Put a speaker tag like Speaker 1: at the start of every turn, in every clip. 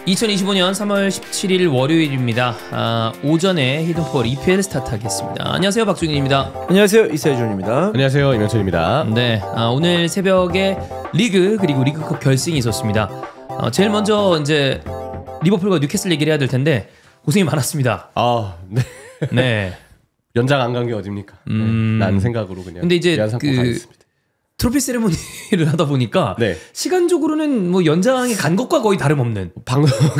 Speaker 1: 2025년 3월 17일 월요일입니다. 오전에 히든포 EPL 스타트하겠습니다. 안녕하세요, 박준일입니다.
Speaker 2: 안녕하세요, 이세준입니다.
Speaker 3: 안녕하세요, 이명철입니다.
Speaker 1: 네, 오늘 새벽에 리그 그리고 리그컵 결승이 있었습니다. 제일 먼저 이제 리버풀과 뉴캐슬 얘기를 해야 될 텐데 고생이 많았습니다.
Speaker 3: 네.
Speaker 1: 네.
Speaker 3: 연장 안 간 게 어딥니까? 라는 생각으로 그냥.
Speaker 1: 근데 이제 트로피 세레모니를 하다 보니까
Speaker 3: 네.
Speaker 1: 시간적으로는 뭐 연장이 간 것과 거의 다름없는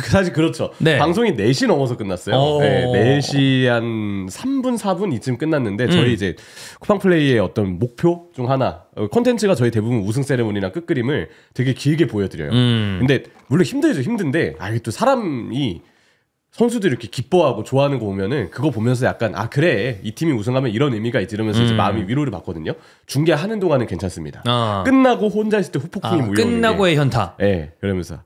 Speaker 3: 사실 그렇죠.
Speaker 1: 네.
Speaker 3: 방송이 4시 넘어서 끝났어요. 네, 4시 한 3분 4분 이쯤 끝났는데 저희 이제 쿠팡 플레이의 어떤 목표 중 하나 콘텐츠가 저희 대부분 우승 세레모니나 끝그림을 되게 길게 보여드려요. 근데 물론 힘든데 이게 또 사람이 선수들이 이렇게 기뻐하고 좋아하는 거 보면은 그거 보면서 약간 그래 이 팀이 우승하면 이런 의미가 있지 이러면서 이제 마음이 위로를 받거든요. 중계하는 동안은 괜찮습니다. 끝나고 혼자 있을 때 후폭풍이 몰려오는
Speaker 1: 끝나고의 현타.
Speaker 3: 네, 그러면서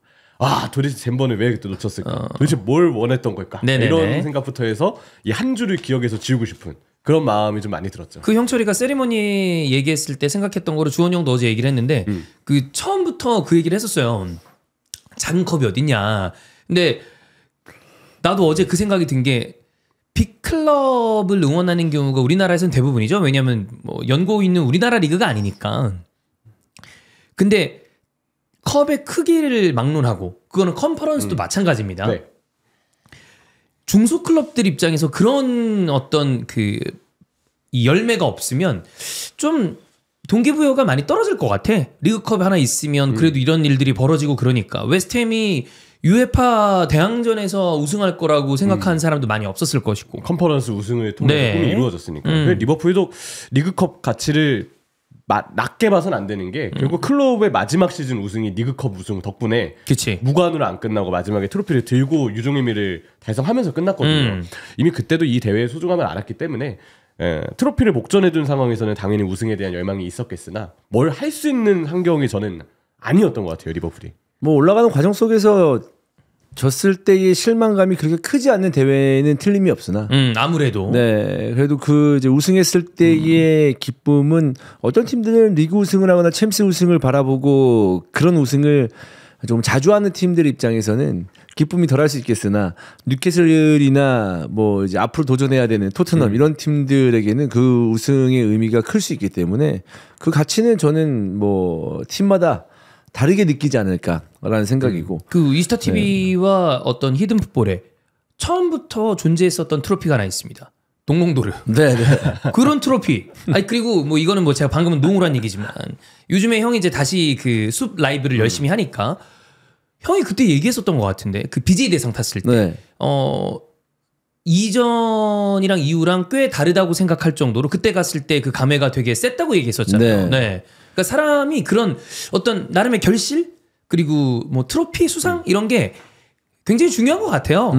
Speaker 3: 도대체 젠번을 왜 그때 놓쳤을까? 도대체 뭘 원했던 걸까?
Speaker 1: 네네네.
Speaker 3: 이런 생각부터 해서 이 한 줄을 기억해서 지우고 싶은 그런 마음이 좀 많이 들었죠.
Speaker 1: 그 형철이가 세리머니 얘기했을 때 생각했던 거를 주원 형도 어제 얘기를 했는데 그 처음부터 그 얘기를 했었어요. 작은 컵이 어딨냐. 근데 나도 어제 그 생각이 든 게 빅클럽을 응원하는 경우가 우리나라에서는 대부분이죠. 왜냐하면 뭐 연고 있는 우리나라 리그가 아니니까. 근데 컵의 크기를 막론하고 그거는 컨퍼런스도 마찬가지입니다.
Speaker 3: 네.
Speaker 1: 중소 클럽들 입장에서 그런 어떤 이 열매가 없으면 좀 동기부여가 많이 떨어질 것 같아. 리그컵 하나 있으면 그래도 이런 일들이 벌어지고 그러니까. 웨스트햄이 UEFA 대항전에서 우승할 거라고 생각하는 사람도 많이 없었을 것이고
Speaker 3: 컨퍼런스 우승을 통해서 꿈이 이루어졌으니까. 리버풀도 리그컵 가치를 낮게 봐서는 안 되는 게 결국 클럽의 마지막 시즌 우승이 리그컵 우승 덕분에
Speaker 1: 그치.
Speaker 3: 무관으로 안 끝나고 마지막에 트로피를 들고 유종의미를 달성하면서 끝났거든요. 이미 그때도 이 대회의 소중함을 알았기 때문에 트로피를 목전에 둔 상황에서는 당연히 우승에 대한 열망이 있었겠으나 뭘 할 수 있는 환경이 저는 아니었던 것 같아요, 리버풀이.
Speaker 2: 뭐 올라가는 과정 속에서 졌을 때의 실망감이 그렇게 크지 않는 대회는 틀림이 없으나
Speaker 1: 아무래도
Speaker 2: 네 그래도 이제 우승했을 때의 기쁨은 어떤 팀들은 리그 우승을 하거나 챔스 우승을 바라보고 그런 우승을 좀 자주 하는 팀들 입장에서는 기쁨이 덜할 수 있겠으나 뉴캐슬이나 뭐 이제 앞으로 도전해야 되는 토트넘 이런 팀들에게는 그 우승의 의미가 클 수 있기 때문에 그 가치는 저는 뭐 팀마다 다르게 느끼지 않을까라는 생각이고
Speaker 1: 그 이스타 TV와 어떤 히든 풋볼에 처음부터 존재했었던 트로피가 하나 있습니다. 동롱도르.
Speaker 2: 네.
Speaker 1: 그런 트로피. 그리고 뭐 이거는 뭐 제가 방금은 농으로 한 얘기지만 요즘에 형이 이제 다시 그 숲 라이브를 열심히 하니까 형이 그때 얘기했었던 것 같은데 그 BJ 대상 탔을 때
Speaker 2: 네.
Speaker 1: 이전이랑 이후랑 꽤 다르다고 생각할 정도로 그때 갔을 때 그 감회가 되게 셌다고 얘기했었잖아요. 네. 그러니까 사람이 그런 어떤 나름의 결실 그리고 뭐 트로피 수상 이런 게 굉장히 중요한 것 같아요.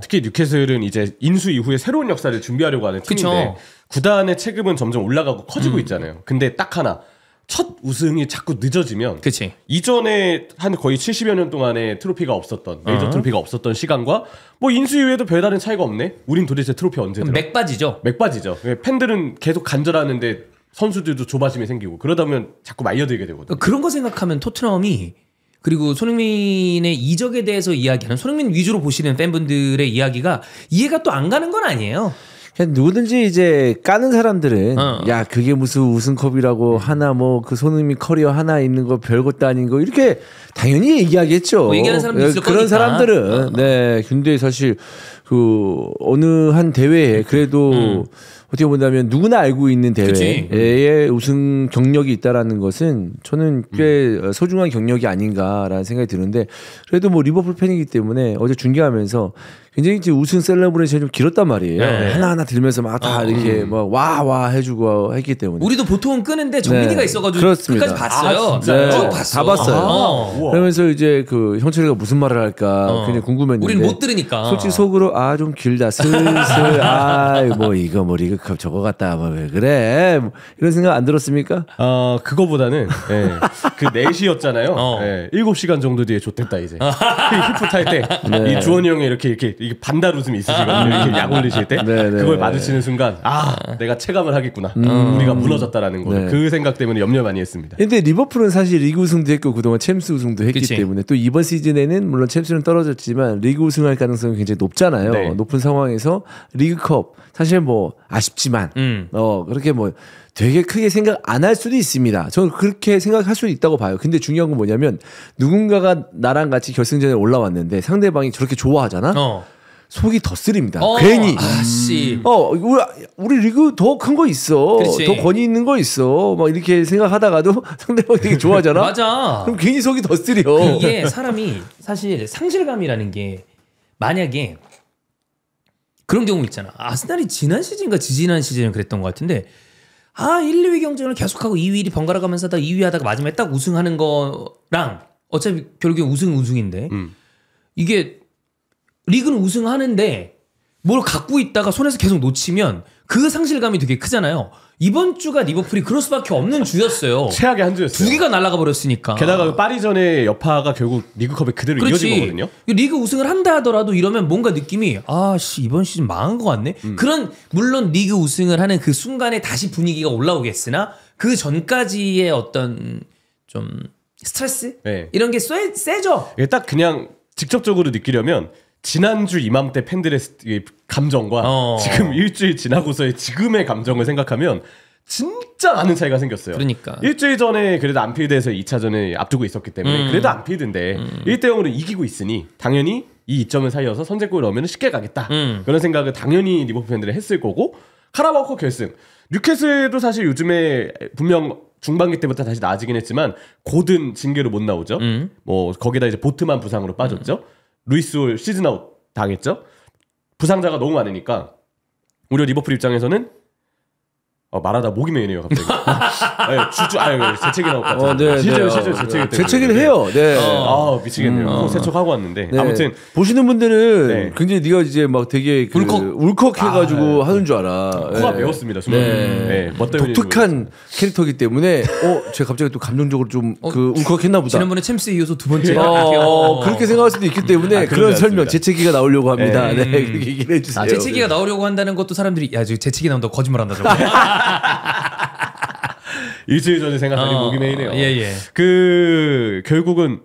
Speaker 3: 특히 뉴캐슬은 이제 인수 이후에 새로운 역사를 준비하려고 하는 팀인데
Speaker 1: 그쵸.
Speaker 3: 구단의 체급은 점점 올라가고 커지고 있잖아요. 근데 딱 하나 첫 우승이 자꾸 늦어지면
Speaker 1: 그치.
Speaker 3: 이전에 한 거의 70여 년 동안의 트로피가 없었던 메이저 트로피가 없었던 시간과 뭐 인수 이후에도 별다른 차이가 없네. 우린 도대체 트로피 언제 들어?
Speaker 1: 맥빠지죠.
Speaker 3: 맥빠지죠. 팬들은 계속 간절하는데 선수들도 조바심이 생기고 그러다 보면 자꾸 말려들게 되거든요.
Speaker 1: 그런 거 생각하면 토트넘이 그리고 손흥민의 이적에 대해서 이야기하는 손흥민 위주로 보시는 팬분들의 이야기가 이해가 또 안 가는 건 아니에요.
Speaker 2: 그냥 누구든지 이제 까는 사람들은 야 그게 무슨 우승컵이라고 하나 뭐 그 손흥민 커리어 하나 있는 거 별것도 아닌 거 이렇게 당연히 얘기하겠죠.
Speaker 1: 뭐 얘기하는 사람도 있을
Speaker 2: 그런
Speaker 1: 거니까.
Speaker 2: 사람들은 네 근데 사실 그 어느 한 대회에 그래도 어떻게 본다면 누구나 알고 있는 대회에 우승 경력이 있다라는 것은 저는 꽤 소중한 경력이 아닌가라는 생각이 드는데 그래도 뭐 리버풀 팬이기 때문에 어제 중계하면서 굉장히 이제 우승 셀러브레이션이 좀 길었단 말이에요.
Speaker 1: 네.
Speaker 2: 하나하나 들면서 막 다 이렇게 막 와 해주고 했기 때문에
Speaker 1: 우리도 보통은 끄는데 정민이가
Speaker 2: 네.
Speaker 1: 있어가지고
Speaker 2: 그렇습니다.
Speaker 1: 끝까지 봤어요.
Speaker 2: 네.
Speaker 1: 쭉 봤어.
Speaker 2: 다 봤어요. 그러면서 이제 그 형철이가 무슨 말을 할까 굉장히 궁금했는데
Speaker 1: 우리는 못 들으니까.
Speaker 2: 솔직히 속으로 좀 길다 슬슬 뭐 이거 뭐 리그컵 저거 같다 뭐 왜 그래 뭐 이런 생각 안 들었습니까?
Speaker 3: 그거보다는 그 4시였잖아요. 7시간 정도 뒤에 좆됐다 이제. 히프 탈 때 이 주원이 형이 이렇게 이게 반달 웃음이 있으시거든요. 이렇게 약 올리실 때
Speaker 2: 네, 네.
Speaker 3: 그걸 마주치는 순간 내가 체감을 하겠구나. 우리가 무너졌다라는 거를
Speaker 2: 네.
Speaker 3: 그 생각 때문에 염려 많이 했습니다.
Speaker 2: 근데 리버풀은 사실 리그 우승도 했고 그동안 챔스 우승도 했기
Speaker 1: 그치.
Speaker 2: 때문에 또 이번 시즌에는 물론 챔스는 떨어졌지만 리그 우승할 가능성이 굉장히 높잖아요.
Speaker 3: 네.
Speaker 2: 높은 상황에서 리그컵 사실 뭐 아쉽지만 그렇게 뭐 되게 크게 생각 안 할 수도 있습니다. 저는 그렇게 생각할 수도 있다고 봐요. 근데 중요한 건 뭐냐면 누군가가 나랑 같이 결승전에 올라왔는데 상대방이 저렇게 좋아하잖아. 속이 더 쓰립니다. 괜히.
Speaker 1: 아씨.
Speaker 2: 우리 리그 더 큰 거 있어.
Speaker 1: 그렇지.
Speaker 2: 더 권위 있는 거 있어. 막 이렇게 생각하다가도 상대방이 되게 좋아하잖아.
Speaker 1: 맞아.
Speaker 2: 그럼 괜히 속이 더 쓰려.
Speaker 1: 이게 사람이 사실 상실감이라는 게 만약에 그런 경우 있잖아. 아스날이 지난 시즌인가 지지난 시즌은 그랬던 것 같은데 1, 2위 경쟁을 계속하고 2위 1위 번갈아 가면서 하다가 2위 하다가 마지막에 딱 우승하는 거랑 어차피 결국엔 우승인데 이게 리그는 우승하는데 뭘 갖고 있다가 손에서 계속 놓치면 그 상실감이 되게 크잖아요. 이번 주가 리버풀이 그럴 수밖에 없는 주였어요.
Speaker 3: 최악의 한 주였어요.
Speaker 1: 2개가 날아가 버렸으니까.
Speaker 3: 게다가 그 파리전의 여파가 결국 리그컵에 그대로
Speaker 1: 그렇지.
Speaker 3: 이어진 거거든요.
Speaker 1: 리그 우승을 한다 하더라도 이러면 뭔가 느낌이 이번 시즌 망한 것 같네. 그런 물론 리그 우승을 하는 그 순간에 다시 분위기가 올라오겠으나 그 전까지의 어떤 좀 스트레스
Speaker 3: 네.
Speaker 1: 이런 게 세죠.
Speaker 3: 이게 딱 그냥 직접적으로 느끼려면 지난주 이맘때 팬들의 감정과 지금 일주일 지나고서의 지금의 감정을 생각하면 진짜 많은 차이가 생겼어요.
Speaker 1: 그러니까.
Speaker 3: 일주일 전에 그래도 안필드에서 2차전을 앞두고 있었기 때문에 그래도 안필드인데 1대0으로 이기고 있으니 당연히 이 2점을 살려서 선제골을 넣으면 쉽게 가겠다. 그런 생각을 당연히 리버풀 팬들이 했을 거고 카라바오컵 결승. 뉴캐슬도 사실 요즘에 분명 중반기 때부터 다시 나아지긴 했지만 곧은 징계로 못 나오죠. 뭐 거기다 이제 보트만 부상으로 빠졌죠. 루이스 홀 시즌 아웃 당했죠. 부상자가 너무 많으니까 오히려 리버풀 입장에서는 말하다 목이 메이네요 갑자기. 재채기 나올 것 같아요. 실제로
Speaker 2: 재채기를 해요. 네.
Speaker 3: 미치겠네요. 세척하고 왔는데 아무튼
Speaker 2: 보시는 분들은 굉장히 네가 이제 막 되게 울컥해가지고 하는 줄 알아.
Speaker 3: 코가 배웠습니다. 순간.
Speaker 2: 독특한 캐릭터이기 때문에 제가 갑자기 또 감정적으로 좀 울컥했나 보다.
Speaker 1: 지난번에 챔스에 이어서 두 번째.
Speaker 2: 그렇게 생각할 수도 있기 때문에 그런 설명 재채기가 나오려고 합니다.
Speaker 1: 네.
Speaker 2: 네, 그렇게 얘기를 해주세요.
Speaker 1: 재채기가 나오려고 한다는 것도 사람들이 저 재채기 나온다고 거짓말한다 저거.
Speaker 3: 일주일 전에 생각하니 목이 메이네요.
Speaker 1: 예.
Speaker 3: 결국은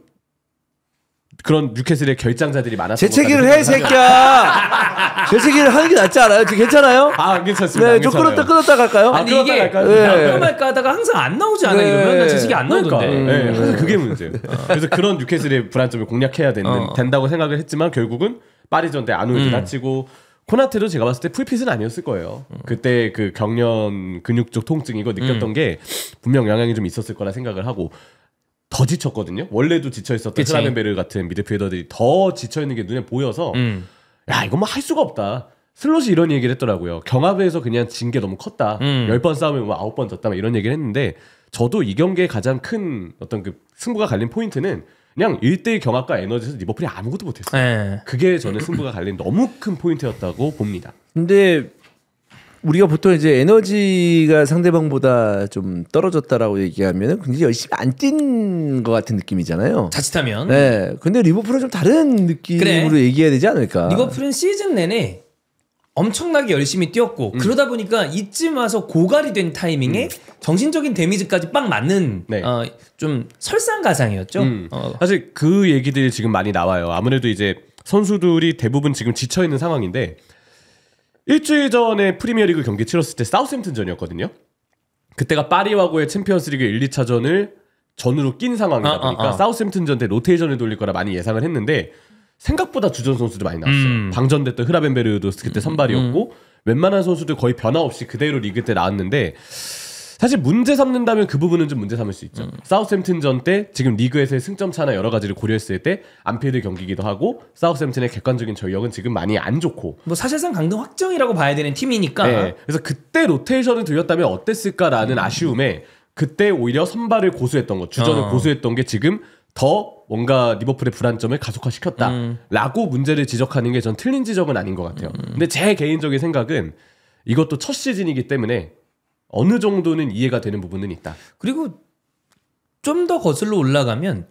Speaker 3: 그런 뉴캐슬의 결장자들이 많았던
Speaker 2: 재채기를 해 새끼야. 재채기를 하는 게 낫지 않아요? 괜찮아요?
Speaker 3: 괜찮습니다.
Speaker 2: 네, 좀 끊었다 갈까요?
Speaker 1: 아니 이게 할까 하다가 항상 안 나오지 않아요. 이러면 나 재채기 안 나오던데.
Speaker 3: 항상 그게 문제예요. 그래서 그런 뉴캐슬의 불안점을 공략해야 된다고 생각을 했지만 결국은 파리전 때 아놀드 다치고 코나테도 제가 봤을 때 풀핏은 아니었을 거예요. 그때 그 경련 근육 쪽 통증 이거 느꼈던 게 분명 영향이 좀 있었을 거라 생각을 하고 더 지쳤거든요. 원래도 지쳐있었던 스라벤베르 같은 미드필더들이 더 지쳐있는 게 눈에 보여서 이건 뭐 할 수가 없다. 슬롯이 이런 얘기를 했더라고요. 경합에서 그냥 진 게 너무 컸다. 10번 싸우면 뭐 9번 졌다. 이런 얘기를 했는데 저도 이 경기의 가장 큰 어떤 그 승부가 갈린 포인트는 그냥 1대1 경합과 에너지에서 리버풀이 아무것도 못했어요. 그게 저는 승부가 갈린 너무 큰 포인트였다고 봅니다.
Speaker 2: 근데 우리가 보통 이제 에너지가 상대방보다 좀 떨어졌다라고 얘기하면 굉장히 열심히 안 뛴 것 같은 느낌이잖아요.
Speaker 1: 자칫하면.
Speaker 2: 네. 근데 리버풀은 좀 다른 느낌으로 얘기해야 되지 않을까?
Speaker 1: 리버풀은 시즌 내내 엄청나게 열심히 뛰었고 그러다 보니까 이쯤 와서 고갈이 된 타이밍에 정신적인 데미지까지 빡 맞는 좀 설상가상이었죠.
Speaker 3: 사실 그 얘기들이 지금 많이 나와요. 아무래도 이제 선수들이 대부분 지금 지쳐있는 상황인데 일주일 전에 프리미어리그 경기 치렀을 때 사우샘튼전이었거든요. 그때가 파리와고의 챔피언스리그 1, 2차전을 전으로 낀 상황이다 보니까 사우샘튼전 때 로테이션을 돌릴 거라 많이 예상을 했는데 생각보다 주전 선수도 많이 나왔어요. 방전됐던 흐라벤베르도 그때 선발이었고 웬만한 선수들 거의 변화 없이 그대로 리그 때 나왔는데 사실 문제 삼는다면 그 부분은 좀 문제 삼을 수 있죠. 사우샘튼전 때 지금 리그에서의 승점 차나 여러 가지를 고려했을 때 안필드 경기기도 하고 사우샘튼의 객관적인 전력은 지금 많이 안 좋고
Speaker 1: 뭐 사실상 강등 확정이라고 봐야 되는 팀이니까
Speaker 3: 그래서 그때 로테이션을 돌렸다면 어땠을까라는 아쉬움에 그때 오히려 선발을 고수했던 것 주전을 고수했던 게 지금 더 뭔가 리버풀의 불안점을 가속화시켰다라고 문제를 지적하는 게 전 틀린 지적은 아닌 것 같아요. 근데 제 개인적인 생각은 이것도 첫 시즌이기 때문에 어느 정도는 이해가 되는 부분은 있다.
Speaker 1: 그리고 좀 더 거슬러 올라가면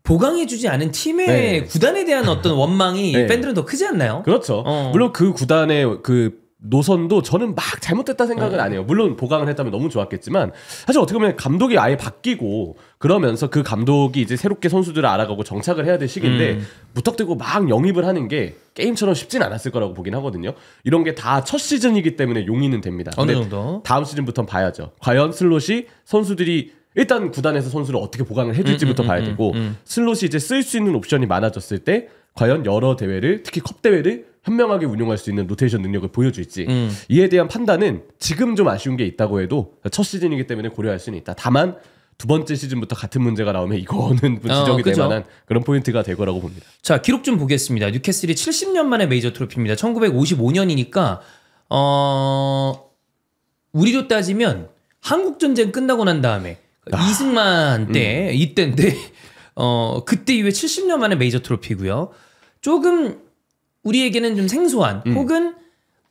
Speaker 1: 보강해주지 않은 팀의
Speaker 3: 네.
Speaker 1: 구단에 대한 어떤 원망이
Speaker 3: 네.
Speaker 1: 팬들은 더 크지 않나요?
Speaker 3: 그렇죠. 물론 그 구단의 그 노선도 저는 막 잘못됐다 생각은 안 해요. 물론 보강을 했다면 너무 좋았겠지만 사실 어떻게 보면 감독이 아예 바뀌고 그러면서 그 감독이 이제 새롭게 선수들을 알아가고 정착을 해야 될 시기인데 무턱대고 막 영입을 하는 게 게임처럼 쉽진 않았을 거라고 보긴 하거든요. 이런 게 다 첫 시즌이기 때문에 용의는 됩니다.
Speaker 1: 어느
Speaker 3: 근데
Speaker 1: 정도?
Speaker 3: 다음 시즌부터 봐야죠. 과연 슬롯이 선수들이 일단 구단에서 선수를 어떻게 보강을 해줄지부터 봐야 되고 슬롯이 이제 쓸 수 있는 옵션이 많아졌을 때 과연 여러 대회를 특히 컵 대회를 현명하게 운용할 수 있는 로테이션 능력을 보여줄지 이에 대한 판단은 지금 좀 아쉬운 게 있다고 해도 첫 시즌이기 때문에 고려할 수는 있다. 다만 두 번째 시즌부터 같은 문제가 나오면 이거는 지적이 될 만한 그런 포인트가 될 거라고 봅니다.
Speaker 1: 자, 기록 좀 보겠습니다. 뉴캐슬이 70년 만에 메이저 트로피입니다. 1955년이니까 우리로 따지면 한국전쟁 끝나고 난 다음에 이승만 때 이때인데 그때 이후에 70년 만에 메이저 트로피고요. 조금 우리에게는 좀 생소한 혹은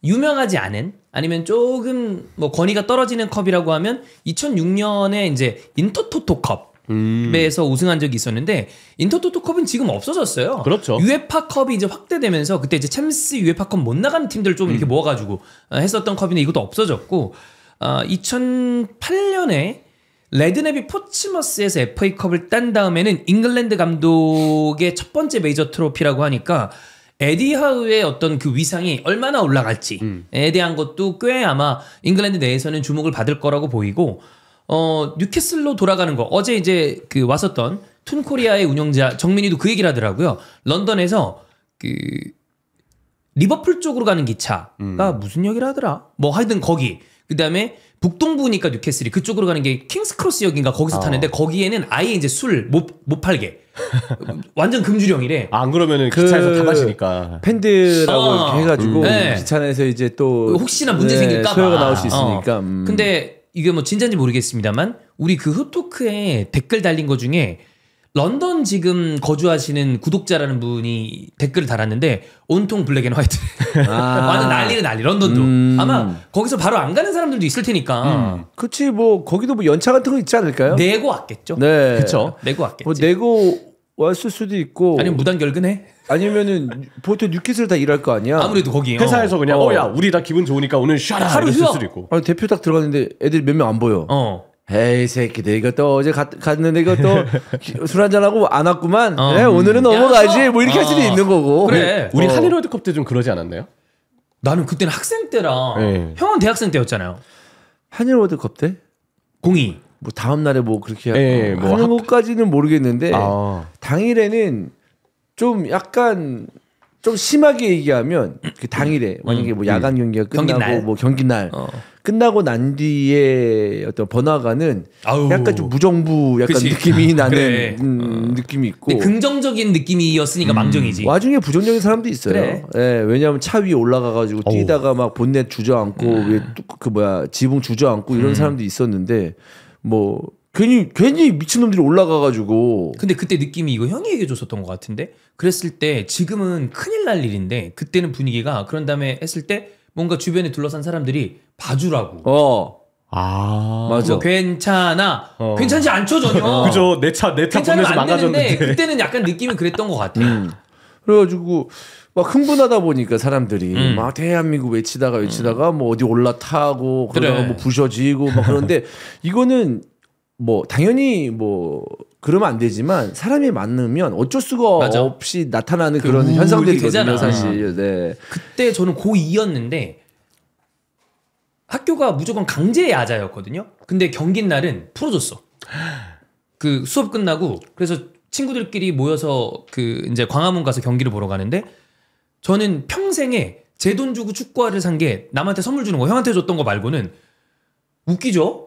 Speaker 1: 유명하지 않은 아니면 조금 뭐 권위가 떨어지는 컵이라고 하면 2006년에 이제 인터토토 컵에서 우승한 적이 있었는데 인터토토 컵은 지금 없어졌어요.
Speaker 3: 그렇죠.
Speaker 1: 유에파 컵이 이제 확대되면서 그때 이제 챔스 유에파 컵 못 나가는 팀들 좀 이렇게 모아가지고 했었던 컵인데 이것도 없어졌고 2008년에 레드네비 포츠머스에서 FA컵을 딴 다음에는 잉글랜드 감독의 첫 번째 메이저 트로피라고 하니까 에디 하우의 어떤 그 위상이 얼마나 올라갈지에 대한 것도 꽤 아마 잉글랜드 내에서는 주목을 받을 거라고 보이고 뉴캐슬로 돌아가는 거 어제 이제 그 왔었던 툰코리아의 운영자 정민이도 그 얘기를 하더라고요. 런던에서 그 리버풀 쪽으로 가는 기차가 무슨 역이라 하더라? 뭐 하여튼 거기 그다음에 북동부니까 뉴캐슬이 그쪽으로 가는 게 킹스크로스 역인가 거기서 타는데 거기에는 아예 이제 술 못 팔게 완전 금주령이래.
Speaker 3: 안 그러면은 기차에서 다 마시니까
Speaker 2: 팬들하고 이렇게 해가지고
Speaker 1: 네.
Speaker 2: 기차 내에서 이제 또
Speaker 1: 혹시나 문제 생길까 봐
Speaker 2: 소요가 나올 수 있으니까.
Speaker 1: 근데 이게 뭐 진짜인지 모르겠습니다만 우리 그 흑토크에 댓글 달린 거 중에 런던 지금 거주하시는 구독자라는 분이 댓글을 달았는데 온통 블랙 앤 화이트 완전 난리는 난리 런던도 아마 거기서 바로 안 가는 사람들도 있을 테니까
Speaker 2: 그치 뭐 거기도 뭐 연차 같은 거 있지 않을까요?
Speaker 1: 내고 왔겠죠.
Speaker 2: 네.
Speaker 1: 그렇죠. 내고 왔겠지.
Speaker 2: 뭐 내고 왔을 수도 있고
Speaker 1: 아니면 무단 결근해.
Speaker 2: 아니면은 보통 뉴캐슬 다 일할 거 아니야.
Speaker 1: 아무래도 거기
Speaker 3: 회사에서 그냥 야 우리 다 기분 좋으니까 오늘 쉬어라
Speaker 1: 하루
Speaker 3: 이랬을
Speaker 1: 쉬어.
Speaker 3: 수도 있고.
Speaker 2: 아니, 대표 딱 들어갔는데 애들이 몇 명 안 보여. 에이 새끼들 이것도 어제 갔는데 이것도 술 한잔하고 안 왔구만. 그래, 오늘은 넘어가지 뭐 이렇게 할 수도 있는 거고.
Speaker 1: 그래.
Speaker 3: 우리 한일 월드컵 때 좀 그러지 않았나요?
Speaker 1: 나는 그때는 학생 때라
Speaker 3: 네.
Speaker 1: 형은 대학생 때였잖아요.
Speaker 2: 한일 월드컵 때?
Speaker 1: 02.
Speaker 2: 뭐 다음 날에 뭐 그렇게
Speaker 3: 네, 뭐
Speaker 2: 하는 것까지는 모르겠는데
Speaker 3: 아.
Speaker 2: 당일에는 좀 약간 좀 심하게 얘기하면 그 당일에 만약에 뭐 야간 경기가 끝나고
Speaker 1: 경기날.
Speaker 2: 뭐 경기날 끝나고 난 뒤에 어떤 번화가는
Speaker 1: 아우.
Speaker 2: 약간 좀 무정부 약간
Speaker 1: 그치.
Speaker 2: 느낌이 나는
Speaker 1: 그래.
Speaker 2: 느낌이 있고
Speaker 1: 근데 긍정적인 느낌이었으니까 망정이지.
Speaker 2: 와중에 부정적인 사람도 있어요.
Speaker 1: 그래.
Speaker 2: 예, 왜냐하면 차 위에 올라가가지고 뛰다가 막 본넷 주저앉고 위에 그 뭐야 지붕 주저앉고 이런 사람도 있었는데 뭐 괜히 미친 놈들이 올라가가지고.
Speaker 1: 근데 그때 느낌이 이거 형이 얘기해줬었던 것 같은데 그랬을 때 지금은 큰일 날 일인데 그때는 분위기가 그런 다음에 했을 때 뭔가 주변에 둘러싼 사람들이 봐주라고.
Speaker 3: 아
Speaker 2: 맞아.
Speaker 1: 뭐 괜찮아. 괜찮지 않죠 전혀.
Speaker 3: 그죠 내 차
Speaker 1: 괜찮으면
Speaker 3: 보내서
Speaker 1: 안
Speaker 3: 망가졌는데
Speaker 1: 되는데 그때는 약간 느낌이 그랬던 것 같아.
Speaker 2: 그래가지고 막 흥분하다 보니까 사람들이 막 대한민국 외치다가 뭐 어디 올라타고 그러다가
Speaker 1: 그래.
Speaker 2: 뭐 부셔지고 막 그런데 이거는 뭐 당연히 뭐 그러면 안 되지만 사람이 많으면 어쩔 수가
Speaker 1: 맞아.
Speaker 2: 없이 나타나는
Speaker 1: 그
Speaker 2: 그런 현상들이거든요
Speaker 1: 되잖아.
Speaker 2: 사실. 네.
Speaker 1: 그때 저는 고2였는데 학교가 무조건 강제 야자였거든요. 근데 경기 날은 풀어줬어. 그 수업 끝나고 그래서 친구들끼리 모여서 그 이제 광화문 가서 경기를 보러 가는데 저는 평생에 제 돈 주고 축구화를 산 게 남한테 선물 주는 거 형한테 줬던 거 말고는 웃기죠?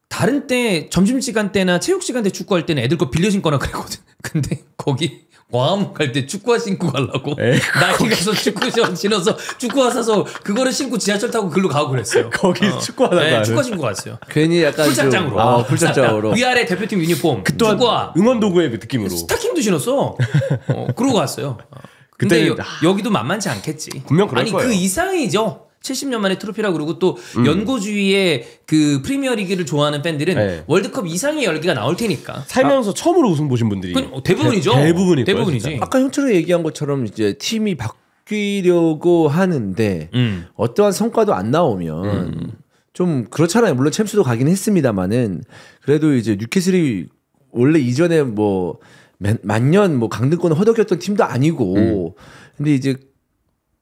Speaker 1: 다른 때 점심시간 때나 체육시간 때 축구할 때는 애들 거 빌려 신거나 그랬거든. 근데 거기 광화문 갈 때 축구화 신고 가려고 나이키 가서 축구화 신어서 축구화 사서 그거를 신고 지하철 타고 글로 가고 그랬어요.
Speaker 3: 거기 축구하다가
Speaker 1: 네, 축구화 신고 갔어요.
Speaker 2: 괜히 약간
Speaker 1: 풀착장으로.
Speaker 2: 풀착장으로.
Speaker 1: 위아래 대표팀 유니폼,
Speaker 3: 또한
Speaker 1: 축구화,
Speaker 3: 응원 도구의 느낌으로
Speaker 1: 스타킹도 신었어. 그러고 갔어요. 근데
Speaker 3: 그때는-
Speaker 1: 여기도 만만치 않겠지.
Speaker 3: 분명 그럴
Speaker 1: 아니
Speaker 3: 거예요.
Speaker 1: 그 이상이죠. 70년 만에 트로피라 그러고 또 연고주의의 그 프리미어리그를 좋아하는 팬들은
Speaker 3: 네.
Speaker 1: 월드컵 이상의 열기가 나올 테니까
Speaker 3: 살면서 처음으로 우승 보신 분들이
Speaker 1: 대부분이죠.
Speaker 3: 대부분일 거예요,
Speaker 1: 대부분이지.
Speaker 3: 진짜.
Speaker 2: 아까 형처럼 얘기한 것처럼 이제 팀이 바뀌려고 하는데 어떠한 성과도 안 나오면 좀 그렇잖아요. 물론 챔스도 가긴 했습니다만은 그래도 이제 뉴캐슬이 원래 이전에 뭐 만년 뭐 강등권을 허덕였던 팀도 아니고 근데 이제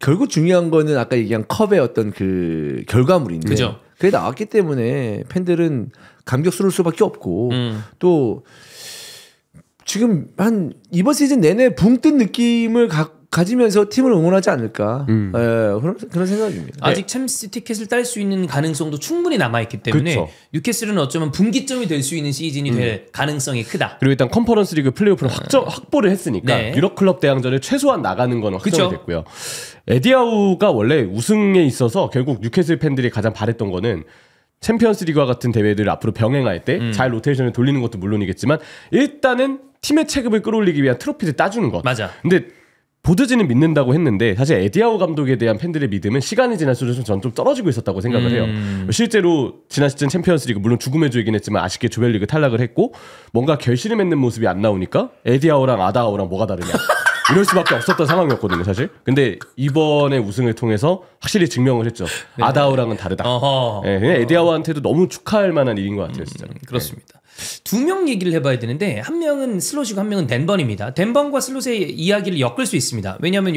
Speaker 2: 결국 중요한 거는 아까 얘기한 컵의 어떤 그 결과물인데
Speaker 1: 그죠.
Speaker 2: 그게 나왔기 때문에 팬들은 감격스러울 수밖에 없고 또 지금 한 이번 시즌 내내 붕 뜬 느낌을 가지면서 팀을 응원하지 않을까 그런 생각입니다.
Speaker 1: 아직 챔스 티켓을 딸 수 있는 가능성도 충분히 남아있기 때문에
Speaker 3: 그쵸.
Speaker 1: 뉴캐슬은 어쩌면 분기점이 될 수 있는 시즌이 될 가능성이 크다.
Speaker 3: 그리고 일단 컨퍼런스 리그 플레이오프를 확보를 했으니까
Speaker 1: 네.
Speaker 3: 유럽 클럽 대항전에 최소한 나가는 건 확정이
Speaker 1: 그쵸.
Speaker 3: 됐고요. 에디아우가 원래 우승에 있어서 결국 뉴캐슬 팬들이 가장 바랬던 거는 챔피언스 리그와 같은 대회들을 앞으로 병행할 때 잘 로테이션을 돌리는 것도 물론이겠지만 일단은 팀의 체급을 끌어올리기 위한 트로피를 따주는 것.
Speaker 1: 맞아.
Speaker 3: 근데 보드즈는 믿는다고 했는데 사실 에디아우 감독에 대한 팬들의 믿음은 시간이 지날수록 전 좀 떨어지고 있었다고 생각을 해요. 실제로 지난 시즌 챔피언스리그 물론 죽음의 조이긴 했지만 아쉽게 조별리그 탈락을 했고 뭔가 결실을 맺는 모습이 안 나오니까 에디아우랑 아다아우랑 뭐가 다르냐 이럴 수밖에 없었던 상황이었거든요 사실. 근데 이번에 우승을 통해서 확실히 증명을 했죠.
Speaker 1: 네.
Speaker 3: 아다아우랑은 다르다. 네, 그냥 에디아우한테도 너무 축하할 만한 일인 것 같아요 진짜.
Speaker 1: 그렇습니다. 두 명 얘기를 해봐야 되는데 한 명은 슬롯이고 한 명은 덴번입니다. 덴번과 슬롯의 이야기를 엮을 수 있습니다. 왜냐하면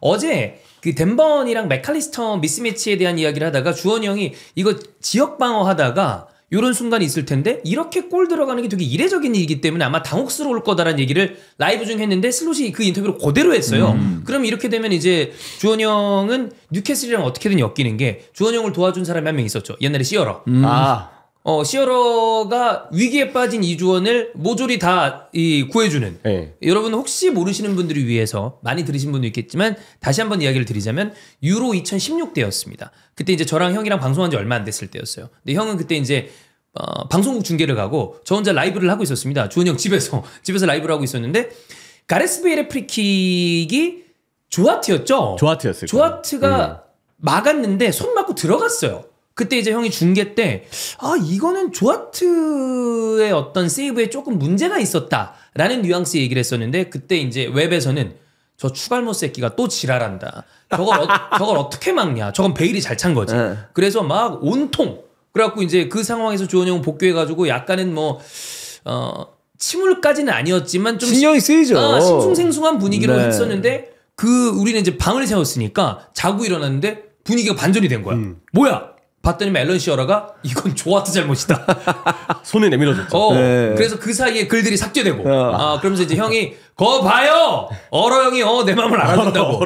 Speaker 1: 어제 그 덴번이랑 맥칼리스터 미스매치에 대한 이야기를 하다가 주원이 형이 이거 지역 방어하다가 이런 순간이 있을 텐데 이렇게 골 들어가는 게 되게 이례적인 일이기 때문에 아마 당혹스러울 거다라는 얘기를 라이브 중에 했는데 슬롯이 그 인터뷰를 그대로 했어요. 그럼 이렇게 되면 이제 주원이 형은 뉴캐슬이랑 어떻게든 엮이는 게 주원이 형을 도와준 사람이 한 명 있었죠. 옛날에 시어러. 시어러가 위기에 빠진 이주원을 모조리 다 구해주는.
Speaker 3: 네.
Speaker 1: 여러분 혹시 모르시는 분들을 위해서 많이 들으신 분도 있겠지만 다시 한번 이야기를 드리자면 유로 2016 때였습니다. 그때 이제 저랑 형이랑 방송한 지 얼마 안 됐을 때였어요. 근데 형은 그때 이제 방송국 중계를 가고 저 혼자 라이브를 하고 있었습니다. 주원이 형 집에서 라이브를 하고 있었는데 가레스 베일의 프리킥이 조하트였죠.
Speaker 3: 조하트였어요.
Speaker 1: 조하트가 막았는데 손 맞고 들어갔어요. 그때 이제 형이 중계 때 이거는 조하트의 어떤 세이브에 조금 문제가 있었다라는 뉘앙스 얘기를 했었는데 그때 이제 웹에서는 저 추갈모 새끼가 또 지랄한다. 저걸 어떻게 막냐. 저건 베일이 잘 찬 거지. 그래서 막 온통 그래갖고 이제 그 상황에서 주원이 형 복귀해가지고 약간은 침울까지는 아니었지만 좀
Speaker 2: 신경이 쓰이죠.
Speaker 1: 싱숭생숭한 분위기로
Speaker 2: 네.
Speaker 1: 했었는데 우리는 이제 방을 세웠으니까 자고 일어났는데 분위기가 반전이 된 거야. 뭐야? 봤더니 앨런 시어러가 이건 조하트 잘못이다.
Speaker 3: 손을 내밀어줬죠.
Speaker 2: 네.
Speaker 1: 그래서 그 사이에 글들이 삭제되고. 그러면서 이제 형이 거 봐요. 어러 형이 내 마음을 알아준다고.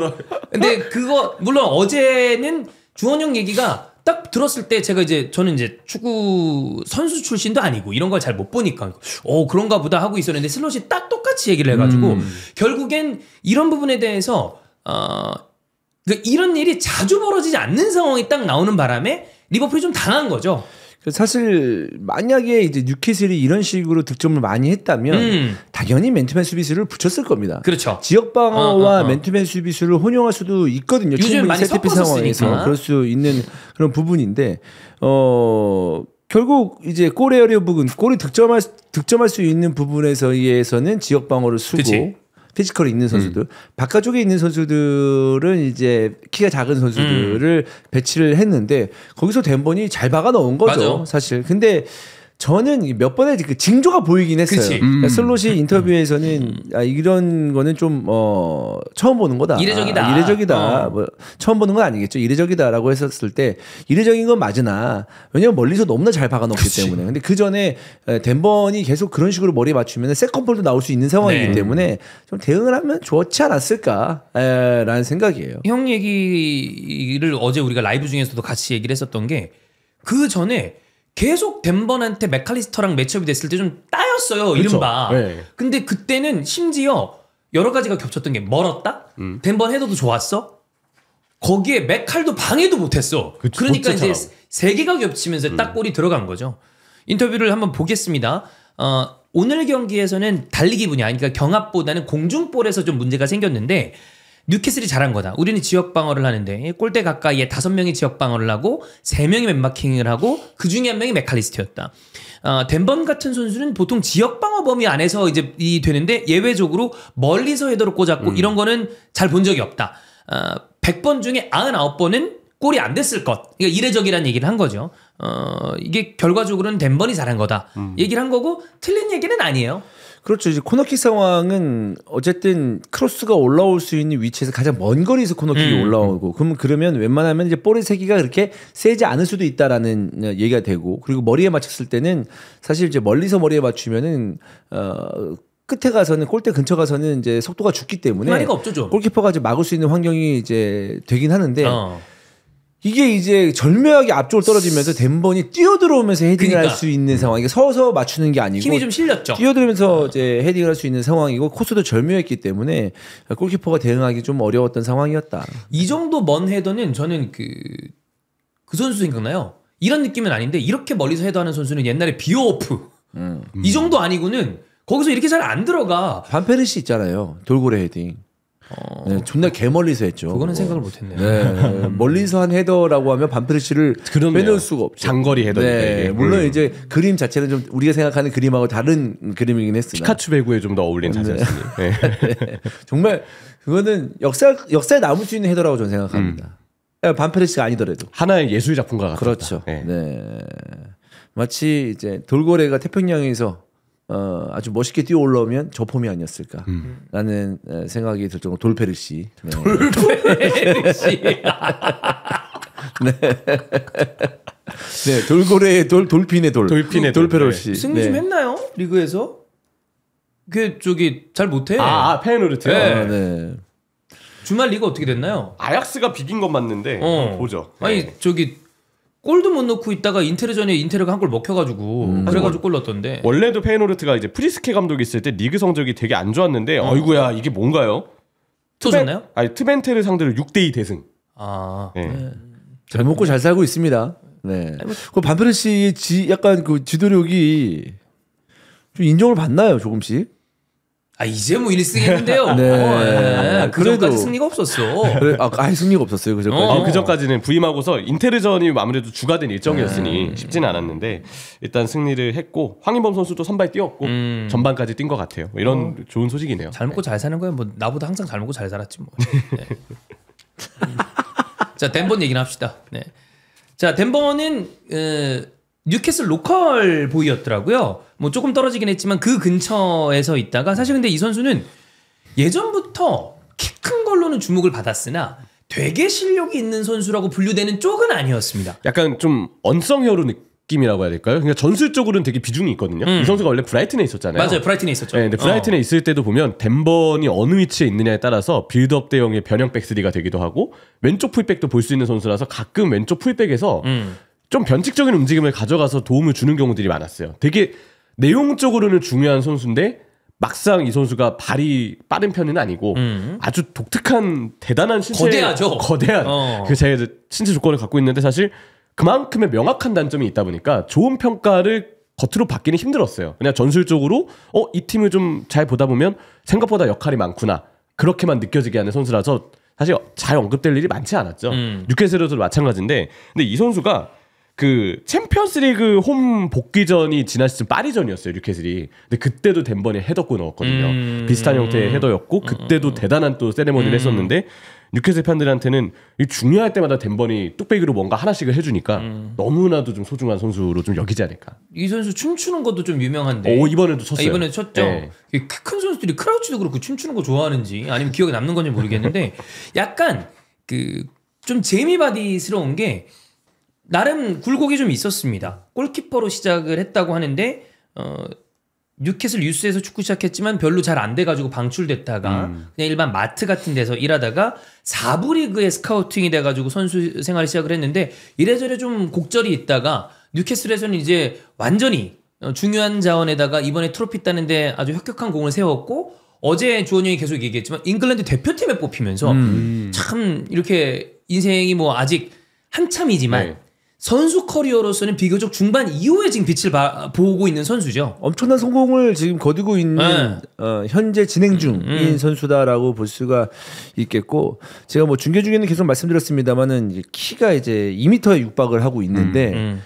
Speaker 1: 근데 그거 물론 어제는 주원 형 얘기가 딱 들었을 때 저는 이제 축구 선수 출신도 아니고 이런 걸 잘 못 보니까 그런가 보다 하고 있었는데 슬롯이 딱 똑같이 얘기를 해가지고 결국엔 이런 부분에 대해서 그러니까 이런 일이 자주 벌어지지 않는 상황이 딱 나오는 바람에 리버풀이 좀 당한 거죠.
Speaker 2: 사실 만약에 이제 뉴캐슬이 이런 식으로 득점을 많이 했다면 당연히 맨투맨 수비수를 붙였을 겁니다.
Speaker 1: 그렇죠.
Speaker 2: 지역 방어와 맨투맨 수비수를 혼용할 수도 있거든요.
Speaker 1: 요즘
Speaker 2: 충분히
Speaker 1: 많이
Speaker 2: 세트피스 상황에서 그럴 수 있는 그런 부분인데 결국 이제 골의 어려 부분, 골이 득점할 수 있는 부분에서는 지역 방어를 쓰고
Speaker 1: 그치.
Speaker 2: 피지컬이 있는 선수들, 바깥쪽에 있는 선수들은 이제 키가 작은 선수들을 배치를 했는데 거기서 덴번이 잘 박아 넣은 거죠,
Speaker 1: 맞아.
Speaker 2: 사실. 근데 저는 몇 번의 그 징조가 보이긴 했어요. 그러니까 슬롯이 인터뷰에서는 이런 거는 좀 처음 보는 거다. 이례적이다. 뭐 처음 보는 건 아니겠죠. 이례적이다라고 했었을 때 이례적인 건 맞으나 왜냐면 멀리서 너무나 잘 박아놓기 때문에. 근데 그 전에 덴번이 계속 그런 식으로 머리에 맞추면 세컨볼도 나올 수 있는 상황이기 때문에 좀 대응을 하면 좋지 않았을까라는 생각이에요.
Speaker 1: 형 얘기를 어제 우리가 라이브 중에서도 같이 얘기를 했었던 게 그 전에 계속 덴번한테 맥칼리스터랑 매치업이 됐을 때 좀 따였어요.
Speaker 3: 그렇죠.
Speaker 1: 이른바.
Speaker 3: 네.
Speaker 1: 근데 그때는 심지어 여러 가지가 겹쳤던 게 멀었다? 덴번 헤더도 좋았어? 거기에 맥칼도 방해도 못했어. 그러니까 이제 세 개가 겹치면서 딱 골이 들어간 거죠. 인터뷰를 한번 보겠습니다. 오늘 경기에서는 달리기 분야, 그러니까 경합보다는 공중볼에서 좀 문제가 생겼는데 뉴캐슬이 잘한 거다. 우리는 지역 방어를 하는데 골대 가까이에 5명이 지역 방어를 하고 3명이 맨마킹을 하고 그 중에 1명이 맥칼리스터였다. 덴번 같은 선수는 보통 지역 방어 범위 안에서 이제 이 되는데 예외적으로 멀리서 헤더로 꽂았고 이런 거는 잘 본 적이 없다. 100번 중에 99번은 골이 안 됐을 것. 그러니까 이례적이라는 얘기를 한 거죠. 이게 결과적으로는 덴번이 잘한 거다. 얘기를 한 거고 틀린 얘기는 아니에요.
Speaker 2: 그렇죠. 이제 코너킥 상황은 어쨌든 크로스가 올라올 수 있는 위치에서 가장 먼 거리에서 코너킥이 올라오고 그러면 웬만하면 이제 볼의 세기가 그렇게 세지 않을 수도 있다라는 얘기가 되고 그리고 머리에 맞췄을 때는 사실 이제 멀리서 머리에 맞추면은 끝에 가서는 골대 근처 가서는 이제 속도가 죽기 때문에
Speaker 1: 마리가 없죠, 좀.
Speaker 2: 골키퍼가 이제 막을 수 있는 환경이 이제 되긴 하는데 이게 이제 절묘하게 앞쪽으로 떨어지면서 덴번이 뛰어들어오면서 헤딩을 할 수 있는 상황. 이게 서서 맞추는 게 아니고
Speaker 1: 힘이 좀 실렸죠.
Speaker 2: 뛰어들면서 이제 헤딩을 할 수 있는 상황이고 코스도 절묘했기 때문에 골키퍼가 대응하기 좀 어려웠던 상황이었다.
Speaker 1: 이 정도 먼 헤더는 저는 그 선수 생각나요. 이런 느낌은 아닌데 이렇게 멀리서 헤더하는 선수는 옛날에 비오호프 이 정도 아니고는 거기서 이렇게 잘 안 들어가.
Speaker 2: 반페르시 있잖아요. 돌고래 헤딩. 네, 존나 개멀리서 했죠.
Speaker 1: 그거는 생각을 못했네요.
Speaker 2: 네, 멀리서 한 헤더라고 하면 반페르시를 빼놓을 수가 없죠.
Speaker 3: 장거리 헤더니까.
Speaker 2: 네, 물론 이제 그림 자체는 좀 우리가 생각하는 그림하고 다른 그림이긴 했으나
Speaker 3: 피카츄 배구에 좀 더 어울리는 자세였으니. 네.
Speaker 2: 네. 정말 그거는 역사에 남을 수 있는 헤더라고 저는 생각합니다. 반페르시가 아니더라도
Speaker 3: 하나의 예술 작품과 같다.
Speaker 2: 그렇죠. 네. 마치 이제 돌고래가 태평양에서 아주 멋있게 뛰어 올라오면 저 폼이 아니었을까라는 생각이 들 정도 돌페르시. 네.
Speaker 1: 돌페르시.
Speaker 2: 네. 네, 돌고래의 돌핀의 돌페르시.
Speaker 1: 승리 좀 했나요? 리그에서? 그 저기 잘 못해.
Speaker 3: 페노르트요.
Speaker 1: 네.
Speaker 2: 네.
Speaker 1: 주말 리그 어떻게 됐나요?
Speaker 3: 아약스가 비긴 건 맞는데 보죠.
Speaker 1: 아니
Speaker 3: 네.
Speaker 1: 저기 골도 못 넣고 있다가 인테르전에 인테르가 한 골 먹혀가지고 그래가지고 골 넣었던데.
Speaker 3: 원래도 페노르트가 이제 프리스케 감독이 있을 때 리그 성적이 되게 안 좋았는데 어이구야 이게 뭔가요?
Speaker 1: 터졌나요?
Speaker 3: 트벤테를 상대로 6대2 대승.
Speaker 2: 네. 잘 먹고 잘 살고 있습니다. 네. 그 반페르시의 약간 그 지도력이 좀 인정을 받나요, 조금씩?
Speaker 1: 이제 뭐 1승했는데요.
Speaker 2: 네.
Speaker 1: 그 전까지 승리가 없었어.
Speaker 2: 그래, 아예 승리가 없었어요, 그 전까지.
Speaker 3: 그 전까지는 부임하고서 인테르전이 아무래도 주가 된 일정이었으니 쉽지는 않았는데 일단 승리를 했고 황인범 선수도 선발 뛰었고 전반까지 뛴 것 같아요. 이런 좋은 소식이네요.
Speaker 1: 잘 먹고 잘 사는 거야. 뭐 나보다 항상 잘 먹고 잘 살았지 뭐. 네. 자, 덴번 얘기나 합시다. 네. 자, 덴번은 뉴캐슬 로컬 보이였더라고요. 뭐 조금 떨어지긴 했지만 그 근처에서 있다가 사실 근데 이 선수는 예전부터 키 큰 걸로는 주목을 받았으나 되게 실력이 있는 선수라고 분류되는 쪽은 아니었습니다.
Speaker 3: 약간 좀 언성혀로 느낌이라고 해야 될까요? 그러니까 전술적으로는 되게 비중이 있거든요. 이 선수가 원래 브라이튼에 있었잖아요.
Speaker 1: 맞아요. 브라이튼에 있었죠.
Speaker 3: 네, 근데 브라이튼에 있을 때도 보면 덴번이 어느 위치에 있느냐에 따라서 빌드업 대형의 변형 백스리가 되기도 하고 왼쪽 풀백도 볼 수 있는 선수라서 가끔 왼쪽 풀백에서 좀 변칙적인 움직임을 가져가서 도움을 주는 경우들이 많았어요. 되게 내용적으로는 중요한 선수인데 막상 이 선수가 발이 빠른 편은 아니고 아주 독특한 대단한 신체
Speaker 1: 거대하죠.
Speaker 3: 거대한 그 자기의 신체 조건을 갖고 있는데 사실 그만큼의 명확한 단점이 있다 보니까 좋은 평가를 겉으로 받기는 힘들었어요. 그냥 전술적으로 이 팀을 좀 잘 보다 보면 생각보다 역할이 많구나 그렇게만 느껴지게 하는 선수라서 사실 잘 언급될 일이 많지 않았죠. 뉴캐슬에서도 마찬가지인데 근데 이 선수가 그 챔피언스리그 홈 복귀전이 지난 시즌 파리전이었어요 뉴캐슬이. 근데 그때도 덴번이 헤더골 넣었거든요. 비슷한 형태의 헤더였고 그때도 대단한 또 세레머니를 했었는데 뉴캐슬 팬들한테는 중요할 때마다 덴번이 뚝배기로 뭔가 하나씩을 해주니까 너무나도 좀 소중한 선수로 좀 여기지 않을까.
Speaker 1: 이 선수 춤추는 것도 좀 유명한데.
Speaker 3: 이번에도 쳤어요.
Speaker 1: 이번에 쳤죠.
Speaker 3: 네.
Speaker 1: 큰 선수들이 크라우치도 그렇고 춤추는 거 좋아하는지 아니면 기억에 남는 건지 모르겠는데 약간 그 좀 재미바디스러운 게 나름 굴곡이 좀 있었습니다. 골키퍼로 시작을 했다고 하는데 뉴캐슬 유스에서 축구 시작했지만 별로 잘 안 돼가지고 방출됐다가 그냥 일반 마트 같은 데서 일하다가 4부 리그에 스카우팅이 돼가지고 선수 생활을 시작을 했는데 이래저래 좀 곡절이 있다가 뉴캐슬에서는 이제 완전히 중요한 자원에다가 이번에 트로피 따는데 아주 혁혁한 공을 세웠고 어제 주원영이 계속 얘기했지만 잉글랜드 대표팀에 뽑히면서 참 이렇게 인생이 뭐 아직 한참이지만 선수 커리어로서는 비교적 중반 이후에 지금 빛을 보고 있는 선수죠.
Speaker 2: 엄청난 성공을 지금 거두고 있는 현재 진행 중인 선수다라고 볼 수가 있겠고, 제가 뭐 중계 중에는 계속 말씀드렸습니다만은 이제 키가 이제 2m에 육박을 하고 있는데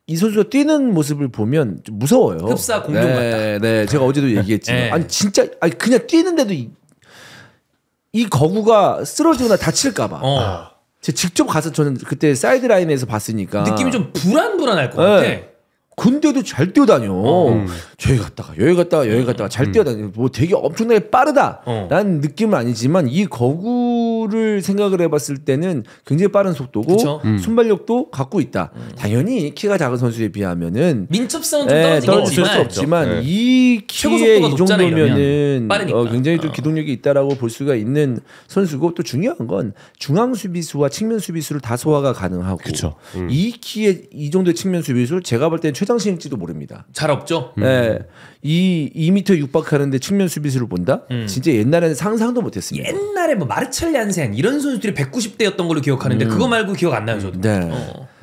Speaker 2: 이 선수가 뛰는 모습을 보면 좀 무서워요.
Speaker 1: 흡사 공룡 같다.
Speaker 2: 네, 제가 어제도 얘기했지만
Speaker 1: 네.
Speaker 2: 아니 진짜 그냥 뛰는데도 이 거구가 쓰러지거나 다칠까봐. 제가 직접 가서 저는 그때 사이드 라인에서 봤으니까
Speaker 1: 느낌이 좀 불안할 것 같아.
Speaker 2: 근데도 잘 뛰어다녀. 저기 갔다가 여기 갔다가 잘 뛰어다녀. 뭐 되게 엄청나게 빠르다라는 느낌은 아니지만 이 거구를 생각을 해봤을 때는 굉장히 빠른 속도고 순발력도 갖고 있다. 당연히 키가 작은 선수에 비하면은
Speaker 1: 민첩성은 좀 떨어질
Speaker 2: 수 없지만 이 키에 이 정도면은 굉장히 좀 기동력이 있다라고 볼 수가 있는 선수고, 또 중요한 건 중앙 수비수와 측면 수비수를 다 소화가 가능하고 이 키에 이 정도의 측면 수비수를 제가 볼 때는 최장신일지도 모릅니다.
Speaker 1: 잘 없죠.
Speaker 2: 네, 이 2m 육박하는데 측면 수비수를 본다? 진짜 옛날에는 상상도 못했습니다.
Speaker 1: 옛날에 뭐 마르첼 얀센 이런 선수들이 100-90대였던 걸로 기억하는데 그거 말고 기억 안 나요, 저도.
Speaker 2: 네.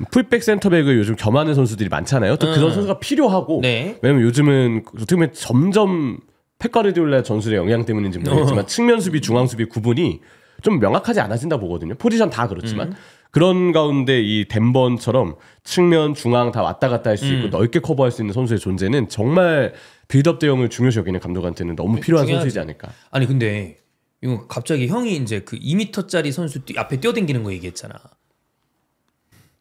Speaker 3: 풀백 센터백을 요즘 겸하는 선수들이 많잖아요. 또 그런 선수가 필요하고, 왜냐면 요즘은 어떻게 보면 점점 펩 가르디올라 전술의 영향 때문인지 모르겠지만 측면 수비, 중앙 수비 구분이 좀 명확하지 않아진다 보거든요. 포지션 다 그렇지만. 그런 가운데 이 덴번처럼 측면, 중앙 다 왔다 갔다 할 수 있고 넓게 커버할 수 있는 선수의 존재는 정말 빌드업 대응을 중요시 여기는 감독한테는 너무 필요한 선수이지 않을까.
Speaker 1: 아니 근데 이거 갑자기 형이 이제 그 2m짜리 선수 앞에 뛰어댕기는 거 얘기했잖아.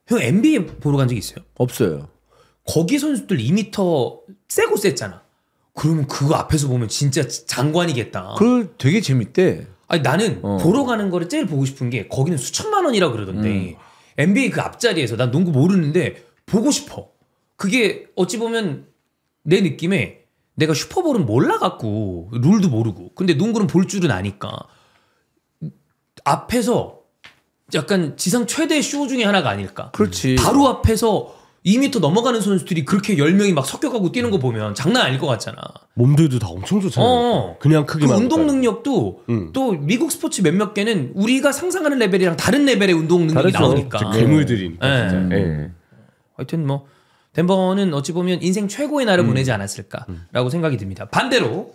Speaker 1: 형 NBA 보러 간 적 있어요?
Speaker 2: 없어요.
Speaker 1: 거기 선수들 2m 세고 셌잖아. 그러면 그거 앞에서 보면 진짜 장관이겠다.
Speaker 2: 그 되게 재밌대.
Speaker 1: 아니 나는 보러 가는 거를 제일 보고 싶은 게 거기는 수천만 원이라 그러던데 NBA 그 앞자리에서 난 농구 모르는데 보고 싶어. 그게 어찌 보면 내 느낌에 내가 슈퍼볼은 몰라갖고 룰도 모르고 근데 농구는 볼 줄은 아니까 앞에서 약간 지상 최대 쇼 중에 하나가 아닐까.
Speaker 2: 그렇지.
Speaker 1: 바로 앞에서 2m 넘어가는 선수들이 그렇게 10명이 막 섞여가고 뛰는 거 보면 장난 아닐 것 같잖아.
Speaker 3: 몸들도 다 엄청 좋잖아요. 그냥 크기만.
Speaker 1: 그 운동 능력도 또 미국 스포츠 몇몇 개는 우리가 상상하는 레벨이랑 다른 레벨의 운동 능력이 나오니까.
Speaker 3: 괴물들이니까. 진짜.
Speaker 1: 하여튼 뭐 덴버는 어찌 보면 인생 최고의 날을 보내지 않았을까라고 생각이 듭니다. 반대로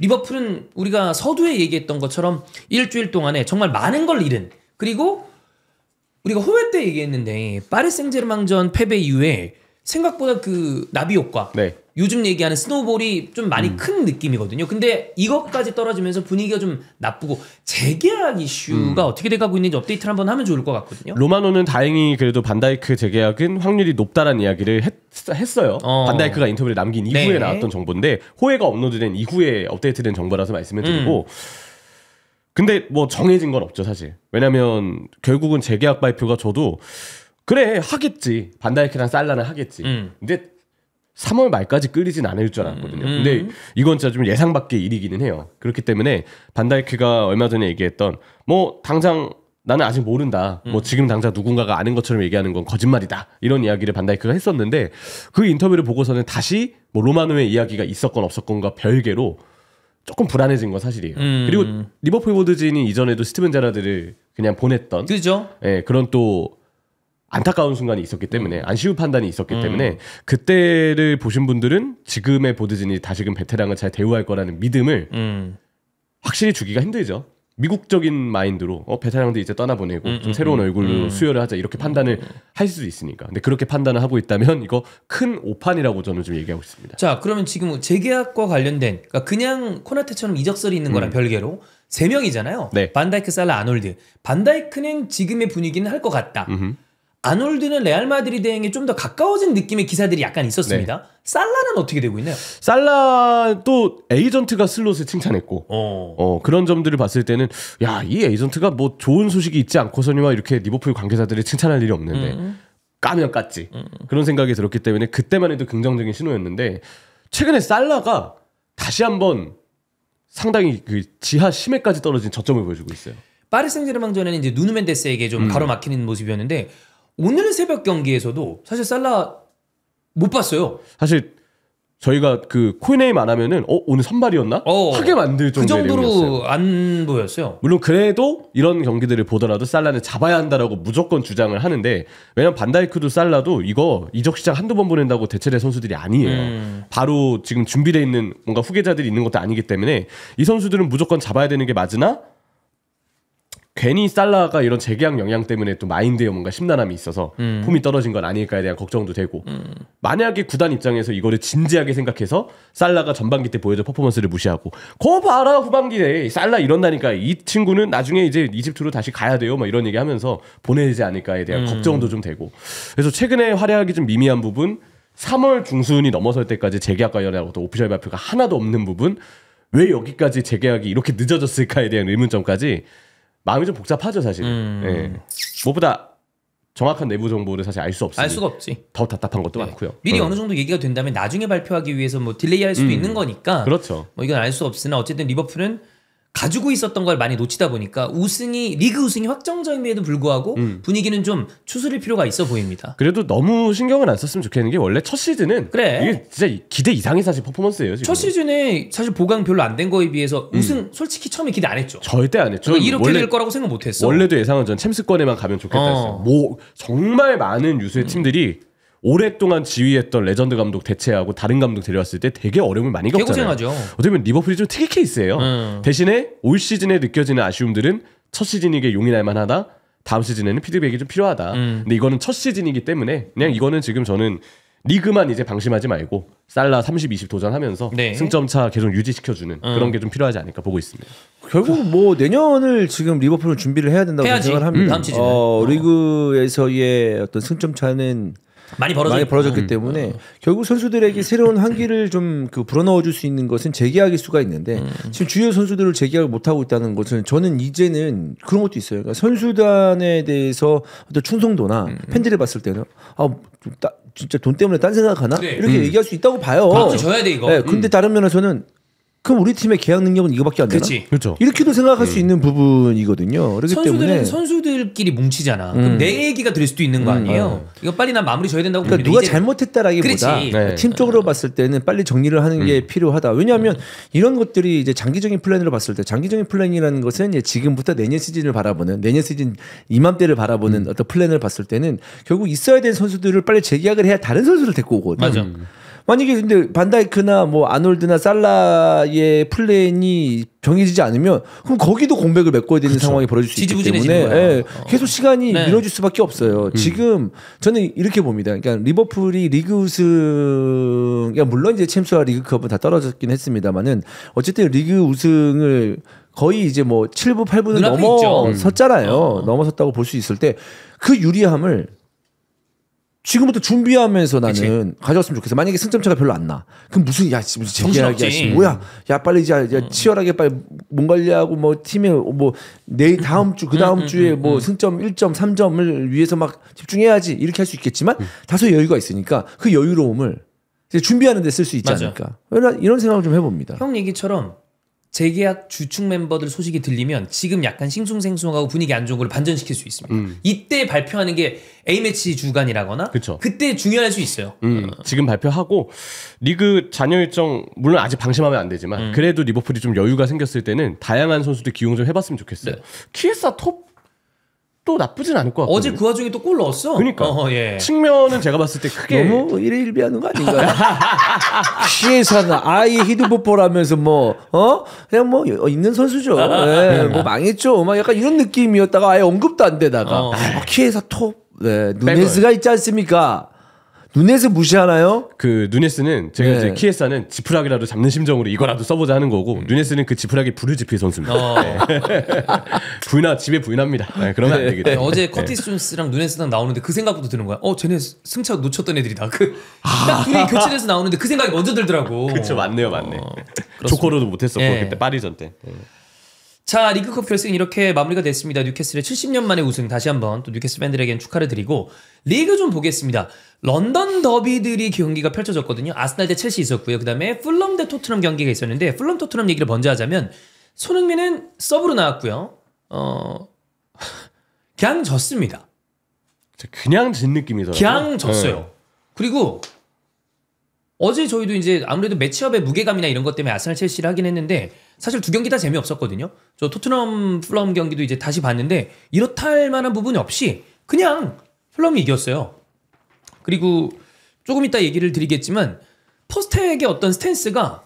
Speaker 1: 리버풀은 우리가 서두에 얘기했던 것처럼 일주일 동안에 정말 많은 걸 잃은, 그리고 우리가 호회 때 얘기했는데 파리 생제르맹전 패배 이후에 생각보다 그 나비 효과, 요즘 얘기하는 스노우볼이 좀 많이 큰 느낌이거든요. 근데 이것까지 떨어지면서 분위기가 좀 나쁘고 재계약 이슈가 어떻게 돼가고 있는지 업데이트를 한번 하면 좋을 것 같거든요.
Speaker 3: 로마노는 다행히 그래도 반다이크 재계약은 확률이 높다라는 이야기를 했어요. 반다이크가 인터뷰를 남긴 이후에 나왔던 정보인데 호해가 업로드된 이후에 업데이트된 정보라서 말씀을 드리고 근데 뭐 정해진 건 없죠 사실. 왜냐면 결국은 재계약 발표가 저도 그래 하겠지, 반다이크랑 살라는 하겠지. 근데 3월 말까지 끌리진 않을 줄 알았거든요. 근데 이건 진짜 좀 예상 밖의 일이기는 해요. 그렇기 때문에 반다이크가 얼마 전에 얘기했던 뭐 당장 나는 아직 모른다, 뭐 지금 당장 누군가가 아는 것처럼 얘기하는 건 거짓말이다, 이런 이야기를 반다이크가 했었는데 그 인터뷰를 보고서는 다시 뭐 로마노의 이야기가 있었건 없었건과 별개로 조금 불안해진 건 사실이에요. 그리고 리버풀 보드진이 이전에도 스티븐 제라드를 그냥 보냈던,
Speaker 1: 그죠?
Speaker 3: 그런 또 안타까운 순간이 있었기 때문에, 안 쉬운 판단이 있었기 때문에 그때를 보신 분들은 지금의 보드진이 다시금 베테랑을 잘 대우할 거라는 믿음을 확실히 주기가 힘들죠. 미국적인 마인드로 베테랑들 이제 떠나보내고 좀 새로운 얼굴로 수혈을 하자, 이렇게 판단을 할 수도 있으니까. 근데 그렇게 판단을 하고 있다면 이거 큰 오판이라고 저는 좀 얘기하고 있습니다.
Speaker 1: 자, 그러면 지금 재계약과 관련된, 그러니까 그냥 코나테처럼 이적설이 있는 거랑 별개로 3명이잖아요. 반다이크, 살라, 아놀드. 반다이크는 지금의 분위기는 할 것 같다. 아놀드는 레알 마드리드행에 좀 더 가까워진 느낌의 기사들이 약간 있었습니다. 살라는 어떻게 되고 있나요?
Speaker 3: 살라 또 에이전트가 슬롯을 칭찬했고, 그런 점들을 봤을 때는 야, 이 에이전트가 뭐 좋은 소식이 있지 않고서니와 이렇게 리버풀 관계자들을 칭찬할 일이 없는데 까면 깠지. 그런 생각이 들었기 때문에 그때만 해도 긍정적인 신호였는데, 최근에 살라가 다시 한번 상당히 그 지하 심해까지 떨어진 저점을 보여주고 있어요.
Speaker 1: 파리 생제르맹전에는 이제 누누 멘데스에게 좀 가로막히는 오늘 새벽 경기에서도 사실 살라 못 봤어요.
Speaker 3: 사실 저희가 그 코인에임 안 하면은 오늘 선발이었나? 하게 만들
Speaker 1: 그
Speaker 3: 정도의
Speaker 1: 정도로
Speaker 3: 내용이었어요.
Speaker 1: 안 보였어요.
Speaker 3: 물론 그래도 이런 경기들을 보더라도 살라는 잡아야 한다라고 무조건 주장을 하는데 왜냐면 반다이크도 살라도 이거 이적 시장 한두 번 보낸다고 대체될 선수들이 아니에요. 바로 지금 준비되어 있는 뭔가 후계자들이 있는 것도 아니기 때문에 이 선수들은 무조건 잡아야 되는 게 맞으나 괜히 살라가 이런 재계약 영향 때문에 또 마인드에 뭔가 심란함이 있어서 폼이 떨어진 건 아닐까에 대한 걱정도 되고 만약에 구단 입장에서 이거를 진지하게 생각해서 살라가 전반기 때 보여준 퍼포먼스를 무시하고 거 봐라 후반기에 살라 이런다니까 이 친구는 나중에 이제 이집트로 다시 가야 돼요 막 이런 얘기하면서 보내지 않을까에 대한 걱정도 좀 되고 그래서 최근에 활약이 좀 미미한 부분 3월 중순이 넘어설 때까지 재계약 관련하고 또 오피셜 발표가 하나도 없는 부분 왜 여기까지 재계약이 이렇게 늦어졌을까에 대한 의문점까지 마음이 좀 복잡하죠 사실. 예. 무엇보다 정확한 내부 정보를 사실 알 수 없으니
Speaker 1: 알 수가 없지.
Speaker 3: 더 답답한 것도 많고요.
Speaker 1: 미리 어느 정도 얘기가 된다면 나중에 발표하기 위해서 뭐 딜레이할 수도 있는 거니까.
Speaker 3: 그렇죠.
Speaker 1: 뭐 이건 알 수 없으나 어쨌든 리버풀은 가지고 있었던 걸 많이 놓치다 보니까 리그 우승이 확정적임에도 불구하고 분위기는 좀 추스릴 필요가 있어 보입니다.
Speaker 3: 그래도 너무 신경을 안 썼으면 좋겠는 게 원래 첫 시즌은
Speaker 1: 그래.
Speaker 3: 이게 진짜 기대 이상의 사실 퍼포먼스예요. 지금.
Speaker 1: 첫 시즌에 사실 보강 별로 안 된 거에 비해서 우승 솔직히 처음에 기대 안 했죠.
Speaker 3: 절대 안 했죠.
Speaker 1: 그러니까 이렇게 될 거라고 생각 못 했어.
Speaker 3: 원래도 예상은 전 챔스권에만 가면 좋겠다 했어요. 뭐 정말 많은 유수의 팀들이 오랫동안 지휘했던 레전드 감독 대체하고 다른 감독 데려왔을 때 되게 어려움을 많이 겪잖아요.
Speaker 1: 개고생하죠.
Speaker 3: 어떻게 보면 리버풀이 좀 특이 케이스예요. 대신에 올 시즌에 느껴지는 아쉬움들은 첫 시즌이게 용인할 만하다. 다음 시즌에는 피드백이 좀 필요하다. 근데 이거는 첫 시즌이기 때문에 그냥 이거는 지금 저는 리그만 이제 방심하지 말고 살라 30, 20 도전하면서
Speaker 1: 네.
Speaker 3: 승점 차 계속 유지시켜주는 그런 게 좀 필요하지 않을까 보고 있습니다.
Speaker 2: 결국 뭐 내년을 지금 리버풀은 준비를 해야 된다고
Speaker 1: 해야지.
Speaker 2: 생각을 합니다.
Speaker 1: 다음 시즌은.
Speaker 2: 리그에서의 어떤 승점 차는
Speaker 1: 많이
Speaker 2: 많이 벌어졌기 때문에 결국 선수들에게 새로운 한기를 좀 그 불어넣어 줄 수 있는 것은 재계약일 수가 있는데 지금 주요 선수들을 재계약을 못 하고 있다는 것은 저는 이제는 그런 것도 있어요. 그러니까 선수단에 대해서 어떤 충성도나 팬들이 봤을 때는 진짜 돈 때문에 딴 생각하나
Speaker 1: 그래.
Speaker 2: 이렇게 얘기할 수 있다고 봐요.
Speaker 1: 박수 줘야 돼 이거.
Speaker 2: 네, 근데 다른 면에서는 그럼 우리 팀의 계약 능력은 이거밖에 안 되나?
Speaker 1: 그렇죠.
Speaker 2: 이렇게도 생각할 수 있는 부분이거든요. 그렇기
Speaker 1: 선수들은
Speaker 2: 때문에
Speaker 1: 선수들끼리 뭉치잖아. 그럼 내 얘기가 될 수도 있는 거 아니에요? 이거 빨리 난 마무리 줘야 된다고
Speaker 2: 그러니까
Speaker 1: 봅니다.
Speaker 2: 누가
Speaker 1: 이제
Speaker 2: 잘못했다라기보다
Speaker 1: 그렇지.
Speaker 3: 네.
Speaker 2: 팀적으로 봤을 때는 빨리 정리를 하는 게 필요하다. 왜냐하면 이런 것들이 이제 장기적인 플랜으로 봤을 때 장기적인 플랜이라는 것은 이제 지금부터 내년 시즌을 바라보는 내년 시즌 이맘때를 바라보는 어떤 플랜을 봤을 때는 결국 있어야 될 선수들을 빨리 재계약을 해야 다른 선수를 데리고 오거든요.
Speaker 1: 맞아.
Speaker 2: 만약에 근데 반다이크나 뭐 아놀드나 살라의 플랜이 정해지지 않으면 그럼 거기도 공백을 메꿔야 되는 상황이 벌어질 수 있기
Speaker 1: 지지부진해지는
Speaker 2: 때문에
Speaker 1: 거야.
Speaker 2: 예, 계속 시간이
Speaker 1: 네.
Speaker 2: 미뤄질 수밖에 없어요. 지금 저는 이렇게 봅니다. 그러니까 리버풀이 리그 우승, 물론 이제 챔스와 리그컵은 다 떨어졌긴 했습니다만은 어쨌든 리그 우승을 거의 이제 뭐 7부 8부는
Speaker 1: 눈앞에
Speaker 2: 넘어섰잖아요. 넘어섰다고 볼 수 있을 때 그 유리함을 지금부터 준비하면서 나는 가져왔으면 좋겠어. 만약에 승점차가 별로 안 나. 그럼 무슨 재계약이야. 뭐야. 야 빨리 이제 치열하게 빨리 몸 관리하고 뭐 팀에 뭐 내일 다음 주 그 다음 주에 뭐 승점 1점 3점을 위해서 막 집중해야지 이렇게 할 수 있겠지만 다소 여유가 있으니까 그 여유로움을 이제 준비하는 데 쓸 수 있지
Speaker 1: 맞아.
Speaker 2: 않을까. 이런 생각을 좀 해봅니다.
Speaker 1: 형 얘기처럼 재계약 주축 멤버들 소식이 들리면 지금 약간 싱숭생숭하고 분위기 안 좋은 걸 반전시킬 수 있습니다. 이때 발표하는 게 A매치 주간이라거나
Speaker 3: 그쵸.
Speaker 1: 그때 중요할 수 있어요.
Speaker 3: 지금 발표하고 리그 잔여 일정 물론 아직 방심하면 안 되지만 그래도 리버풀이 좀 여유가 생겼을 때는 다양한 선수들 기용 좀 해봤으면 좋겠어요.
Speaker 1: 네.
Speaker 3: 키에사 톱도 나쁘진 않을 것 같거든요.
Speaker 1: 어제 그 와중에 또 골 넣었어.
Speaker 3: 그러니까
Speaker 1: 예.
Speaker 3: 측면은 제가 봤을 때 크게
Speaker 2: 너무 일희일비하는 거 아닌가요? 시에서는 아예 히드풋볼하면서 그냥 뭐 있는 선수죠. 예, 뭐 망했죠. 막 약간 이런 느낌이었다가 아예 언급도 안 되다가 키에서 톱, 누네스가 있지 않습니까? 누네스 무시하나요?
Speaker 3: 그 누네스는 제가
Speaker 2: 네.
Speaker 3: 이제 키에사는 지푸라기라도 잡는 심정으로 이거라도 써보자 하는 거고 누네스는 그 지푸라기 불을 지필 선수입니다. 집에 부인합니다. 네, 그러면 안 되겠다.
Speaker 1: 어제 커티스 존스랑 누네스랑 나오는데 그 생각부터 드는 거야. 쟤네 승차 놓쳤던 애들이다. 딱 둘이 교체돼서 나오는데 그 생각이 먼저 들더라고.
Speaker 3: 그렇죠, 맞네요. 조커로도 못했었고
Speaker 1: 예.
Speaker 3: 그때 파리전 때.
Speaker 1: 자, 리그컵 결승 이렇게 마무리가 됐습니다. 뉴캐슬의 70년 만에 우승 다시 한번 또 뉴캐슬 팬들에게는 축하를 드리고 리그 좀 보겠습니다. 런던 더비들이 경기가 펼쳐졌거든요. 아스날 대 첼시 있었고요. 그다음에 풀럼 대 토트넘 경기가 있었는데 풀럼 토트넘 얘기를 먼저 하자면 손흥민은 서브로 나왔고요. 그냥 졌습니다.
Speaker 3: 그냥 진 느낌이더라고요.
Speaker 1: 그냥 졌어요. 그리고 어제 저희도 이제 아무래도 매치업의 무게감이나 이런 것 때문에 아스날 첼시를 하긴 했는데 사실 두 경기 다 재미없었거든요. 저 토트넘 플럼 경기도 이제 다시 봤는데 이렇다 할 만한 부분이 없이 그냥 플럼이 이겼어요. 그리고 조금 이따 얘기를 드리겠지만 포스텍의 어떤 스탠스가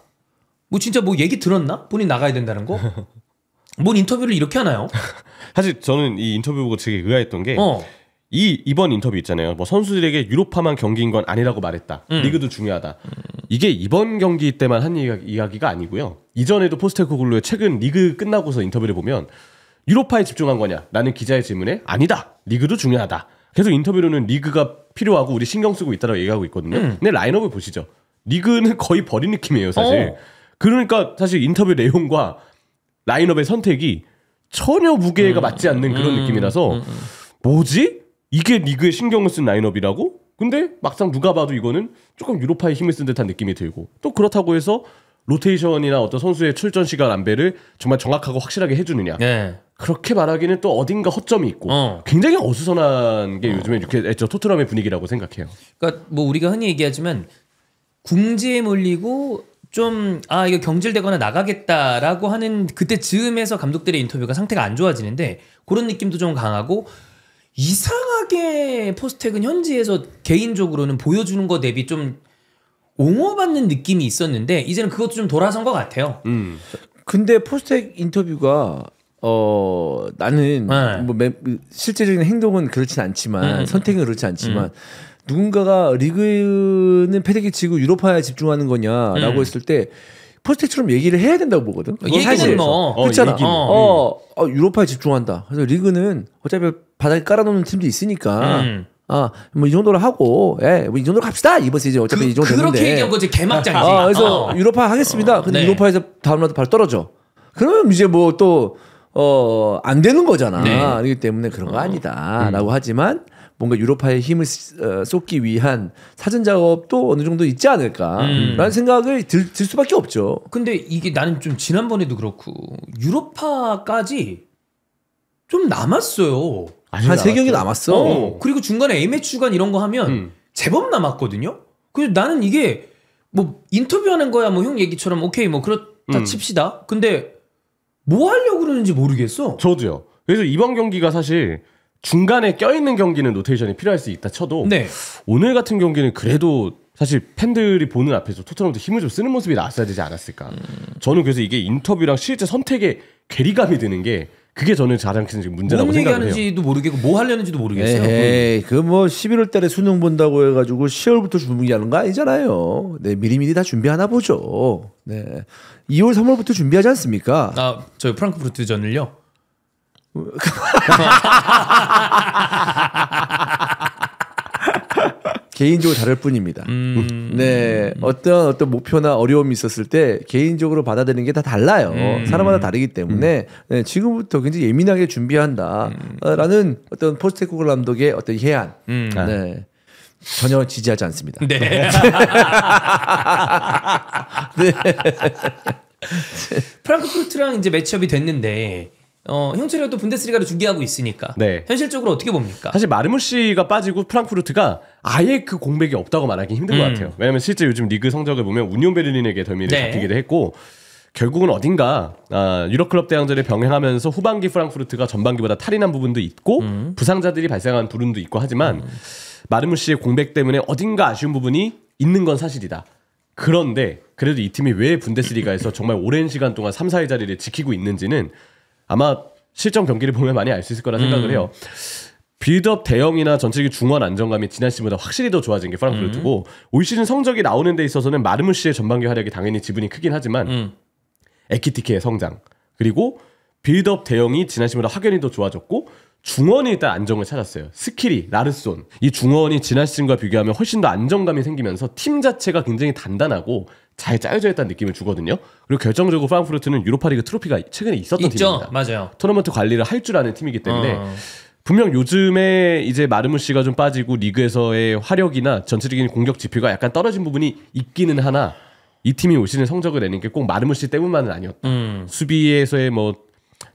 Speaker 1: 뭐 진짜 뭐 얘기 들었나? 본인 나가야 된다는 거? 뭔 인터뷰를 이렇게 하나요?
Speaker 3: 사실 저는 이 인터뷰 보고 되게 의아했던 게 이번 인터뷰 있잖아요. 뭐 선수들에게 유로파만 경기인 건 아니라고 말했다. 리그도 중요하다. 이게 이번 경기 때만 한 이야기가 아니고요. 이전에도 포스테코글루의 최근 리그 끝나고서 인터뷰를 보면 유로파에 집중한 거냐? 라는 기자의 질문에 아니다. 리그도 중요하다. 계속 인터뷰로는 리그가 필요하고 우리 신경 쓰고 있다라고 얘기하고 있거든요. 근데 라인업을 보시죠. 리그는 거의 버린 느낌이에요, 사실. 그러니까 사실 인터뷰 내용과 라인업의 선택이 전혀 무게가 맞지 않는 그런 느낌이라서 뭐지? 이게 리그에 신경을 쓴 라인업이라고? 근데 막상 누가 봐도 이거는 조금 유로파에 힘을 쓴 듯한 느낌이 들고 또 그렇다고 해서 로테이션이나 어떤 선수의 출전 시간 안배를 정말 정확하고 확실하게 해주느냐 그렇게 말하기는 또 어딘가 허점이 있고 굉장히 어수선한 게 요즘에 이렇게 토트넘의 분위기라고 생각해요.
Speaker 1: 그러니까 뭐 우리가 흔히 얘기하지만 궁지에 몰리고 좀 이거 경질되거나 나가겠다라고 하는 그때 즈음에서 감독들의 인터뷰가 상태가 안 좋아지는데 그런 느낌도 좀 강하고 이상하게 포스텍은 현지에서 개인적으로는 보여주는 거 대비 좀 옹호받는 느낌이 있었는데 이제는 그것도 좀 돌아선 것 같아요.
Speaker 2: 근데 포스텍 인터뷰가 나는 뭐 실제적인 행동은 그렇진 않지만 선택은 그렇지 않지만 누군가가 리그는 패대기 치고 유로파에 집중하는 거냐라고 했을 때 포스텍처럼 얘기를 해야 된다고 보거든.
Speaker 1: 사실 뭐
Speaker 2: 그렇잖아. 유로파에 집중한다. 그래서 리그는 어차피 바닥에 깔아놓는 팀도 있으니까 뭐 이 정도로 하고 뭐 이 정도로 갑시다. 이번 시즌 어차피 이 정도 됐는데.
Speaker 1: 그렇게 얘기한 거지 개막장이지.
Speaker 2: 그래서 유로파 하겠습니다. 근데 유로파에서 다음날도 바로 떨어져. 그러면 이제 뭐 또 안 되는 거잖아. 그렇기 때문에 그런 거 아니다라고 하지만 뭔가 유로파에 힘을 쏟기 위한 사전 작업도 어느 정도 있지 않을까라는 생각을 들 수밖에 없죠.
Speaker 1: 근데 이게 나는 좀 지난번에도 그렇고 유로파까지 좀 남았어요.
Speaker 2: 한 3경기 남았어.
Speaker 1: 그리고 중간에 A매치 주간 이런 거 하면 제법 남았거든요. 그래서 나는 이게 뭐 인터뷰하는 거야 뭐 형 얘기처럼 오케이 뭐 그렇다 칩시다. 근데 뭐 하려고 그러는지 모르겠어.
Speaker 3: 저도요. 그래서 이번 경기가 사실 중간에 껴있는 경기는 로테이션이 필요할 수 있다 쳐도 오늘 같은 경기는 그래도 사실 팬들이 보는 앞에서 토트넘도 힘을 좀 쓰는 모습이 나왔어야 되지 않았을까. 저는 그래서 이게 인터뷰랑 실제 선택에 괴리감이 드는 게 그게 저는 가장 큰 문제라고 생각을 해요.
Speaker 1: 뭔 얘기하는지도 모르겠고 뭐 하려는지도 모르겠어요.
Speaker 2: 그 뭐 11월 달에 수능 본다고 해가지고 10월부터 준비하는 거 아니잖아요. 미리미리 다 준비하나 보죠. 2월 3월부터 준비하지 않습니까?
Speaker 1: 저 프랑크푸르트전을요?
Speaker 2: 개인적으로 다를 뿐입니다. 어떤 목표나 어려움이 있었을 때 개인적으로 받아들이는 게 다 달라요. 사람마다 다르기 때문에 지금부터 굉장히 예민하게 준비한다라는 어떤 포스테코글 감독의 어떤 해안 전혀 지지하지 않습니다.
Speaker 1: 프랑크푸르트랑 이제 매치업이 됐는데 형철이가 또 분데스리가를 중계하고 있으니까 현실적으로 어떻게 봅니까?
Speaker 3: 사실 마르무시가 빠지고 프랑크푸르트가 아예 그 공백이 없다고 말하기 힘든 것 같아요. 왜냐하면 실제 요즘 리그 성적을 보면 운용 베를린에게 덜미를 잡히기도 했고 결국은 어딘가 유럽클럽 대항전에 병행하면서 후반기 프랑크푸르트가 전반기보다 탈인한 부분도 있고 부상자들이 발생한 불운도 있고 하지만 마르무시의 공백 때문에 어딘가 아쉬운 부분이 있는 건 사실이다. 그런데 그래도 이 팀이 왜 분데스리가에서 정말 오랜 시간 동안 3, 4위 자리를 지키고 있는지는 아마 실전 경기를 보면 많이 알 수 있을 거라 생각을 해요. 빌드업 대형이나 전체적인 중원 안정감이 지난 시즌보다 확실히 더 좋아진 게 프랑크푸르트고 올 시즌 성적이 나오는 데 있어서는 마르무시의 전반기 활약이 당연히 지분이 크긴 하지만 에키티케의 성장 그리고 빌드업 대형이 지난 시즌보다 확연히 더 좋아졌고 중원이 일단 안정을 찾았어요. 스키리, 라르손 이 중원이 지난 시즌과 비교하면 훨씬 더 안정감이 생기면서 팀 자체가 굉장히 단단하고 잘 짜여져 있다는 느낌을 주거든요. 그리고 결정적으로 프랑크푸르트는 유로파리그 트로피가 최근에 있었던 팀입니다.
Speaker 1: 맞아요.
Speaker 3: 토너먼트 관리를 할 줄 아는 팀이기 때문에 분명 요즘에 이제 마르무시가 좀 빠지고 리그에서의 화력이나 전체적인 공격 지표가 약간 떨어진 부분이 있기는 하나 이 팀이 올 시즌 성적을 내는 게 꼭 마르무시 때문만은 아니었다. 수비에서의 뭐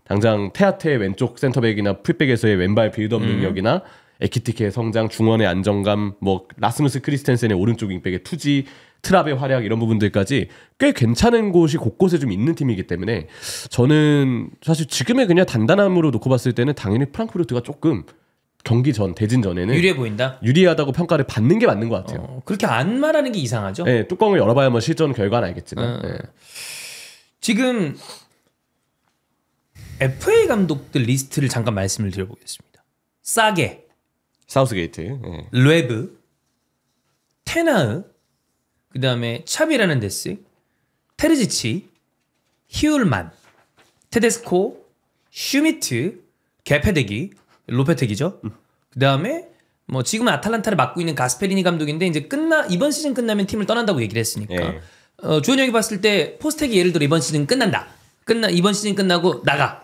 Speaker 3: 당장 테아테의 왼쪽 센터백이나 풀백에서의 왼발 빌드업 능력이나 에키티케의 성장, 중원의 안정감, 뭐 라스무스 크리스텐센의 오른쪽 윙백의 투지 트랍의 활약 이런 부분들까지 꽤 괜찮은 곳이 곳곳에 좀 있는 팀이기 때문에 저는 사실 지금의 그냥 단단함으로 놓고 봤을 때는 당연히 프랑크푸르트가 조금 경기 전 대진 전에는
Speaker 1: 유리해 보인다.
Speaker 3: 유리하다고 평가를 받는 게 맞는 것 같아요.
Speaker 1: 그렇게 안 말하는 게 이상하죠.
Speaker 3: 네, 뚜껑을 열어봐야 뭐 실전 결과는 알겠지만 네.
Speaker 1: 지금 FA 감독들 리스트를 잠깐 말씀을 드려보겠습니다. 싸게,
Speaker 3: 사우스게이트, 네.
Speaker 1: 르웨브, 테나흐, 그 다음에 차비라는 데스, 테르지치, 히울만, 테데스코, 슈미트, 게페데기, 로페텍이죠. 그 다음에 뭐 지금은 아탈란타를 맡고 있는 가스페리니 감독인데 이제 이번 시즌 끝나면 팀을 떠난다고 얘기를 했으니까
Speaker 3: 예.
Speaker 1: 주원 형이 봤을 때 포스텍이 예를 들어 이번 시즌 끝난다. 이번 시즌 끝나고 나가.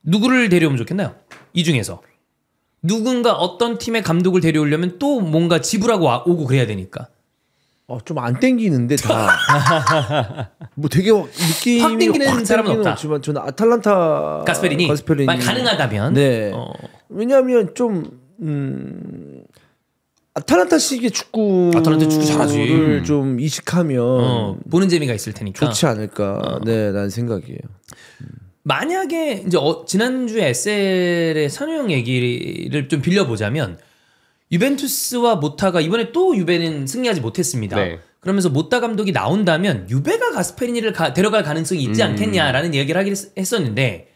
Speaker 1: 누구를 데려오면 좋겠나요? 이 중에서 누군가 어떤 팀의 감독을 데려오려면 또 뭔가 지불하고 오고 그래야 되니까.
Speaker 2: 좀 안 땡기는데 다. 뭐 되게 느낌이
Speaker 1: 확 땡기는 사람은 없다.
Speaker 2: 없지만 저는 아탈란타
Speaker 1: 가스페리니 가능하다면.
Speaker 2: 네. 왜냐하면 좀 아탈란타식의
Speaker 1: 아탈란타 축구 잘하지.
Speaker 2: 축구를 좀 이식하면
Speaker 1: 보는 재미가 있을 테니까
Speaker 2: 좋지 않을까. 네, 라는 생각이에요.
Speaker 1: 만약에 이제 지난주에 SL의 선우형 얘기를 좀 빌려보자면 유벤투스와 모타가 이번에 또 유베는 승리하지 못했습니다.
Speaker 3: 네.
Speaker 1: 그러면서 모타 감독이 나온다면 유베가 가스페리니를 데려갈 가능성이 있지 않겠냐라는 얘기를 하긴 했었는데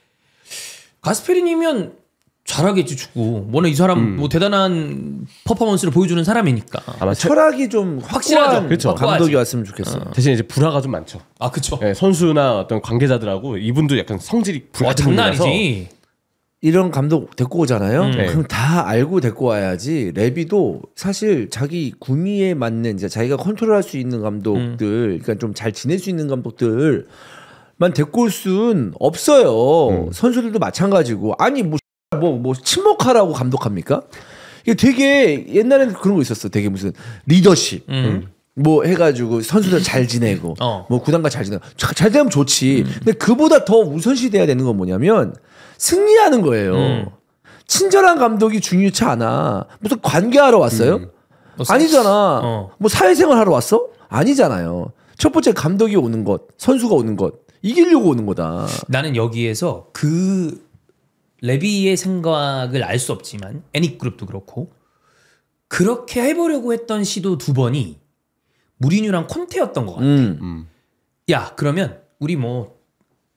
Speaker 1: 가스페리니면 잘하겠지 축구. 워낙 이 사람 뭐 대단한 퍼포먼스를 보여주는 사람이니까.
Speaker 2: 아마 철학이 좀 확실한
Speaker 3: 그렇죠.
Speaker 2: 감독이 왔으면 좋겠어요.
Speaker 3: 대신 이제 불화가 좀 많죠.
Speaker 1: 아 그렇죠.
Speaker 3: 네, 선수나 어떤 관계자들하고 이분도 약간 성질이 불같은
Speaker 1: 장난
Speaker 3: 분이라서
Speaker 1: 아니지.
Speaker 2: 이런 감독 데리고 오잖아요.
Speaker 3: 네.
Speaker 2: 그럼 다 알고 데리고 와야지. 레비도 사실 자기 구미에 맞는 이제 자기가 컨트롤할 수 있는 감독들, 그러니까 좀 잘 지낼 수 있는 감독들만 데리고 올 수는 없어요. 선수들도 마찬가지고. 아니 뭐 친목하라고 감독합니까? 이게 되게 옛날에는 그런 거 있었어. 되게 무슨 리더십. 뭐 해가지고 선수들 잘 지내고 뭐 구단과 잘 지내고 잘 되면 좋지. 근데 그보다 더 우선시돼야 되는 건 뭐냐면 승리하는 거예요. 친절한 감독이 중요치 않아. 무슨 관계하러 왔어요? 아니잖아. 뭐 사회생활 하러 왔어? 아니잖아요. 첫 번째 감독이 오는 것, 선수가 오는 것, 이기려고 오는 거다.
Speaker 1: 나는 여기에서 그 레비의 생각을 알 수 없지만 애닉그룹도 그렇고 그렇게 해보려고 했던 시도 두 번이 무리뉴랑 콘테였던 것 같아. 야 그러면 우리 뭐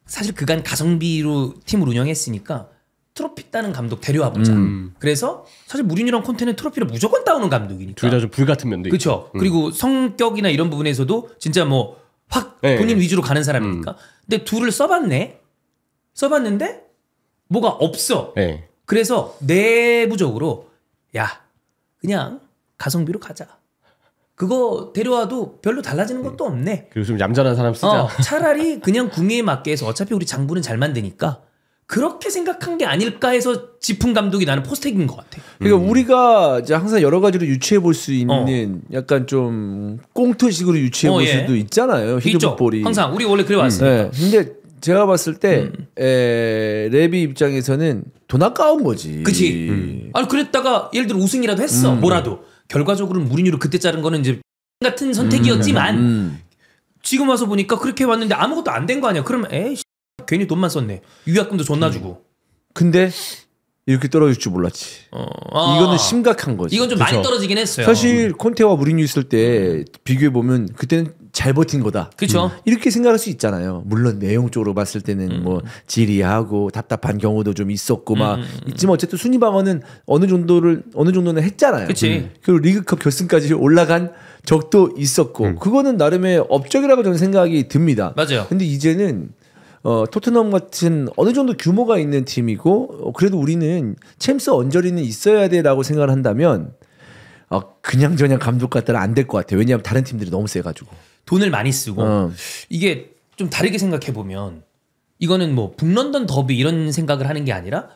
Speaker 1: 사실 그간 가성비로 팀을 운영했으니까 트로피 따는 감독 데려와 보자. 그래서 사실 무리뉴랑 콘테는 트로피를 무조건 따오는 감독이니까.
Speaker 3: 둘 다 좀 불같은 면도 있고.
Speaker 1: 그렇죠. 그리고 성격이나 이런 부분에서도 진짜 뭐 확 본인 위주로 가는 사람이니까. 근데 둘을 써봤는데 뭐가 없어.
Speaker 3: 네.
Speaker 1: 그래서 내부적으로 야 그냥 가성비로 가자. 그거 데려와도 별로 달라지는 것도 없네.
Speaker 3: 그리고 좀 얌전한 사람 쓰자.
Speaker 1: 차라리 그냥 구미에 맞게 해서 어차피 우리 장부는 잘 만드니까 그렇게 생각한 게 아닐까 해서 짚은 감독이 나는 포스텍인 것 같아.
Speaker 2: 그러니까 우리가 이제 항상 여러 가지로 유추해 볼 수 있는 약간 좀 꽁트식으로 유추해 볼 수도 있잖아요. 히드풋볼이.
Speaker 1: 항상 우리 원래 그래 왔어요.
Speaker 2: 네. 근데 제가 봤을 때 레비 입장에서는 돈 아까운 거지.
Speaker 1: 그치. 아니 그랬다가 예를 들어 우승이라도 했어. 뭐라도. 결과적으로는 무리뉴를 그때 자른 거는 이제 같은 선택이었지만 지금 와서 보니까 그렇게 왔는데 아무것도 안 된 거 아니야. 그러면 에이 괜히 돈만 썼네. 유약금도 존나 주고.
Speaker 2: 근데 이렇게 떨어질 줄 몰랐지. 이거는 심각한 거지.
Speaker 1: 이건 좀 많이 떨어지긴 했어요.
Speaker 2: 사실 콘테와 무리뉴 있을 때 비교해 보면 그때는 잘 버틴 거다.
Speaker 1: 그렇죠.
Speaker 2: 이렇게 생각할 수 있잖아요. 물론 내용적으로 봤을 때는 뭐 지리하고 답답한 경우도 좀 있었고 막 있지만 어쨌든 순위 방어는 어느 정도는 했잖아요.
Speaker 1: 그렇지.
Speaker 2: 그리고 리그컵 결승까지 올라간 적도 있었고 그거는 나름의 업적이라고 저는 생각이 듭니다.
Speaker 1: 맞아요.
Speaker 2: 근데 이제는 토트넘 같은 어느 정도 규모가 있는 팀이고 그래도 우리는 챔스 언저리는 있어야 돼라고 생각을 한다면 그냥 감독 같다라 안 될 것 같아요. 왜냐하면 다른 팀들이 너무 세가지고
Speaker 1: 돈을 많이 쓰고 이게 좀 다르게 생각해 보면 이거는 뭐 북런던 더비 이런 생각을 하는 게 아니라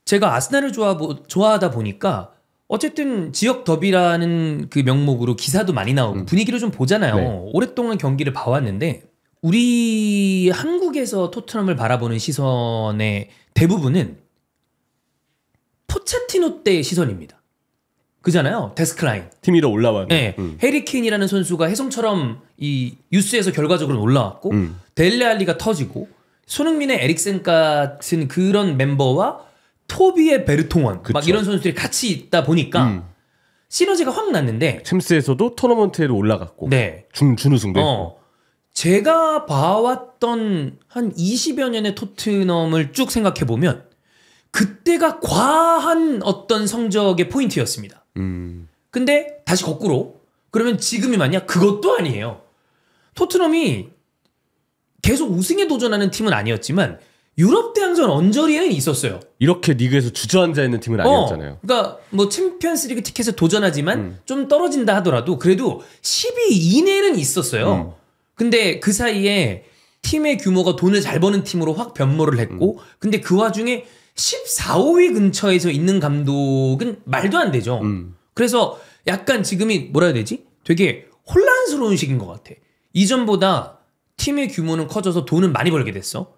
Speaker 1: 제가 아스날을 좋아하다 보니까 어쨌든 지역 더비라는 그 명목으로 기사도 많이 나오고 분위기를 좀 보잖아요.
Speaker 3: 네.
Speaker 1: 오랫동안 경기를 봐왔는데 우리 한국에서 토트넘을 바라보는 시선의 대부분은 포체티노 때의 시선입니다. 그잖아요. 데스크라인.
Speaker 3: 팀 위로 올라와.
Speaker 1: 네. 해리 케인이라는 선수가 혜성처럼 이 유스에서 결과적으로 올라왔고 델레 알리가 터지고 손흥민의 에릭센 같은 그런 멤버와 토비의 베르통원 막 이런 선수들이 같이 있다 보니까 시너지가 확 났는데
Speaker 3: 챔스에서도 토너먼트에도 올라갔고
Speaker 1: 네.
Speaker 3: 준우승도 했고.
Speaker 1: 제가 봐왔던 한 20여 년의 토트넘을 쭉 생각해 보면 그때가 과한 어떤 성적의 포인트였습니다. 근데 다시 거꾸로 그러면 지금이 맞냐? 그것도 아니에요. 토트넘이 계속 우승에 도전하는 팀은 아니었지만 유럽 대항전 언저리에는 있었어요.
Speaker 3: 이렇게 리그에서 주저앉아 있는 팀은 아니었잖아요.
Speaker 1: 그러니까 뭐 챔피언스리그 티켓에 도전하지만 좀 떨어진다 하더라도 그래도 10위 이내에는 있었어요. 근데 그 사이에 팀의 규모가 돈을 잘 버는 팀으로 확 변모를 했고 근데 그 와중에 14, 5위 근처에서 있는 감독은 말도 안 되죠. 그래서 약간 지금이 뭐라 해야 되지? 되게 혼란스러운 시기인 것 같아. 이전보다 팀의 규모는 커져서 돈은 많이 벌게 됐어.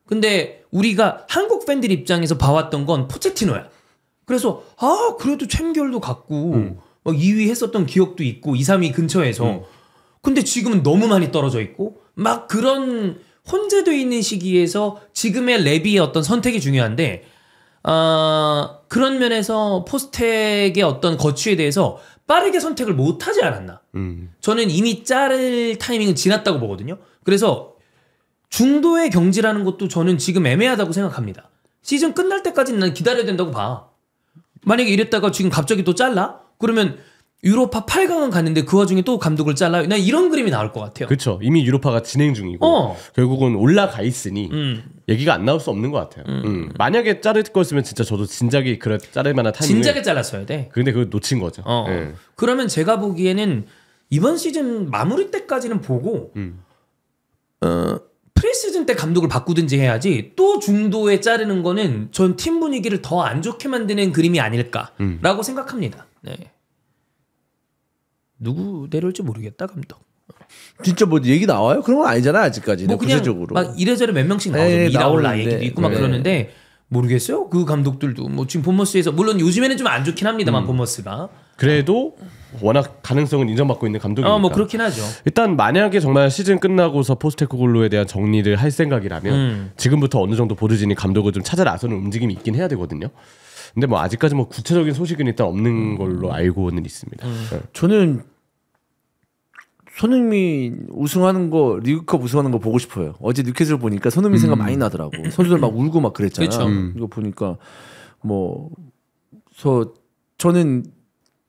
Speaker 1: 근데 우리가 한국 팬들 입장에서 봐왔던 건 포체티노야. 그래서 그래도 챔결도 갔고 막 2위 했었던 기억도 있고 2, 3위 근처에서 근데 지금은 너무 많이 떨어져 있고 막 그런 혼재되어 있는 시기에서 지금의 레비의 어떤 선택이 중요한데 그런 면에서 포스텍의 어떤 거취에 대해서 빠르게 선택을 못하지 않았나. 저는 이미 자를 타이밍은 지났다고 보거든요. 그래서 중도의 경지라는 것도 저는 지금 애매하다고 생각합니다. 시즌 끝날 때까지는 난 기다려야 된다고 봐. 만약에 이랬다가 지금 갑자기 또 잘라? 그러면 유로파 8강은 갔는데 그 와중에 또 감독을 잘라요? 난 이런 그림이 나올 것 같아요.
Speaker 3: 그렇죠. 이미 유로파가 진행 중이고 결국은 올라가 있으니 얘기가 안 나올 수 없는 것 같아요. 만약에 자를 거였으면 진짜 저도 진작에 자를 만한 타이밍을
Speaker 1: 진작에 잘랐어야 돼.
Speaker 3: 근데 그걸 놓친 거죠. 네.
Speaker 1: 그러면 제가 보기에는 이번 시즌 마무리 때까지는 보고 프리시즌 때 감독을 바꾸든지 해야지 또 중도에 자르는 거는 전 팀 분위기를 더 안 좋게 만드는 그림이 아닐까라고 생각합니다. 네. 누구 내려올지 모르겠다 감독.
Speaker 2: 진짜 뭐 얘기 나와요? 그런 건 아니잖아 아직까지.
Speaker 1: 뭐 그냥
Speaker 2: 구체적으로.
Speaker 1: 막 이래저래 몇 명씩 나오죠. 이라올라 얘기도 있고 막
Speaker 2: 네.
Speaker 1: 그러는데 모르겠어요. 그 감독들도 뭐 지금 본머스에서 물론 요즘에는 좀 안 좋긴 합니다만 본머스가
Speaker 3: 그래도 워낙 가능성은 인정받고 있는 감독이니까.
Speaker 1: 뭐 그렇긴 하죠.
Speaker 3: 일단 만약에 정말 시즌 끝나고서 포스테코글루에 대한 정리를 할 생각이라면 지금부터 어느 정도 보르지니 감독을 좀 찾아 나서는 움직임이 있긴 해야 되거든요. 근데 뭐 아직까지 뭐 구체적인 소식은 일단 없는 걸로 알고는 있습니다. 네.
Speaker 2: 저는 손흥민 우승하는 거 리그컵 우승하는 거 보고 싶어요. 어제 뉴캐슬 보니까 손흥민 생각 많이 나더라고. 선수들 막 울고 막 그랬잖아.
Speaker 1: 그렇죠.
Speaker 2: 이거 보니까 저는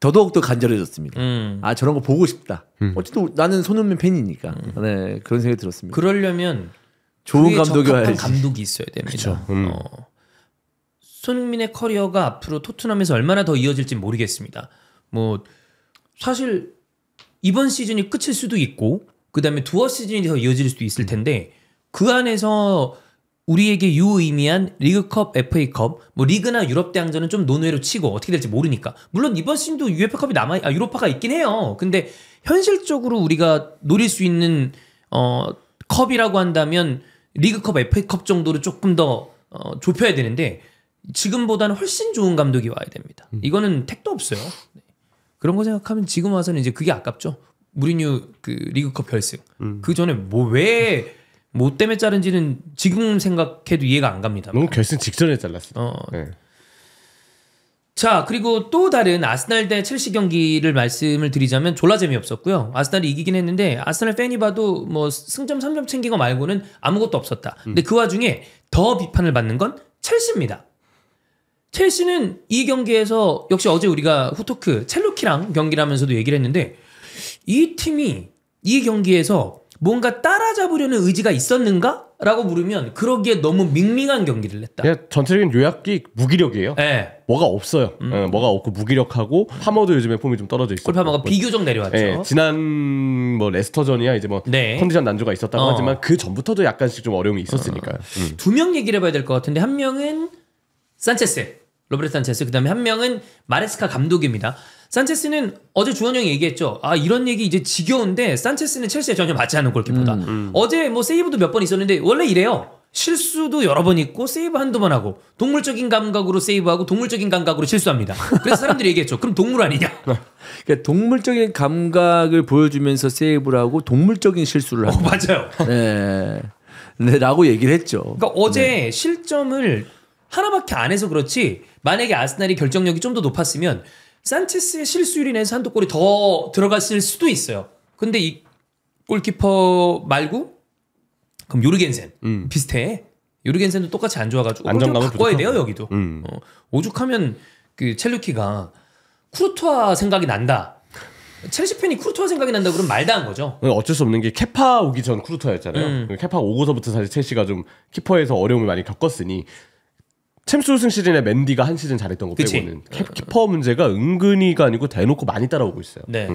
Speaker 2: 더더욱 간절해졌습니다. 저런 거 보고 싶다. 어쨌든 나는 손흥민 팬이니까. 네, 그런 생각이 들었습니다.
Speaker 1: 그러려면
Speaker 2: 좋은 감독이
Speaker 1: 적합한
Speaker 2: 와야지.
Speaker 1: 감독이 있어야 됩니다. 손흥민의 커리어가 앞으로 토트넘에서 얼마나 더 이어질지 모르겠습니다. 뭐 사실 이번 시즌이 끝일 수도 있고 그다음에 두어 시즌이 더 이어질 수도 있을 텐데 그 안에서 우리에게 유의미한 리그컵, FA컵, 뭐 리그나 유럽 대항전은 좀 논외로 치고 어떻게 될지 모르니까 물론 이번 시즌도 UEFA컵이 유로파가 있긴 해요. 근데 현실적으로 우리가 노릴 수 있는 컵이라고 한다면 리그컵, FA컵 정도로 조금 더 좁혀야 되는데 지금보다는 훨씬 좋은 감독이 와야 됩니다. 이거는 택도 없어요. 그런 거 생각하면 지금 와서는 이제 그게 아깝죠. 무리뉴 그 리그컵 결승. 그 전에 뭐 때문에 자른지는 지금 생각해도 이해가 안 갑니다.
Speaker 3: 너무 결승 직전에 잘랐어요. 네.
Speaker 1: 자, 그리고 또 다른 아스날 대 첼시 경기를 말씀을 드리자면 졸라 재미없었고요. 아스날이 이기긴 했는데 아스날 팬이 봐도 뭐 승점 3점 챙긴 거 말고는 아무것도 없었다. 근데 그 와중에 더 비판을 받는 건 첼시입니다. 첼시는 이 경기에서 역시 어제 우리가 후토크 첼루키랑 경기를 하면서도 얘기를 했는데 이 팀이 이 경기에서 뭔가 따라잡으려는 의지가 있었는가? 라고 물으면 그러기에 너무 밍밍한 경기를 냈다.
Speaker 3: 그냥 전체적인 요약이 무기력이에요.
Speaker 1: 네.
Speaker 3: 뭐가 없어요. 뭐가 없고 무기력하고 파머도 요즘에 폼이 좀 떨어져 있어요.
Speaker 1: 골파머가 비교적 내려왔죠.
Speaker 3: 네, 지난 뭐 레스터전이야 이제 뭐 컨디션 난조가 있었다고 하지만 그 전부터도 약간씩 좀 어려움이 있었으니까요.
Speaker 1: 두 명 얘기를 해봐야 될 것 같은데 한 명은 산체스, 로베르토 산체스, 그다음에 한 명은 마레스카 감독입니다. 산체스는 어제 주원 형이 얘기했죠. 이런 얘기 이제 지겨운데 산체스는 첼시에 전혀 맞지 않는 골키퍼다. 어제 뭐 세이브도 몇 번 있었는데 원래 이래요. 실수도 여러 번 있고 세이브 한두 번 하고 동물적인 감각으로 세이브하고 동물적인 감각으로 실수합니다. 그래서 사람들이 얘기했죠. 그럼 동물 아니냐?
Speaker 2: 그러니까 동물적인 감각을 보여주면서 세이브를 하고 동물적인 실수를 한다.
Speaker 1: 맞아요.
Speaker 2: 네. 네, 라고 얘기를 했죠.
Speaker 1: 그러니까 어제 실점을 하나밖에 안 해서 그렇지 만약에 아스날이 결정력이 좀 더 높았으면 산체스의 실수율 인해서 한두 골이 더 들어갔을 수도 있어요. 근데 이 골키퍼 말고 그럼 요르겐센 비슷해. 요르겐센도 똑같이 안 좋아가지고
Speaker 3: 안정감을
Speaker 1: 바꿔야 돼요
Speaker 3: 부족하고.
Speaker 1: 여기도. 오죽하면 그 첼루키가 쿠르투아 생각이 난다. 첼시 팬이 쿠르투아 생각이 난다 그러면 말다한 거죠.
Speaker 3: 어쩔 수 없는 게 케파 오기 전 쿠르투아였잖아요. 케파 오고서부터 사실 첼시가 좀 키퍼에서 어려움을 많이 겪었으니 챔스 우승 시즌에 맨디가 한 시즌 잘했던 거
Speaker 1: 그치.
Speaker 3: 빼고는 키퍼 문제가 은근히가 아니고 대놓고 많이 따라오고 있어요.
Speaker 1: 네.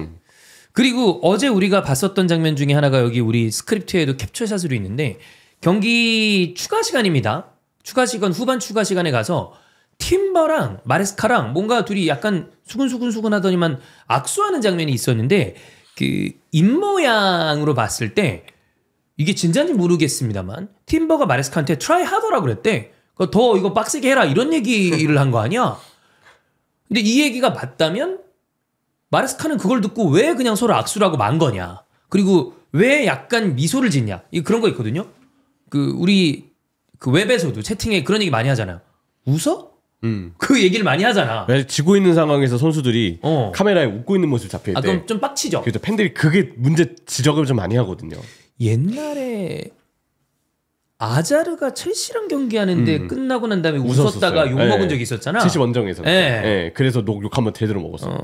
Speaker 1: 그리고 어제 우리가 봤었던 장면 중에 하나가 여기 우리 스크립트에도 캡처샷으로 있는데 경기 추가 시간입니다. 추가 시간 후반 추가 시간에 가서 팀버랑 마레스카랑 뭔가 둘이 약간 수근수근 하더니만 악수하는 장면이 있었는데 그 입모양으로 봤을 때 이게 진짜인지 모르겠습니다만 팀버가 마레스카한테 트라이 하더라 그랬대. 더 이거 빡세게 해라 이런 얘기를 한 거 아니야? 근데 이 얘기가 맞다면 마레스카는 그걸 듣고 왜 그냥 서로 악수를 하고 만 거냐? 그리고 왜 약간 미소를 짓냐? 그런 거 있거든요. 그 우리 그 웹에서도 채팅에 그런 얘기 많이 하잖아요. 웃어? 그 얘기를 많이 하잖아.
Speaker 3: 왜 지고 있는 상황에서 선수들이 카메라에 웃고 있는 모습 잡힐 때
Speaker 1: 그럼 좀 빡치죠.
Speaker 3: 그렇죠. 팬들이 그게 문제 지적을 좀 많이 하거든요.
Speaker 1: 옛날에 아자르가 첼시랑 경기하는데 끝나고 난 다음에 웃었다가
Speaker 3: 웃었었어요.
Speaker 1: 욕먹은 적이 있었잖아.
Speaker 3: 첼시 원정에서.
Speaker 1: 네.
Speaker 3: 네. 그래서 욕 한번 제대로 먹었어.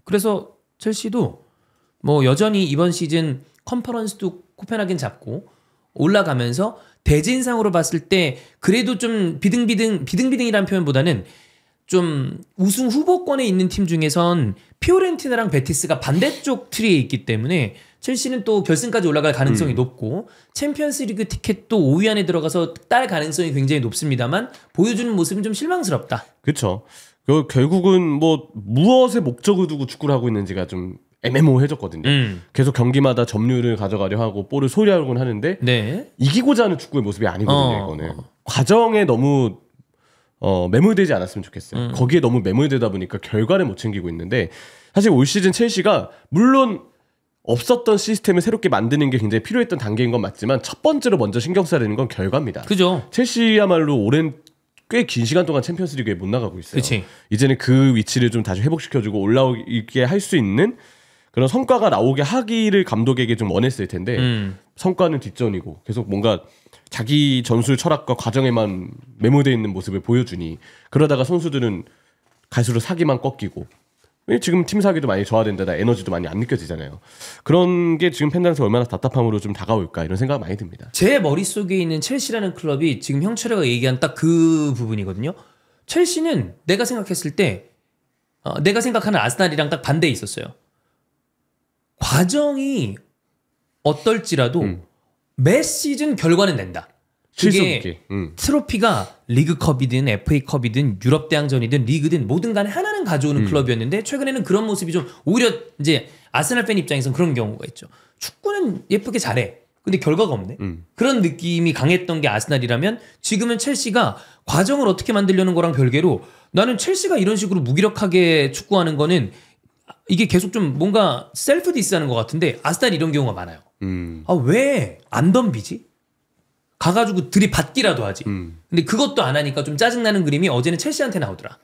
Speaker 1: 그래서 첼시도 뭐 여전히 이번 시즌 컨퍼런스도 코펜하겐 잡고 올라가면서 대진상으로 봤을 때 그래도 좀 비등비등이라는 표현보다는 좀 우승 후보권에 있는 팀 중에선 피오렌티나랑 베티스가 반대쪽 트리에 있기 때문에 첼시는 또 결승까지 올라갈 가능성이 높고 챔피언스리그 티켓도 5위 안에 들어가서 딸 가능성이 굉장히 높습니다만 보여주는 모습은 좀 실망스럽다.
Speaker 3: 그렇죠. 결국은 뭐 무엇에 목적을 두고 축구를 하고 있는지가 좀 애매모호해졌거든요. 계속 경기마다 점유를 가져가려 하고 볼을 소유하곤 하는데
Speaker 1: 네.
Speaker 3: 이기고자 하는 축구의 모습이 아니거든요. 이거는 과정에 너무 매몰되지 않았으면 좋겠어요. 거기에 너무 매몰되다 보니까 결과를 못 챙기고 있는데 사실 올 시즌 첼시가 물론 없었던 시스템을 새롭게 만드는 게 굉장히 필요했던 단계인 건 맞지만 첫 번째로 먼저 신경 써야 되는 건 결과입니다.
Speaker 1: 그죠.
Speaker 3: 첼시야말로 오랜 꽤 긴 시간 동안 챔피언스리그에 못 나가고 있어요.
Speaker 1: 그치.
Speaker 3: 이제는 그 위치를 좀 다시 회복시켜주고 올라오게 할 수 있는 그런 성과가 나오게 하기를 감독에게 좀 원했을 텐데 성과는 뒷전이고 계속 뭔가 자기 전술 철학과 과정에만 매몰되어 있는 모습을 보여주니 그러다가 선수들은 갈수록 사기만 꺾이고 지금 팀 사기도 많이 저하된데다 에너지도 많이 안 느껴지잖아요. 그런 게 지금 팬들한테 얼마나 답답함으로 좀 다가올까 이런 생각 많이 듭니다.
Speaker 1: 제 머릿속에 있는 첼시라는 클럽이 지금 형철이가 얘기한 딱 그 부분이거든요. 첼시는 내가 생각했을 때 내가 생각하는 아스날이랑 딱 반대에 있었어요. 과정이 어떨지라도 매 시즌 결과는 낸다. 그게 트로피가 리그컵이든 FA컵이든 유럽대항전이든 리그든 뭐든 간에 하나는 가져오는 클럽이었는데 최근에는 그런 모습이 좀 오히려 이제 아스날 팬 입장에서는 그런 경우가 있죠. 축구는 예쁘게 잘해. 근데 결과가 없네. 그런 느낌이 강했던 게 아스날이라면 지금은 첼시가 과정을 어떻게 만들려는 거랑 별개로 나는 첼시가 이런 식으로 무기력하게 축구하는 거는 이게 계속 좀 뭔가 셀프 디스하는 것 같은데 아스날이 이런 경우가 많아요. 왜 안 덤비지? 가가지고 들이받기라도 하지. 근데 그것도 안 하니까 좀 짜증나는 그림이 어제는 첼시한테 나오더라.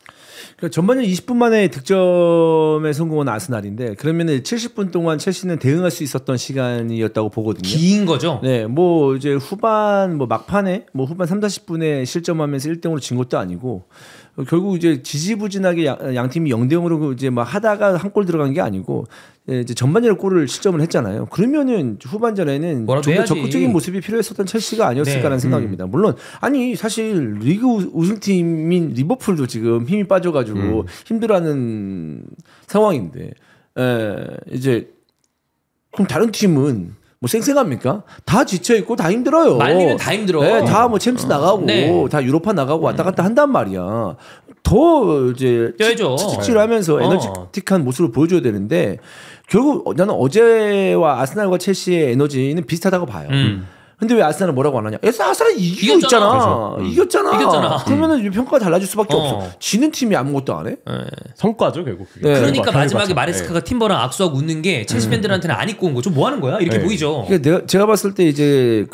Speaker 2: 그러니까 전반전 20분 만에 득점에 성공한 아스날인데 그러면 70분 동안 첼시는 대응할 수 있었던 시간이었다고 보거든요.
Speaker 1: 긴 거죠.
Speaker 2: 네, 뭐 이제 후반 뭐 막판에 뭐 후반 3-40분에 실점하면서 1-0으로 진 것도 아니고 결국 이제 지지부진하게 양 팀이 0-0으로 이제 막 하다가 한 골 들어간 게 아니고 이제 전반전에 골을 실점을 했잖아요. 그러면은 후반전에는 좀 더 적극적인 모습이 필요했었던 첼시가 아니었을까라는 생각입니다. 물론 아니 사실 리그 우승팀인 리버풀도 지금 힘이 빠져가지고 힘들어하는 상황인데 이제 그럼 다른 팀은 뭐 쌩쌩합니까? 다 지쳐 있고 다 힘들어요.
Speaker 1: 말리면 다 힘들어.
Speaker 2: 네, 다 뭐 챔스 나가고 다 유로파 나가고 왔다 갔다 한단 말이야. 더 이제 찌질하면서 에너지틱한 모습을 보여줘야 되는데 결국 나는 어제와 아스날과 첼시의 에너지는 비슷하다고 봐요. 근데 왜 아스날은 뭐라고 안 하냐? 아스날 이기고 있잖아. 이겼잖아. 그러면은 평가가 달라질 수밖에 없어. 지는 팀이 아무것도 안 해?
Speaker 3: 성과죠 결국. 그게.
Speaker 1: 네. 그러니까 마지막에 마레스카가 팀버랑 악수하고 웃는 게 첼시 팬들한테는 안 입고 온 거죠. 뭐 하는 거야? 이렇게 보이죠.
Speaker 2: 그러니까 제가 봤을 때 이제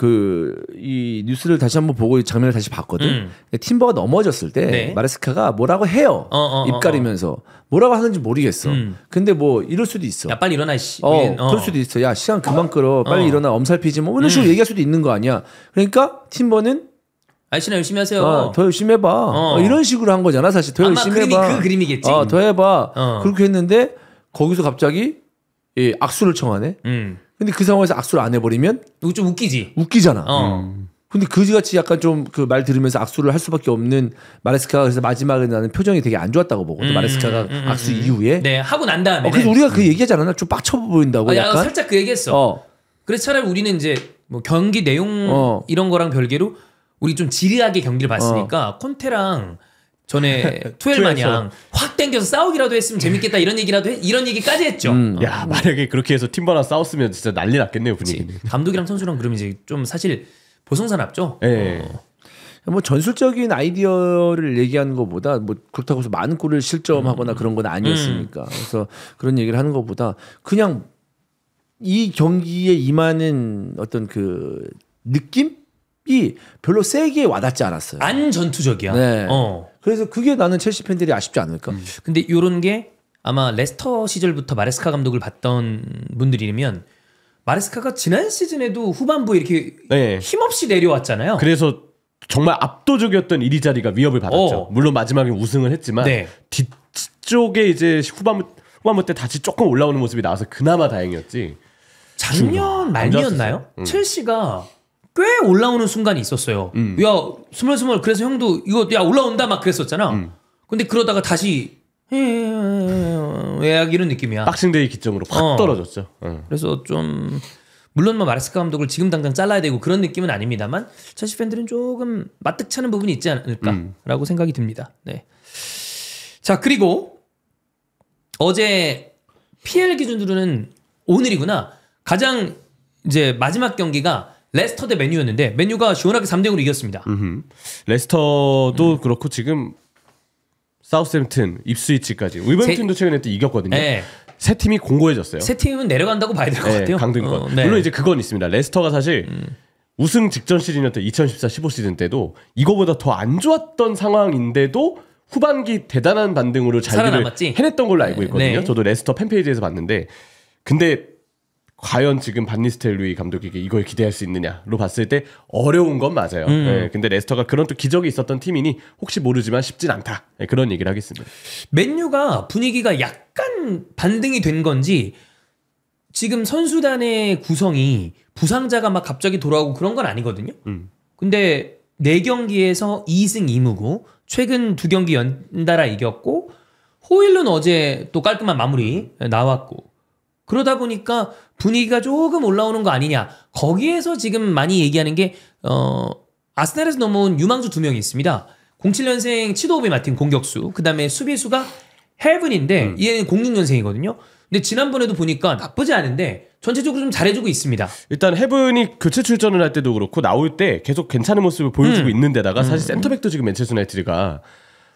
Speaker 2: 이 뉴스를 다시 한번 보고 장면을 다시 봤거든. 팀버가 넘어졌을 때 마레스카가 뭐라고 해요. 입 가리면서 뭐라고 하는지 모르겠어. 근데 뭐 이럴 수도 있어.
Speaker 1: 야 빨리 일어나 씨.
Speaker 2: 그럴 수도 있어. 야 시간 그만 끌어. 빨리 일어나. 엄살피지 뭐 이런 식으로 얘기할 수도 있는 거 아니야. 그러니까 팀버는
Speaker 1: 아저씨나 열심히 하세요.
Speaker 2: 더 열심히 해봐. 이런 식으로 한 거잖아 사실. 더 열심히 해봐.
Speaker 1: 그 그림이겠지.
Speaker 2: 더 해봐. 그렇게 했는데 거기서 갑자기 악수를 청하네. 근데 그 상황에서 악수를 안 해버리면
Speaker 1: 이거 좀 웃기지.
Speaker 2: 웃기잖아. 근데 그지같이 약간 좀 그 말 들으면서 악수를 할 수밖에 없는 마레스카가 그래서 마지막에 나는 표정이 되게 안 좋았다고 보거든. 마레스카가 악수 이후에.
Speaker 1: 네 하고 난 다음에.
Speaker 2: 그래서 우리가 그 얘기하지 않았나? 좀 빡쳐 보인다고. 약간
Speaker 1: 살짝 그 얘기했어. 그래서 차라리 우리는 이제 뭐 경기 내용 이런 거랑 별개로 우리 좀 지리하게 경기를 봤으니까 콘테랑 전에 투엘 마냥 확 땡겨서 싸우기라도 했으면 재밌겠다 이런 얘기까지 했죠.
Speaker 3: 야 만약에 그렇게 해서 팀버랑 싸웠으면 진짜 난리 났겠네요 분위기는.
Speaker 1: 감독이랑 선수랑 그러면 이제 좀 사실 보성사납죠.
Speaker 3: 네.
Speaker 2: 뭐 전술적인 아이디어를 얘기하는 것보다 뭐 그렇다고 해서 많은 골을 실점하거나 그런 건 아니었으니까. 그래서 그런 얘기를 하는 것보다 그냥 이 경기에 임하는 어떤 그 느낌이 별로 세게 와닿지 않았어요.
Speaker 1: 안 전투적이야.
Speaker 2: 네. 그래서 그게 나는 첼시 팬들이 아쉽지 않을까.
Speaker 1: 근데 이런 게 아마 레스터 시절부터 마레스카 감독을 봤던 분들이면 마레스카가 지난 시즌에도 후반부에 이렇게 힘없이 내려왔잖아요.
Speaker 3: 그래서 정말 압도적이었던 이리자리가 위협을 받았죠. 물론 마지막에 우승을 했지만 뒤쪽에 이제 후반부 때 다시 조금 올라오는 모습이 나와서 그나마 다행이었지.
Speaker 1: 작년 말이었나요? 첼시가 꽤 올라오는 순간이 있었어요. 야 스멀스멀 그래서 형도 이거 야 올라온다 막 그랬었잖아. 근데 그러다가 다시 이런 느낌이야.
Speaker 3: 박싱데이 기점으로 확 떨어졌죠.
Speaker 1: 그래서 좀 물론 뭐 마레스카 감독을 지금 당장 잘라야 되고 그런 느낌은 아닙니다만 첼시 팬들은 조금 마뜩찮은 부분이 있지 않을까라고 생각이 듭니다. 네. 자 그리고 어제 PL 기준으로는 오늘이구나. 가장 이제 마지막 경기가 레스터 대 맨유였는데 맨유가 시원하게 3대0으로 이겼습니다.
Speaker 3: 레스터도 그렇고 지금 사우스햄튼, 입스위치까지 울버햄튼도 최근에 또 이겼거든요. 세 팀이 공고해졌어요.
Speaker 1: 세 팀은 내려간다고 봐야 될 것 같아요.
Speaker 3: 강등권. 물론 이제 그건 있습니다. 레스터가 사실 우승 직전 시즌이었던 2014-15 시즌 때도 이거보다 더 안 좋았던 상황인데도 후반기 대단한 반등으로 자기를 해냈던 걸로 알고 있거든요. 저도 레스터 팬페이지에서 봤는데 근데 과연 지금 반니스텔로이 감독에게 이걸 기대할 수 있느냐로 봤을 때 어려운 건 맞아요. 근데 레스터가 그런 또 기적이 있었던 팀이니 혹시 모르지만 쉽진 않다. 그런 얘기를 하겠습니다.
Speaker 1: 맨유가 분위기가 약간 반등이 된 건지 지금 선수단의 구성이 부상자가 막 갑자기 돌아오고 그런 건 아니거든요. 근데 4경기에서 2승 2무고 최근 2경기 연달아 이겼고 호일은 어제 또 깔끔한 마무리 나왔고 그러다 보니까 분위기가 조금 올라오는 거 아니냐. 거기에서 지금 많이 얘기하는 게 아스날에서 넘어온 유망주 2명이 있습니다. 07년생 치도오베 마틴 공격수. 그다음에 수비수가 헤븐인데 얘는 06년생이거든요. 근데 지난번에도 보니까 나쁘지 않은데 전체적으로 좀 잘해주고 있습니다.
Speaker 3: 일단 헤븐이 교체 출전을 할 때도 그렇고 나올 때 계속 괜찮은 모습을 보여주고 있는 데다가 사실 센터백도 지금 맨체스터 유나이티드가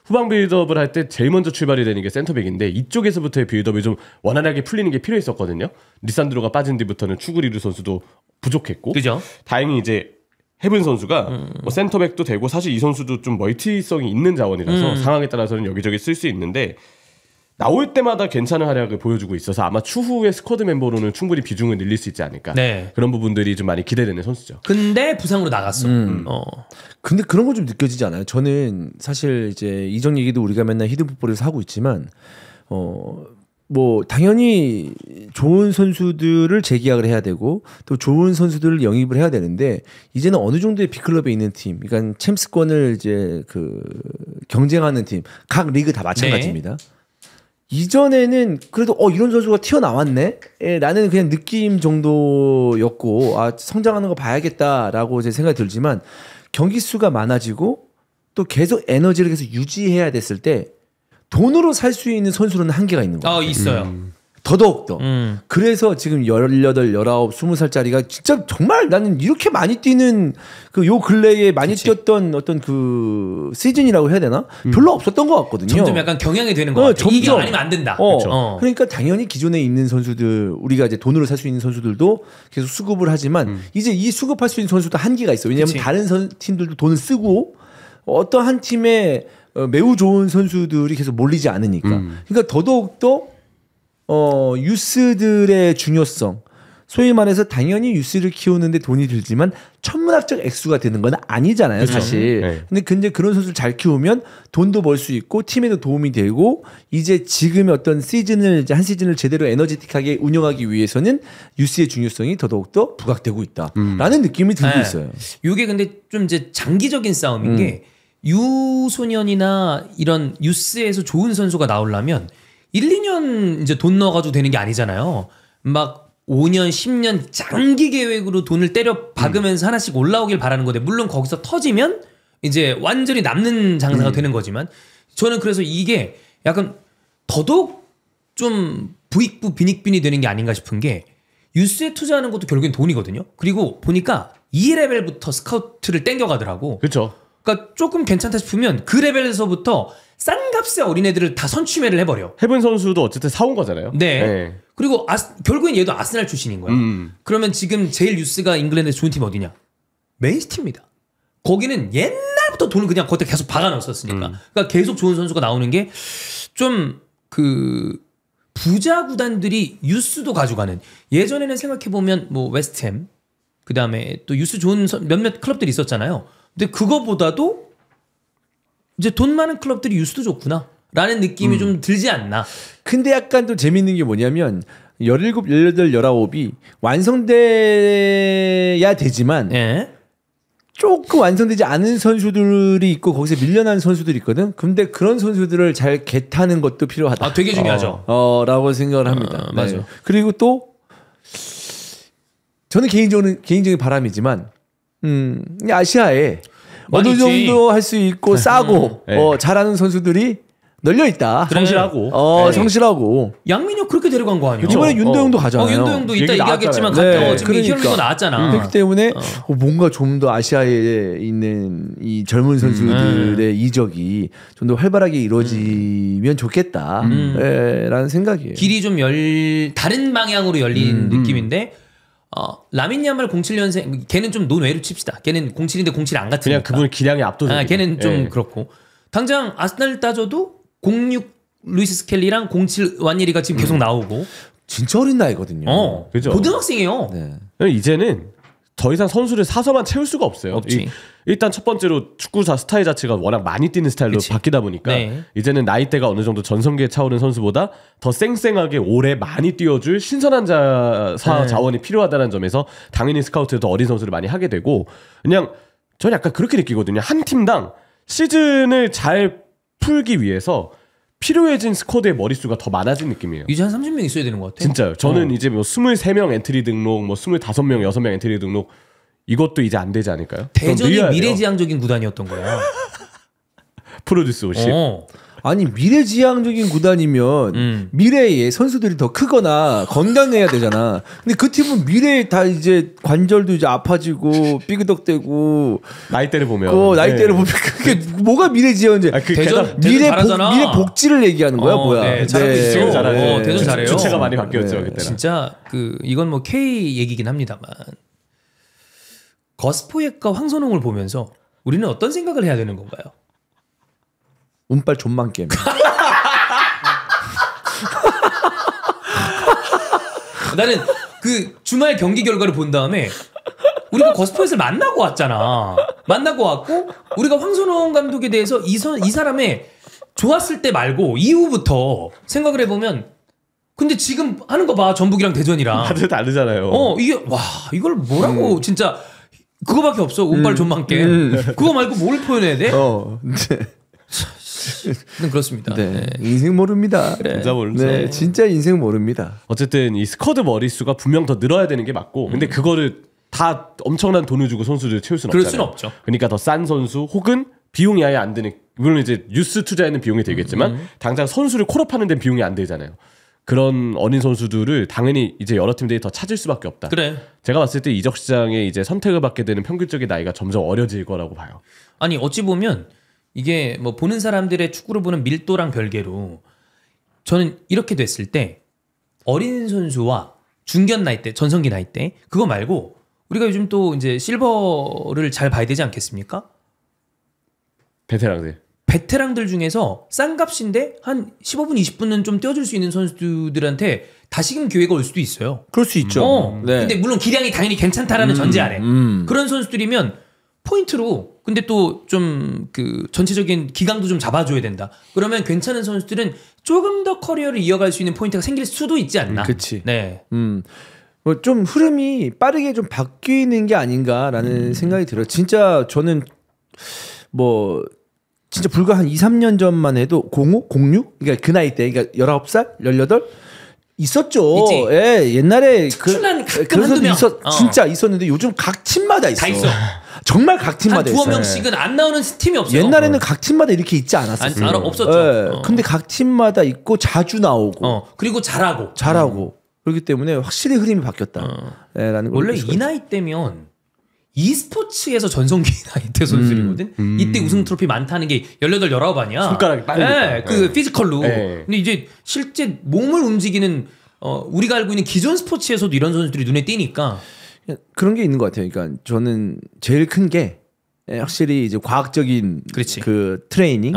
Speaker 3: 후방 빌드업을 할 때 제일 먼저 출발이 되는 게 센터백인데 이쪽에서부터의 빌드업이 좀 원활하게 풀리는 게 필요했었거든요. 리산드로가 빠진 뒤부터는 추구리루 선수도 부족했고
Speaker 1: 그죠?
Speaker 3: 다행히 이제 헤븐 선수가 뭐 센터백도 되고 사실 이 선수도 좀 멀티성이 있는 자원이라서 상황에 따라서는 여기저기 쓸 수 있는데 나올 때마다 괜찮은 활약을 보여주고 있어서 아마 추후에 스쿼드 멤버로는 충분히 비중을 늘릴 수 있지 않을까. 그런 부분들이 좀 많이 기대되는 선수죠.
Speaker 1: 근데 부상으로 나갔어.
Speaker 2: 근데 그런 거 좀 느껴지지 않아요? 저는 사실 이제 이전 얘기도 우리가 맨날 히든풋볼에서 하고 있지만 뭐 당연히 좋은 선수들을 재계약을 해야 되고 또 좋은 선수들을 영입을 해야 되는데 이제는 어느 정도의 빅클럽에 있는 팀, 그러니까 챔스권을 이제 그 경쟁하는 팀, 각 리그 다 마찬가지입니다. 이전에는 그래도 이런 선수가 튀어나왔네? 라는 그냥 느낌 정도였고 성장하는 거 봐야겠다라고 제 생각이 들지만 경기 수가 많아지고 또 계속 에너지를 계속 유지해야 됐을 때 돈으로 살 수 있는 선수로는 한계가 있는 거예요.
Speaker 1: 있어요.
Speaker 2: 더더욱 더. 그래서 지금 18, 19, 20살짜리가 진짜 정말 나는 이렇게 많이 뛰는 그 요 근래에 많이 뛰었던 어떤 그 시즌이라고 해야 되나? 별로 없었던 것 같거든요.
Speaker 1: 점점 약간 경향이 되는 것 같아요. 이게 아니면 안 된다.
Speaker 2: 그러니까 당연히 기존에 있는 선수들 우리가 이제 돈으로 살 수 있는 선수들도 계속 수급을 하지만 이제 이 수급할 수 있는 선수도 한계가 있어요. 왜냐하면
Speaker 1: 그치.
Speaker 2: 다른 팀들도 돈을 쓰고 어떤 한 팀에 매우 좋은 선수들이 계속 몰리지 않으니까. 그러니까 더더욱 더 유스들의 중요성. 소위 말해서 당연히 유스를 키우는데 돈이 들지만 천문학적 액수가 되는 건 아니잖아요, 사실. 근데 그런 선수를 잘 키우면 돈도 벌 수 있고 팀에도 도움이 되고 이제 지금의 어떤 시즌을 이제 한 시즌을 제대로 에너지틱하게 운영하기 위해서는 유스의 중요성이 더더욱더 부각되고 있다라는 느낌이 들고 있어요.
Speaker 1: 이게 근데 좀 이제 장기적인 싸움인 게 유소년이나 이런 유스에서 좋은 선수가 나오려면 1, 2년 이제 돈 넣어가지고 되는 게 아니잖아요. 막 5년, 10년 장기 계획으로 돈을 때려 박으면서 하나씩 올라오길 바라는 건데 물론 거기서 터지면 이제 완전히 남는 장사가 되는 거지만 저는 그래서 이게 약간 더더욱 좀 부익부 빈익빈이 되는 게 아닌가 싶은 게 유스에 투자하는 것도 결국엔 돈이거든요. 그리고 보니까 2레벨부터 스카우트를 땡겨가더라고.
Speaker 3: 그렇죠.
Speaker 1: 그러니까 조금 괜찮다 싶으면 그 레벨에서부터 싼 값의 어린애들을 다 선취매를 해버려.
Speaker 3: 해본 선수도 어쨌든 사온 거잖아요.
Speaker 1: 네. 그리고 결국엔 얘도 아스날 출신인 거야. 그러면 지금 제일 유스가 잉글랜드에서 좋은 팀 어디냐? 맨시티입니다. 거기는 옛날부터 돈을 그냥 거기다 계속 박아넣었으니까. 그러니까 계속 좋은 선수가 나오는 게 좀 그 부자 구단들이 유스도 가져가는. 예전에는 생각해보면 뭐 웨스트햄 그다음에 또 유스 좋은 몇몇 클럽들이 있었잖아요. 근데 그거보다도 이제 돈 많은 클럽들이 유스도 좋구나 라는 느낌이 좀 들지 않나.
Speaker 2: 근데 약간 또 재밌는 게 뭐냐면 17, 18, 19이 완성돼야 되지만 조금 완성되지 않은 선수들이 있고 거기서 밀려난 선수들이 있거든. 근데 그런 선수들을 잘 개타는 것도 필요하다.
Speaker 1: 되게 중요하죠.
Speaker 2: 라고 생각을 합니다.
Speaker 1: 맞아.
Speaker 2: 네. 그리고 또 저는 개인적인 바람이지만 아시아에 어느
Speaker 1: 있지.
Speaker 2: 정도 할 수 있고 싸고 잘하는 선수들이 널려 있다.
Speaker 1: 그래.
Speaker 3: 성실하고.
Speaker 2: 성실하고.
Speaker 1: 양민혁 그렇게 데려간 거 아니야?
Speaker 2: 이번에 윤도영도 가잖아요.
Speaker 1: 윤도영도 이따
Speaker 3: 얘기
Speaker 1: 얘기하겠지만
Speaker 2: 나왔잖아요.
Speaker 1: 지금 희열도 나왔잖아.
Speaker 2: 그렇기 때문에 뭔가 좀 더 아시아에 있는 이 젊은 선수들의 이적이 좀 더 활발하게 이루어지면 좋겠다라는 생각이에요.
Speaker 1: 길이 좀 다른 방향으로 열린 느낌인데 라민 야말 07년생 걔는 좀 논외로 칩시다. 걔는 07인데 07 안 같으니까.
Speaker 3: 그냥 그분 기량이 압도적이고.
Speaker 1: 걔는 좀 그렇고. 당장 아스날 따져도 06 루이스 스켈리랑 07 완예리가 지금 계속 나오고.
Speaker 2: 진짜 어린 나이거든요.
Speaker 3: 그죠?
Speaker 1: 고등학생이에요.
Speaker 2: 네.
Speaker 3: 이제는 더 이상 선수를 사서만 채울 수가 없어요.
Speaker 1: 없지.
Speaker 3: 일단 첫 번째로 축구사 스타일 자체가 워낙 많이 뛰는 스타일로 바뀌다 보니까 이제는 나이대가 어느 정도 전성기에 차오른 선수보다 더 쌩쌩하게 오래 많이 뛰어줄 신선한 자원이 필요하다는 점에서 당연히 스카우트도 더 어린 선수를 많이 하게 되고 그냥 저는 약간 그렇게 느끼거든요. 한 팀당 시즌을 잘 풀기 위해서 필요해진 스쿼드의 머릿수가 더 많아진 느낌이에요.
Speaker 1: 이제 한 30명 있어야 되는 것 같아요.
Speaker 3: 진짜요. 저는 이제 뭐 23명 엔트리 등록, 뭐 25명, 6명 엔트리 등록 이것도 이제 안 되지 않을까요?
Speaker 1: 대전이 미래지향적인 구단이었던 거야.
Speaker 3: 프로듀스 50.
Speaker 2: 아니 미래지향적인 구단이면 미래에 선수들이 더 크거나 건강해야 되잖아. 근데 그 팀은 미래에 다 이제 관절도 이제 아파지고 삐그덕대고
Speaker 3: 나이대를 보면
Speaker 2: 나이대를 보면 그게 뭐가 미래지향제?
Speaker 1: 대전
Speaker 2: 미래
Speaker 1: 잘하잖아.
Speaker 2: 복지를 얘기하는 거야 뭐야?
Speaker 1: 네, 잘하고 있어.
Speaker 3: 잘하죠.
Speaker 1: 대전 잘해요.
Speaker 3: 주체가 많이 바뀌었죠 그때는.
Speaker 1: 진짜 이건 뭐 K 얘기긴 합니다만 거스포옙과 황선홍을 보면서 우리는 어떤 생각을 해야 되는 건가요?
Speaker 2: 운빨 존만 게임.
Speaker 1: 나는 그 주말 경기 결과를 본 다음에 우리가 거스포옙을 만나고 왔잖아. 만나고 왔고 우리가 황선홍 감독에 대해서 이 사람의 좋았을 때 말고 이후부터 생각을 해보면 근데 지금 하는 거 봐. 전북이랑 대전이랑
Speaker 3: 다들 다르잖아요.
Speaker 1: 이게 와 이걸 뭐라고 진짜 그거밖에 없어. 운빨 존만 게임. 그거 말고 뭘 표현해야 돼? 그렇습니다.
Speaker 2: 네. 인생 모릅니다.
Speaker 3: 진짜 모르죠.
Speaker 2: 네, 진짜 인생 모릅니다.
Speaker 3: 어쨌든 이 스쿼드 머릿수가 분명 더 늘어야 되는 게 맞고 근데 그거를 다 엄청난 돈을 주고 선수를 채울 수는
Speaker 1: 그럴
Speaker 3: 없잖아요.
Speaker 1: 수는 없죠.
Speaker 3: 그러니까 더 싼 선수 혹은 비용이 아예 안 드는 물론 이제 유스 투자에는 비용이 되겠지만 당장 선수를 콜업하는 데는 비용이 안 되잖아요. 그런 어린 선수들을 당연히 이제 여러 팀들이 더 찾을 수밖에 없다.
Speaker 1: 그래.
Speaker 3: 제가 봤을 때 이적 시장에 이제 선택을 받게 되는 평균적인 나이가 점점 어려질 거라고 봐요.
Speaker 1: 아니 어찌 보면 이게 뭐 보는 사람들의 축구를 보는 밀도랑 별개로 저는 이렇게 됐을 때 어린 선수와 중견 나이 때, 전성기 나이 때 그거 말고 우리가 요즘 또 이제 실버를 잘 봐야 되지 않겠습니까?
Speaker 3: 베테랑들.
Speaker 1: 베테랑들 중에서 싼 값인데 한 15분, 20분은 좀 떼어줄 수 있는 선수들한테 다시금 기회가 올 수도 있어요.
Speaker 2: 그럴 수 있죠. 네.
Speaker 1: 근데 물론 기량이 당연히 괜찮다라는 전제 아래 그런 선수들이면 포인트로 근데 또 좀 그 전체적인 기강도 좀 잡아줘야 된다. 그러면 괜찮은 선수들은 조금 더 커리어를 이어갈 수 있는 포인트가 생길 수도 있지 않나.
Speaker 2: 그치.
Speaker 1: 네.
Speaker 2: 뭐 좀 흐름이 빠르게 좀 바뀌는 게 아닌가라는 생각이 들어요. 진짜 저는 뭐 진짜 불과 한 2, 3년 전만 해도 05, 06? 그러니까 그 나이 때 그러니까 19살, 18 있었죠.
Speaker 1: 있지.
Speaker 2: 예, 옛날에
Speaker 1: 특출난 가끔
Speaker 2: 그런
Speaker 1: 한두
Speaker 2: 선수
Speaker 1: 명.
Speaker 2: 진짜 있었는데 요즘 각 팀마다 있어.
Speaker 1: 다 있어.
Speaker 2: 정말 각 팀마다
Speaker 1: 한 두어
Speaker 2: 있어요.
Speaker 1: 명씩은 안 나오는 팀이 없어요.
Speaker 2: 옛날에는 각 팀마다 이렇게 있지 않았었어요.
Speaker 1: 없었죠.
Speaker 2: 예, 근데 각 팀마다 있고 자주 나오고
Speaker 1: 그리고 잘하고.
Speaker 2: 그렇기 때문에 확실히 흐름이 바뀌었다. 예, 라는 걸
Speaker 1: 원래
Speaker 2: 볼 수가
Speaker 1: 이 나이 때면 e스포츠에서 전성기 나이 때 선수들이거든. 이때 우승 트로피 많다는 게 18, 19 아니야.
Speaker 3: 손가락이 빠르니까.
Speaker 1: 그 피지컬로.
Speaker 3: 네.
Speaker 1: 근데 이제 실제 몸을 움직이는 우리가 알고 있는 기존 스포츠에서도 이런 선수들이 눈에 띄니까
Speaker 2: 그런 게 있는 것 같아요. 그러니까 저는 제일 큰 게 확실히 이제 과학적인
Speaker 1: 그렇지.
Speaker 2: 그 트레이닝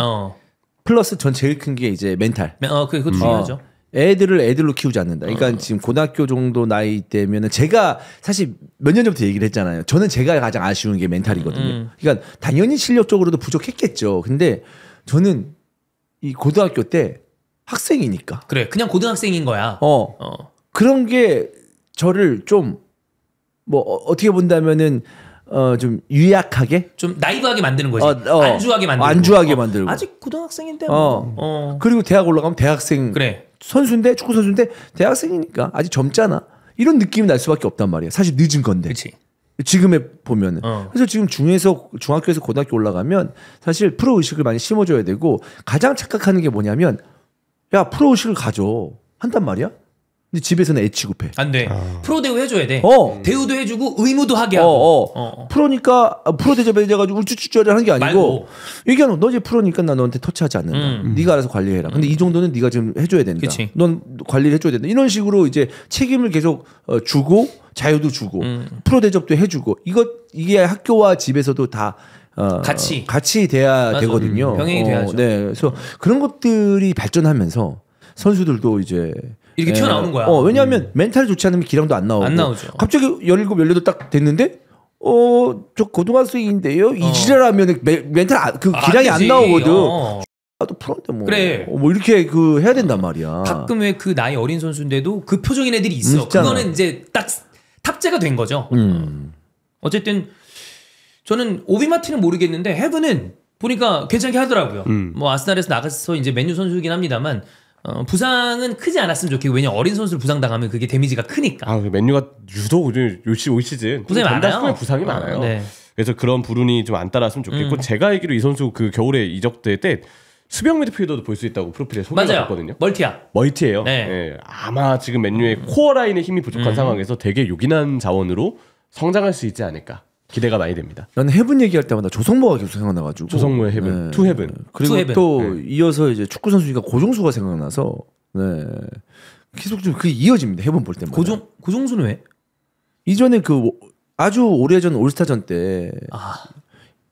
Speaker 2: 플러스 전 제일 큰 게 이제 멘탈.
Speaker 1: 그거 중요하죠.
Speaker 2: 애들을 애들로 키우지 않는다. 그러니까 지금 고등학교 정도 나이 때면은 제가 사실 몇 년 전부터 얘기를 했잖아요. 저는 제가 가장 아쉬운 게 멘탈이거든요. 그러니까 당연히 실력적으로도 부족했겠죠. 근데 저는 이 고등학교 때 학생이니까.
Speaker 1: 그래, 그냥 고등학생인 거야.
Speaker 2: 그런 게 저를 좀 뭐 어떻게 본다면은 좀 유약하게
Speaker 1: 좀 나이브하게 만드는 거지. 안주하게 만들고. 아직 고등학생인데
Speaker 2: 그리고 대학 올라가면 대학생
Speaker 1: 그래.
Speaker 2: 선수인데 축구 선수인데 대학생이니까 아직 젊잖아. 이런 느낌이 날 수밖에 없단 말이야. 사실 늦은 건데.
Speaker 1: 그렇지.
Speaker 2: 지금에 보면은. 그래서 지금 중학교에서 고등학교 올라가면 사실 프로 의식을 많이 심어줘야 되고 가장 착각하는 게 뭐냐면 야 프로 의식을 가져 한단 말이야. 근데 집에서는 애 취급해.
Speaker 1: 안 돼. 프로 대우 해줘야 돼. 대우도 해주고 의무도 하게 하고.
Speaker 2: 프로니까 프로 대접해가지고 우쭈쭈쭈를 하는 게 아니고
Speaker 1: 말고.
Speaker 2: 얘기하는 너 이제 프로니까 나 너한테 터치하지 않는다. 네가 알아서 관리해라. 근데 이 정도는 네가 지금 해줘야 된다.
Speaker 1: 그치.
Speaker 2: 넌 관리를 해줘야 된다. 이런 식으로 이제 책임을 계속 주고 자유도 주고 프로 대접도 해주고 이게 학교와 집에서도 다 같이 돼야
Speaker 1: 맞아.
Speaker 2: 되거든요.
Speaker 1: 병행이 돼야죠.
Speaker 2: 네, 그래서 그런 것들이 발전하면서 선수들도 이제
Speaker 1: 이렇게 튀어나오는 거야.
Speaker 2: 왜냐하면 멘탈이 좋지 않으면 기량도 안 나오고.
Speaker 1: 안 나오죠.
Speaker 2: 갑자기 17, 18 딱 됐는데 저 고등학생인데요. 이 지랄하면 멘탈 기량이 안 나오거든. 또 프로인데 뭐.
Speaker 1: 그래.
Speaker 2: 뭐 이렇게 해야 된단 말이야.
Speaker 1: 가끔 왜 그 나이 어린 선수인데도 그 표정인 애들이 있어.
Speaker 2: 있잖아.
Speaker 1: 그거는 이제 딱 탑재가 된 거죠. 어쨌든 저는 오비마티는 모르겠는데 헤븐은 보니까 괜찮게 하더라고요. 뭐 아스날에서 나가서 이제 맨유 선수이긴 합니다만 부상은 크지 않았으면 좋겠고 왜냐면 어린 선수를 부상당하면 그게 데미지가 크니까.
Speaker 3: 맨유가 유독 올 시즌
Speaker 1: 부상이 많아요.
Speaker 3: 부상이 많아요.
Speaker 1: 네.
Speaker 3: 그래서 그런 불운이 좀 안 따랐으면 좋겠고 제가 알기로 이 선수 그 겨울에 이적될 때 수비형 미드필더도 볼 수 있다고 프로필에 소개가 됐거든요. 멀티예요.
Speaker 1: 네.
Speaker 3: 아마 지금 맨유의 코어 라인의 힘이 부족한 상황에서 되게 요긴한 자원으로 성장할 수 있지 않을까 기대가 많이 됩니다.
Speaker 2: 나는 헤븐 얘기할 때마다 조성모가 계속 생각나가지고.
Speaker 3: 조성모의 헤븐, 투 헤븐.
Speaker 2: 그리고
Speaker 1: 투 헤븐.
Speaker 2: 또 이어서 이제 축구 선수니까 고종수가 생각나서 계속 좀 그게 이어집니다. 헤븐 볼 때마다.
Speaker 1: 고종수는 왜?
Speaker 2: 이전에 아주 오래전 올스타전 때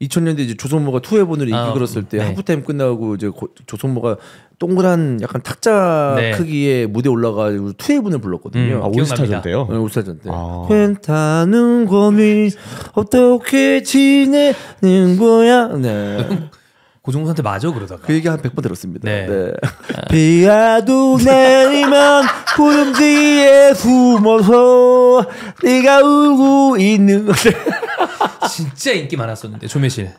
Speaker 2: 2000년대 이제 조성모가 투헤븐을 이끌었을 때 하프타임 끝나고 이제 조성모가 동그란 약간 탁자 크기의 무대 올라가지고 투헤븐을 불렀거든요.
Speaker 3: 올스타전 때요?
Speaker 2: 네, 올스타전 때. 괜찮은 고민 어떻게 지내는 거야? 네.
Speaker 1: 고종수한테 맞아 그러다가.
Speaker 2: 그 얘기 한 100번 들었습니다.
Speaker 1: 네.
Speaker 2: 비와도 내리면 구름 뒤에 숨어서 네가 울고 있는
Speaker 1: 진짜 인기 많았었는데 조매실.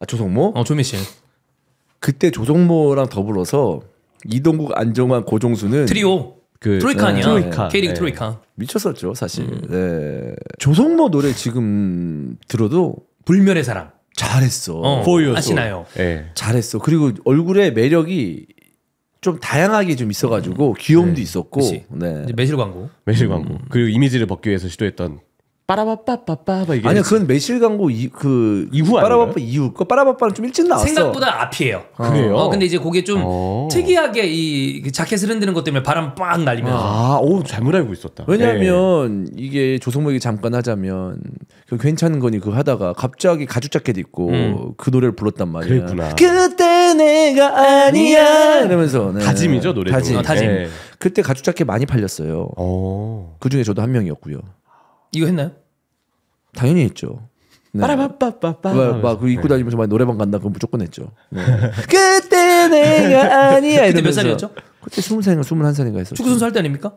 Speaker 2: 조성모?
Speaker 1: 조매실.
Speaker 2: 그때 조성모랑 더불어서 이동국, 안정환, 고종수는
Speaker 1: 트리오. 트로이칸이야.
Speaker 3: 트로이칸.
Speaker 1: K리그 트로이칸.
Speaker 2: 미쳤었죠, 사실. 네. 조성모 노래 지금 들어도
Speaker 1: 불멸의 사람.
Speaker 2: 잘했어.
Speaker 1: 아시나요?
Speaker 3: 네.
Speaker 2: 잘했어. 그리고 얼굴에 매력이 좀 다양하게 좀 있어가지고 귀여움도 있었고.
Speaker 1: 그치.
Speaker 2: 네.
Speaker 1: 이제 매실 광고.
Speaker 3: 매실 광고. 그리고 이미지를 벗기 위해서 시도했던 빠라바빠빠빠 이게
Speaker 2: 아니요, 그건 매실 광고
Speaker 3: 이후
Speaker 2: 빠라바빠 이후. 그 빠라바빠는 좀 일찍 나왔어.
Speaker 1: 생각보다 앞이에요.
Speaker 3: 그래요?
Speaker 1: 근데 이제 그게 좀 특이하게 이 자켓을 흔드는 것 때문에 바람 빡 날리면서.
Speaker 3: 잘못 알고 있었다.
Speaker 2: 왜냐하면 이게 조성모에게 잠깐 하자면 그 괜찮은 거니 그거 하다가 갑자기 가죽 자켓 입고 그 노래를 불렀단 말이야.
Speaker 3: 그랬구나.
Speaker 2: 그때 내가 아니야 이러면서 네.
Speaker 3: 다짐이죠 노래.
Speaker 2: 다짐.
Speaker 1: 다짐.
Speaker 3: 네.
Speaker 2: 그때 가죽 자켓 많이 팔렸어요. 그 중에 저도 한 명이었고요.
Speaker 1: 이거 했나요?
Speaker 2: 당연히 했죠. 네.
Speaker 3: 빠라바빠빠빠.
Speaker 2: 막 그 입고 다니면서 막 노래방 간다 그럼 무조건 했죠. 네. 그때 내가 아니야
Speaker 1: 그때
Speaker 2: 이러면서.
Speaker 1: 몇 살이었죠?
Speaker 2: 그때 20살인가 21살인가 했었죠.
Speaker 1: 축구 선수 할 때 아닙니까?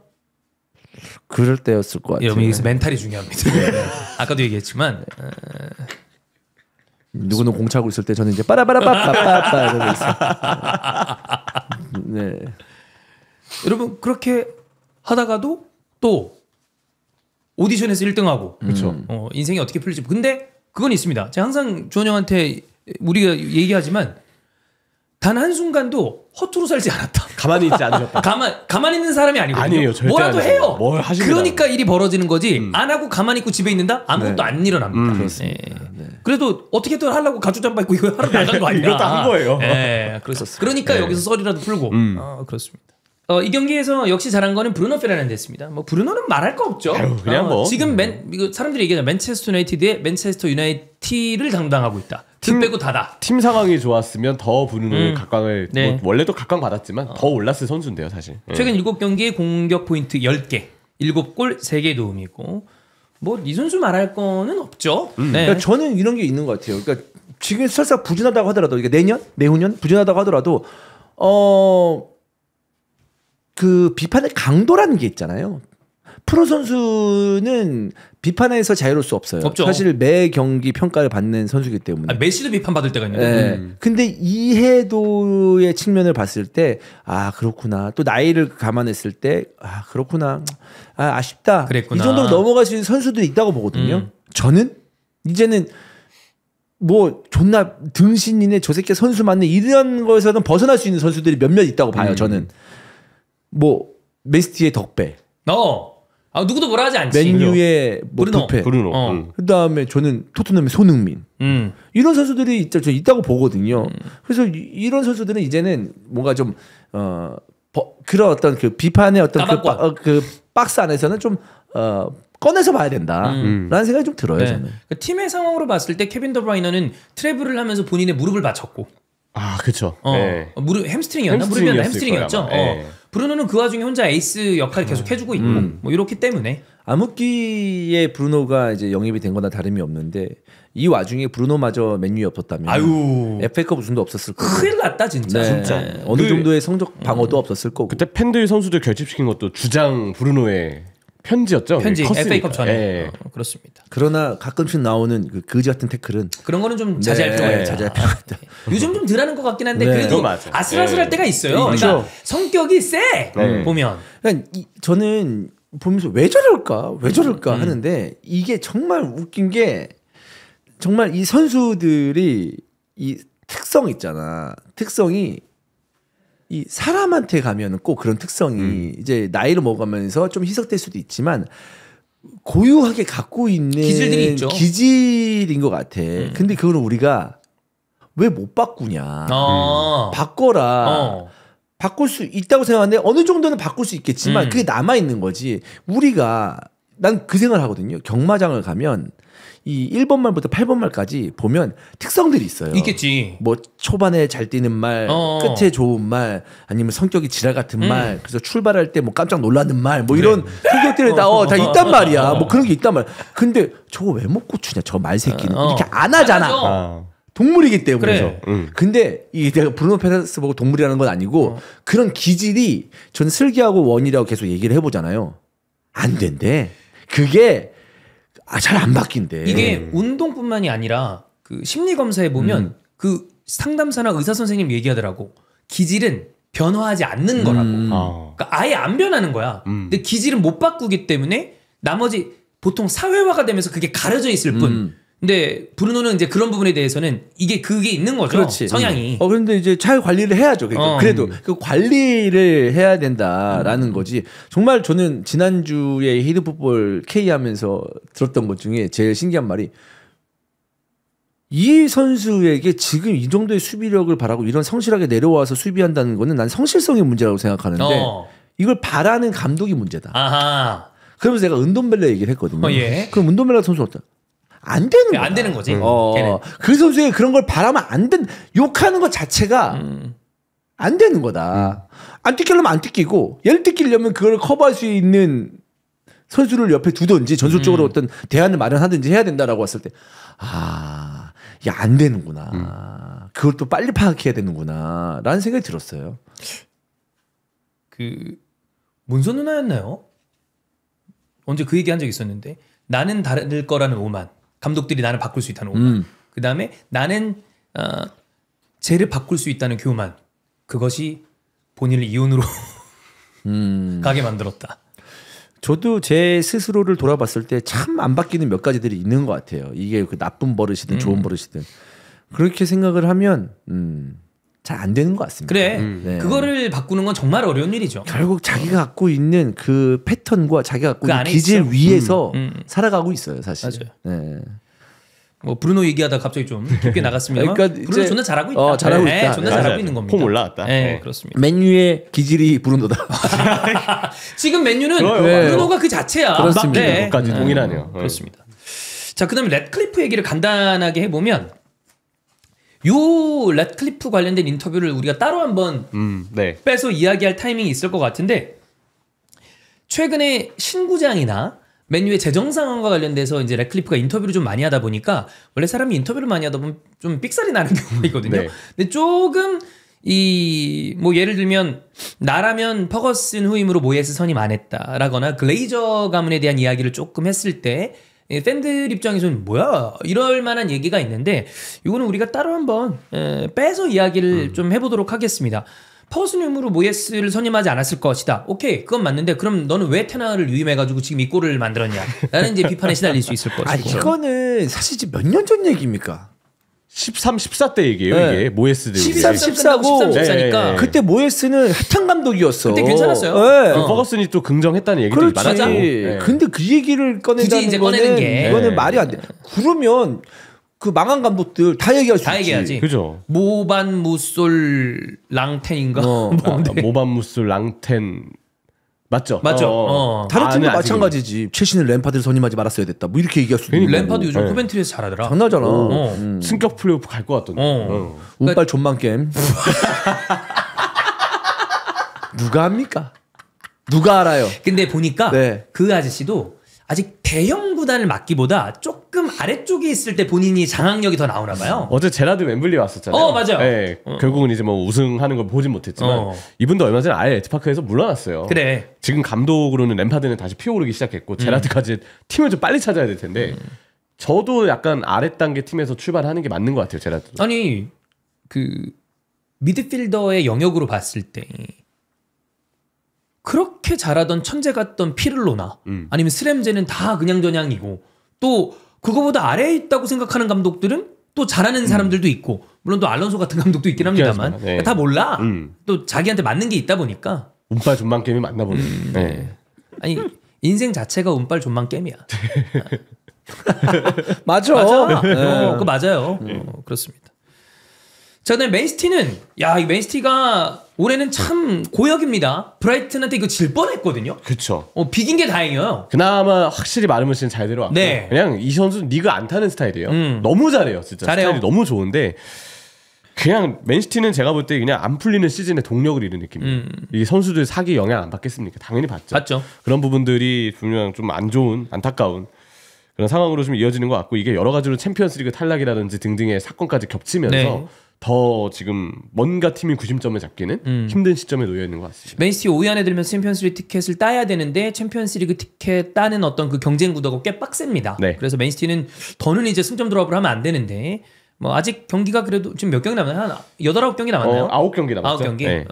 Speaker 2: 그럴 때였을 것 같아요.
Speaker 1: 여러분 여기서 멘탈이 중요합니다. 아까도 얘기했지만
Speaker 2: 누구는 공 차고 있을 때 저는 이제 빠라바라빠빠빠빠 이러고 있어요. 네.
Speaker 1: 여러분 그렇게 하다가도 또 오디션에서 1등하고
Speaker 3: 그렇죠.
Speaker 1: 인생이 어떻게 풀릴지. 근데 그건 있습니다. 제가 항상 주원 형한테 우리가 얘기하지만 단 한순간도 허투루 살지 않았다.
Speaker 3: 가만히 있지 않으셨다.
Speaker 1: 가만히 있는 사람이 아니거든요.
Speaker 3: 아니에요, 절대
Speaker 1: 뭐라도
Speaker 3: 아니에요.
Speaker 1: 해요.
Speaker 3: 뭘 하십니다.
Speaker 1: 그러니까 일이 벌어지는 거지. 안 하고 가만히 있고 집에 있는다? 아무것도 안 일어납니다.
Speaker 2: 그렇습니다.
Speaker 1: 예. 그래도 어떻게든 하려고 가죽 잠바 입고 이거 하러 나간 거 아니야.
Speaker 3: 이것도 한 거예요.
Speaker 1: 예. 그러니까 여기서 썰이라도 풀고. 그렇습니다. 이 경기에서 역시 잘한 거는 브루노 페르난데스입니다. 뭐 브루노는 말할 거 없죠.
Speaker 3: 그냥 뭐.
Speaker 1: 지금 이거 사람들이 얘기하잖아. 맨체스터 유나이티드의 맨체스터 유나이티를 담당하고 있다. 득 빼고 다다.
Speaker 3: 팀 상황이 좋았으면 더 브루노의 각광을
Speaker 1: 네.
Speaker 3: 뭐 원래도 각광 받았지만 더 올랐을 선수인데요, 사실.
Speaker 1: 최근 7경기에 공격 포인트 10개, 7골 3개 도움이고 뭐 이 선수 말할 거는 없죠. 네.
Speaker 2: 그러니까 저는 이런 게 있는 것 같아요. 그러니까 지금 설사 부진하다고 하더라도 이게 내후년 부진하다고 하더라도 그 비판의 강도라는 게 있잖아요. 프로 선수는 비판에서 자유로울 수 없어요.
Speaker 1: 없죠.
Speaker 2: 사실 매 경기 평가를 받는 선수이기 때문에.
Speaker 1: 메시도 비판받을 때가 있는데.
Speaker 2: 네. 근데 이해도의 측면을 봤을 때, 그렇구나. 또 나이를 감안했을 때, 그렇구나. 아쉽다.
Speaker 1: 그랬구나.
Speaker 2: 이 정도로 넘어갈 수 있는 선수들이 있다고 보거든요. 저는 이제는 뭐 존나 등신이네 저 새끼 선수 맞네 이런 거에서는 벗어날 수 있는 선수들이 몇몇 있다고 봐요. 저는 뭐 맨시티의 덕배,
Speaker 1: 누구도 뭐라 하지 않지.
Speaker 2: 맨유의 뭐 부페,
Speaker 3: 브루노.
Speaker 2: 그다음에 저는 토트넘의 손흥민 이런 선수들이 있다고 보거든요. 그래서 이런 선수들은 이제는 뭔가 좀 그런 어떤 그 비판의 어떤 그 박스 안에서는 좀 꺼내서 봐야 된다라는 생각이 좀 들어요.
Speaker 1: 네.
Speaker 2: 저는.
Speaker 1: 그러니까 팀의 상황으로 봤을 때 케빈 더브라이너는 트래블을 하면서 본인의 무릎을 맞췄고.
Speaker 3: 그렇죠.
Speaker 1: 네. 무릎 햄스트링이었나? 무릎이었나? 햄스트링이었죠.
Speaker 3: 네.
Speaker 1: 브루노는 그 와중에 혼자 에이스 역할을 계속 해주고 있고 뭐 이렇기 때문에
Speaker 2: 암흑기에 브루노가 이제 영입이 된 거나 다름이 없는데 이 와중에 브루노마저 맨유에 없었다면 FA컵 우승도 없었을 거고
Speaker 1: 큰일 났다 진짜.
Speaker 2: 네. 어느 정도의 성적 방어도 없었을 거고.
Speaker 3: 그때 팬들 선수들 결집시킨 것도 주장 브루노의 편지였죠.
Speaker 1: 편지 FA컵 전에. 그렇습니다.
Speaker 2: 그러나 가끔씩 나오는 그 거지 같은 태클은
Speaker 1: 그런 거는 좀 자제할 필요가 있다.
Speaker 2: 자제할 필요가 있다.
Speaker 1: 요즘 좀 덜하는 것 같긴 한데
Speaker 2: 네.
Speaker 1: 그래도
Speaker 3: 맞아.
Speaker 1: 아슬아슬할 때가 있어요.
Speaker 2: 그렇죠.
Speaker 1: 그러니까 성격이 세 보면.
Speaker 2: 그러니까 저는 보면서 왜 저럴까 하는데 이게 정말 웃긴 게 정말 이 선수들이 이 특성 있잖아. 특성이 이 사람한테 가면은 꼭 그런 특성이 이제 나이를 먹으면서 좀 희석될 수도 있지만 고유하게 갖고 있는
Speaker 1: 기질들이 있죠.
Speaker 2: 기질인 것 같아. 근데 그거는 우리가 왜 못 바꾸냐. 바꿔라. 바꿀 수 있다고 생각하는데 어느 정도는 바꿀 수 있겠지만 그게 남아 있는 거지. 우리가 난 그 생각을 하거든요. 경마장을 가면 이 1번 말부터 8번 말까지 보면 특성들이 있어요.
Speaker 1: 있겠지.
Speaker 2: 뭐 초반에 잘 뛰는 말, 끝에 좋은 말, 아니면 성격이 지랄 같은 말, 그래서 출발할 때 뭐 깜짝 놀라는 말, 뭐 이런 성격들이 다 있단 말이야. 뭐 그런 게 있단 말이야. 근데 저거 왜 못 고추냐, 저 말새끼는. 이렇게 안 하잖아. 동물이기 때문에.
Speaker 1: 그래.
Speaker 2: 근데 이 내가 브루노 페르난데스 보고 동물이라는 건 아니고 그런 기질이 전 슬기하고 원이라고 계속 얘기를 해보잖아요. 안 된대. 그게 잘 안 바뀐대.
Speaker 1: 이게 운동뿐만이 아니라 그 심리 검사에 보면 그 상담사나 의사 선생님 얘기하더라고. 기질은 변화하지 않는 거라고. 그러니까 아예 안 변하는 거야. 근데 기질은 못 바꾸기 때문에 나머지 보통 사회화가 되면서 그게 가려져 있을 뿐. 근데 브루노는 이제 그런 부분에 대해서는 그게 있는 거죠.
Speaker 2: 그렇지.
Speaker 1: 성향이.
Speaker 2: 그런데 이제 잘 관리를 해야죠. 그러니까. 그래도 그 관리를 해야 된다라는 거지. 정말 저는 지난주에 히드풋볼 K 하면서 들었던 것 중에 제일 신기한 말이 이 선수에게 지금 이 정도의 수비력을 바라고 이런 성실하게 내려와서 수비한다는 거는 난 성실성의 문제라고 생각하는데 이걸 바라는 감독이 문제다.
Speaker 1: 아하.
Speaker 2: 그러면서 제가 은돈벨레 얘기를 했거든요.
Speaker 1: 예.
Speaker 2: 그럼 은돈벨레 선수 어때? 안 되는 거야.
Speaker 1: 안 되는 거지.
Speaker 2: 그 선수의 그런 걸 바라면 안 된. 욕하는 것 자체가 안 되는 거다. 안 뜯기려면 안 뜯기고 얘를 뜯기려면 그걸 커버할 수 있는 선수를 옆에 두든지 전술적으로 어떤 대안을 마련하든지 해야 된다라고 했을 때 이게 안 되는구나. 그걸 또 빨리 파악해야 되는구나. 라는 생각이 들었어요.
Speaker 1: 문선 누나였나요? 언제 그 얘기 한 적 있었는데 나는 다를 거라는 오만. 감독들이 나를 바꿀 수 있다는 오만. 그 다음에 나는 쟤를 바꿀 수 있다는 교만. 그것이 본인을 이혼으로 가게 만들었다.
Speaker 2: 저도 제 스스로를 돌아봤을 때 참 안 바뀌는 몇 가지들이 있는 것 같아요. 이게 그 나쁜 버릇이든 좋은 버릇이든. 그렇게 생각을 하면 잘 안 되는 것 같습니다.
Speaker 1: 그래.
Speaker 2: 네.
Speaker 1: 그거를 바꾸는 건 정말 어려운 일이죠.
Speaker 2: 결국 자기가 갖고 있는 그 패턴과 자기가 갖고
Speaker 1: 그
Speaker 2: 있는
Speaker 1: 안에
Speaker 2: 기질
Speaker 1: 있어.
Speaker 2: 위에서 살아가고 있어요, 사실.
Speaker 1: 맞아요.
Speaker 2: 네.
Speaker 1: 뭐 브루노 얘기하다 갑자기 좀 깊게 나갔습니다만
Speaker 2: 그러니까
Speaker 1: 브루노
Speaker 2: 이제
Speaker 1: 존나 잘하고 있다.
Speaker 2: 잘하고 있다.
Speaker 1: 존나
Speaker 2: 네.
Speaker 1: 잘하고 있는 겁니다.
Speaker 3: 폼 올라왔다.
Speaker 1: 네,
Speaker 3: 네.
Speaker 1: 그렇습니다.
Speaker 2: 맨유의 기질이 브루노다.
Speaker 1: 지금 맨유는
Speaker 3: 그래요.
Speaker 1: 브루노가 그 자체야.
Speaker 2: 그렇습니다.
Speaker 1: 네.
Speaker 3: 그것까지 동일하네요.
Speaker 1: 그렇습니다. 자, 그다음에 렛클리프 얘기를 간단하게 해보면 요 렛클리프 관련된 인터뷰를 우리가 따로 한번
Speaker 3: 네.
Speaker 1: 빼서 이야기할 타이밍이 있을 것 같은데 최근에 신구장이나 맨유의 재정 상황과 관련돼서 이제 렛클리프가 인터뷰를 좀 많이 하다 보니까 원래 사람이 인터뷰를 많이 하다 보면 좀 삑살이 나는 경우가 있거든요.
Speaker 3: 네.
Speaker 1: 근데 조금 뭐 예를 들면 나라면 퍼거슨 후임으로 모예스 선임 안 했다라거나 글레이저 가문에 대한 이야기를 조금 했을 때 팬들 입장에서는 뭐야 이럴 만한 얘기가 있는데 이거는 우리가 따로 한번 빼서 이야기를 좀 해보도록 하겠습니다. 퍼거슨 후임으로 모예스를 선임하지 않았을 것이다. 오케이, 그건 맞는데 그럼 너는 왜 테나를 유임해가지고 지금 이 꼴을 만들었냐? 라는 이제 비판에 시달릴 수 있을 것이고.
Speaker 2: 이거는 사실 지금 몇 년 전 얘기입니까?
Speaker 3: 13, 14대 얘기예요.
Speaker 2: 네.
Speaker 3: 이게 모예스들.
Speaker 1: 13, 14고 13, 14니까
Speaker 3: 네.
Speaker 2: 그때 모예스는 핫한 감독이었어.
Speaker 1: 그때 괜찮았어요.
Speaker 2: 네.
Speaker 3: 퍼거슨이 또 긍정했다는 얘기들이
Speaker 2: 그렇지.
Speaker 3: 많았죠. 네.
Speaker 2: 근데 그 얘기를 꺼낸다는
Speaker 1: 굳이 이제
Speaker 2: 거는
Speaker 1: 꺼내는 게.
Speaker 2: 이거는
Speaker 3: 네.
Speaker 2: 말이 안 돼. 그러면 그 망한 감독들 다 얘기할 수
Speaker 1: 다
Speaker 2: 있지.
Speaker 1: 얘기하지.
Speaker 3: 그죠.
Speaker 1: 모반 무솔 랑텐인가? 뭔데?
Speaker 3: 모반무스 랑텐 맞죠?
Speaker 1: 맞죠.
Speaker 2: 다른 팀도
Speaker 3: 아직은.
Speaker 2: 마찬가지지. 최신의 램파드를 선임하지 말았어야 됐다. 뭐 이렇게 얘기할 수도 있고.
Speaker 1: 램파드 요즘
Speaker 3: 네.
Speaker 1: 코벤트리에서 잘하더라.
Speaker 2: 장난하잖아.
Speaker 3: 승격 플레이오프 갈 것 같던데.
Speaker 2: 운빨 존만 게임. 누가 합니까? 누가 알아요?
Speaker 1: 근데 보니까
Speaker 2: 네.
Speaker 1: 그 아저씨도 아직 대형 구단을 맡기보다 조금 아래쪽에 있을 때 본인이 장악력이 더 나오나 봐요.
Speaker 3: 어제 제라드 웸블리 왔었잖아요.
Speaker 1: 맞아요.
Speaker 3: 네, 결국은 이제 뭐 우승하는 걸 보진 못했지만 이분도 얼마 전에 아예 에티파크에서 물러났어요.
Speaker 1: 그래.
Speaker 3: 지금 감독으로는 램파드는 다시 피어오르기 시작했고 제라드까지 팀을 좀 빨리 찾아야 될 텐데 저도 약간 아래 단계 팀에서 출발하는 게 맞는 것 같아요. 제라드.
Speaker 1: 아니 그 미드필더의 영역으로 봤을 때 그렇게 잘하던 천재 같던 피를로나 아니면 스램제는 다 그냥 저냥이고 또 그거보다 아래에 있다고 생각하는 감독들은 또 잘하는 사람들도 있고 물론 또 알론소 같은 감독도 있긴 합니다만
Speaker 3: 네.
Speaker 1: 다 몰라. 또 자기한테 맞는 게 있다 보니까
Speaker 3: 운빨 존만 게임이 맞나 보네. 네.
Speaker 1: 아니 인생 자체가 운빨 존만 게임이야.
Speaker 2: 맞아.
Speaker 1: 맞아. 그거 맞아요. 그렇습니다. 자, 그다음에 맨시티는 이 맨시티가 올해는 참 고역입니다. 브라이튼한테 이거 질 뻔했거든요.
Speaker 3: 그렇죠.
Speaker 1: 비긴 게 다행이에요.
Speaker 3: 그나마 확실히 마르문 씨는 잘 데려왔고
Speaker 1: 네.
Speaker 3: 그냥 이 선수는 리그 안 타는 스타일이에요. 너무 잘해요. 진짜
Speaker 1: 잘해요.
Speaker 3: 스타일이 너무 좋은데 그냥 맨시티는 제가 볼 때 그냥 안 풀리는 시즌에 동력을 잃은 느낌이에요. 이 선수들 사기 영향 안 받겠습니까? 당연히 받죠.
Speaker 1: 맞죠.
Speaker 3: 그런 부분들이 분명 좀 안 좋은 안타까운 그런 상황으로 좀 이어지는 것 같고 이게 여러 가지로 챔피언스리그 탈락이라든지 등등의 사건까지 겹치면서
Speaker 1: 네.
Speaker 3: 더 지금 뭔가 팀이 구심점을 잡기는 힘든 시점에 놓여 있는 것 같습니다.
Speaker 1: 맨시티 5위 안에 들면 챔피언스리그 티켓을 따야 되는데 챔피언스리그 티켓 따는 어떤 그 경쟁 구도가 꽤 빡셉니다.
Speaker 3: 네.
Speaker 1: 그래서 맨시티는 더는 이제 승점 드롭을 하면 안 되는데 뭐 아직 경기가 그래도 지금 몇 경기 남았나요? 한 8, 9경기 남았나요?
Speaker 3: 9경기 남았죠.
Speaker 1: 9경기.
Speaker 3: 네.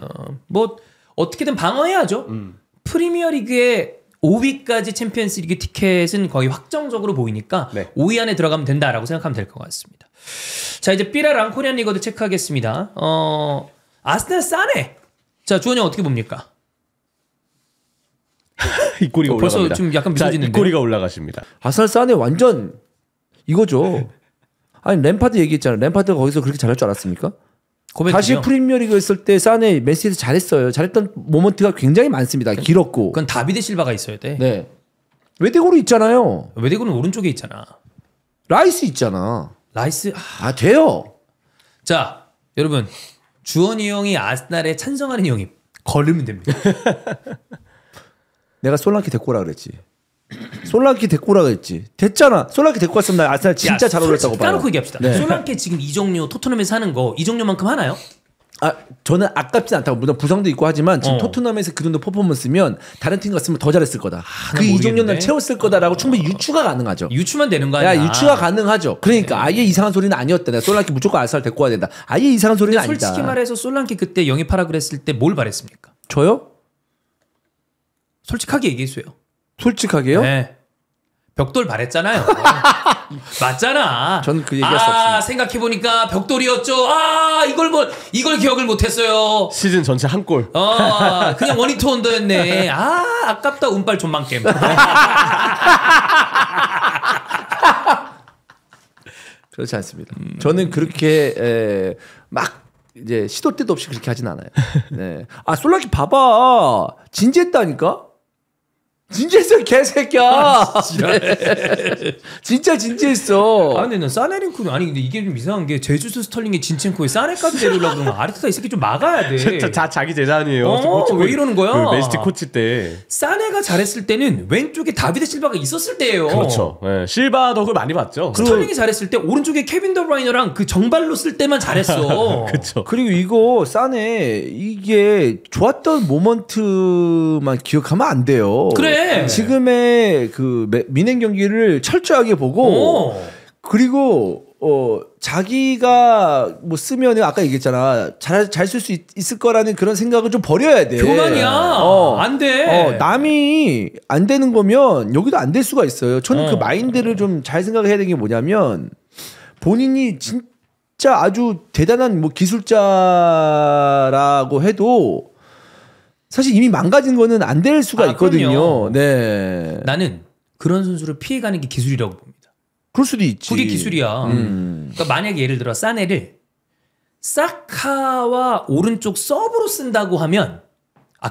Speaker 1: 뭐 어떻게든 방어해야죠. 프리미어리그의 5위까지 챔피언스리그 티켓은 거의 확정적으로 보이니까
Speaker 3: 네.
Speaker 1: 5위 안에 들어가면 된다라고 생각하면 될 것 같습니다. 자, 이제 삐라랑 코리안 리거도 체크하겠습니다. 아스날 사네. 자, 주원이 형 어떻게 봅니까?
Speaker 3: 이 꼬리가
Speaker 1: 벌써
Speaker 3: 올라갑니다.
Speaker 1: 좀 약간
Speaker 3: 자,
Speaker 1: 미소짓는데.
Speaker 3: 이 꼬리가 올라가십니다.
Speaker 2: 아스날 사네 완전 이거죠. 아니 램파드 얘기했잖아. 램파드가 거기서 그렇게 잘할 줄 알았습니까? 다시 프리미어리그 있을 때 사네 맨시티에서 잘했어요. 잘했던 모먼트가 굉장히 많습니다. 길었고.
Speaker 1: 그건 다비드 실바가 있어야 돼.
Speaker 2: 네. 외대고로 있잖아요.
Speaker 1: 외대고는 오른쪽에 있잖아.
Speaker 2: 라이스 있잖아.
Speaker 1: 라이스.
Speaker 2: 돼요.
Speaker 1: 자, 여러분. 주원이 형이 아스날에 찬성하는 형이 걸으면 됩니다.
Speaker 2: 내가 솔랑키 데리고 오라 그랬지. 솔랑키 데리고 오라 그랬지. 됐잖아. 솔랑키 데리고 왔으면 나 아스날 진짜 잘 어울렸다고 봐요.
Speaker 1: 까놓고 얘기합시다.
Speaker 2: 네.
Speaker 1: 솔랑키 지금 이적료 토트넘에서 하는 거 이적료만큼 하나요?
Speaker 2: 저는 아깝진 않다고. 물론 부상도 있고 하지만 지금 토트넘에서 그 정도 퍼포먼스면 다른 팀 갔으면 더 잘했을 거다. 그 이적료는 채웠을 거다라고 충분히 유추가 가능하죠.
Speaker 1: 유추만 되는 거 아니야?
Speaker 2: 유추가 가능하죠. 그러니까 아예 이상한 소리는 아니었다. 내가 솔랑키 무조건 아스날 데리고 와야 된다. 아예 이상한 소리는 아니다.
Speaker 1: 솔직히 말해서 솔랑키 그때 영입하라 그랬을 때 뭘 바랬습니까?
Speaker 2: 저요?
Speaker 1: 솔직하게 얘기했어요.
Speaker 2: 솔직하게요?
Speaker 1: 네. 벽돌 바랬잖아요. 맞잖아.
Speaker 2: 저는 그 얘기할 수 없습니다.
Speaker 1: 생각해보니까 벽돌이었죠. 이걸 기억을 못했어요.
Speaker 3: 시즌 전체 한 골.
Speaker 1: 그냥 원히트 원더였네. 아깝다 운빨 존망겜.
Speaker 2: 그렇지 않습니다. 저는 그렇게 막 이제 시도 때도 없이 그렇게 하진 않아요. 네. 솔랑키 봐봐. 진지했다니까? 진지했어 개새끼야. 네. 진짜 진지했어.
Speaker 1: 근데 난 사네링크 근데 이게 좀 이상한 게 제주스 스털링의 진첸코에 사네까지 데려오려고 그러면 아르테타 이 새끼 좀 막아야 돼.
Speaker 3: 자기 제자 아니에요.
Speaker 1: 왜 이러는 거야?
Speaker 3: 그 맨시티 코치 때.
Speaker 1: 사네가 잘했을 때는 왼쪽에 다비드 실바가 있었을 때예요.
Speaker 3: 그렇죠. 네, 실바 덕을 많이 봤죠.
Speaker 1: 스털링이 잘했을 때 오른쪽에 케빈 더브라이너랑 그 정발로 쓸 때만 잘했어.
Speaker 3: 그렇죠.
Speaker 2: 그리고 이거 사네 이게 좋았던 모먼트만 기억하면 안 돼요.
Speaker 1: 그래.
Speaker 2: 지금의 그 미넨 경기를 철저하게 보고 그리고 자기가 뭐 쓰면 아까 얘기했잖아 잘 쓸 수 있을 거라는 그런 생각을 좀 버려야 돼.
Speaker 1: 교만이야. 안 돼.
Speaker 2: 남이 안 되는 거면 여기도 안 될 수가 있어요. 저는 그 마인드를 좀 잘 생각해야 되는 게 뭐냐면 본인이 진짜 아주 대단한 뭐 기술자라고 해도 사실 이미 망가진 거는 안 될 수가 있거든요.
Speaker 1: 그럼요.
Speaker 2: 네.
Speaker 1: 나는 그런 선수를 피해가는 게 기술이라고 봅니다.
Speaker 2: 그럴 수도 있지.
Speaker 1: 그게 기술이야. 그러니까 만약에 예를 들어 사네를 사카와 오른쪽 서브로 쓴다고 하면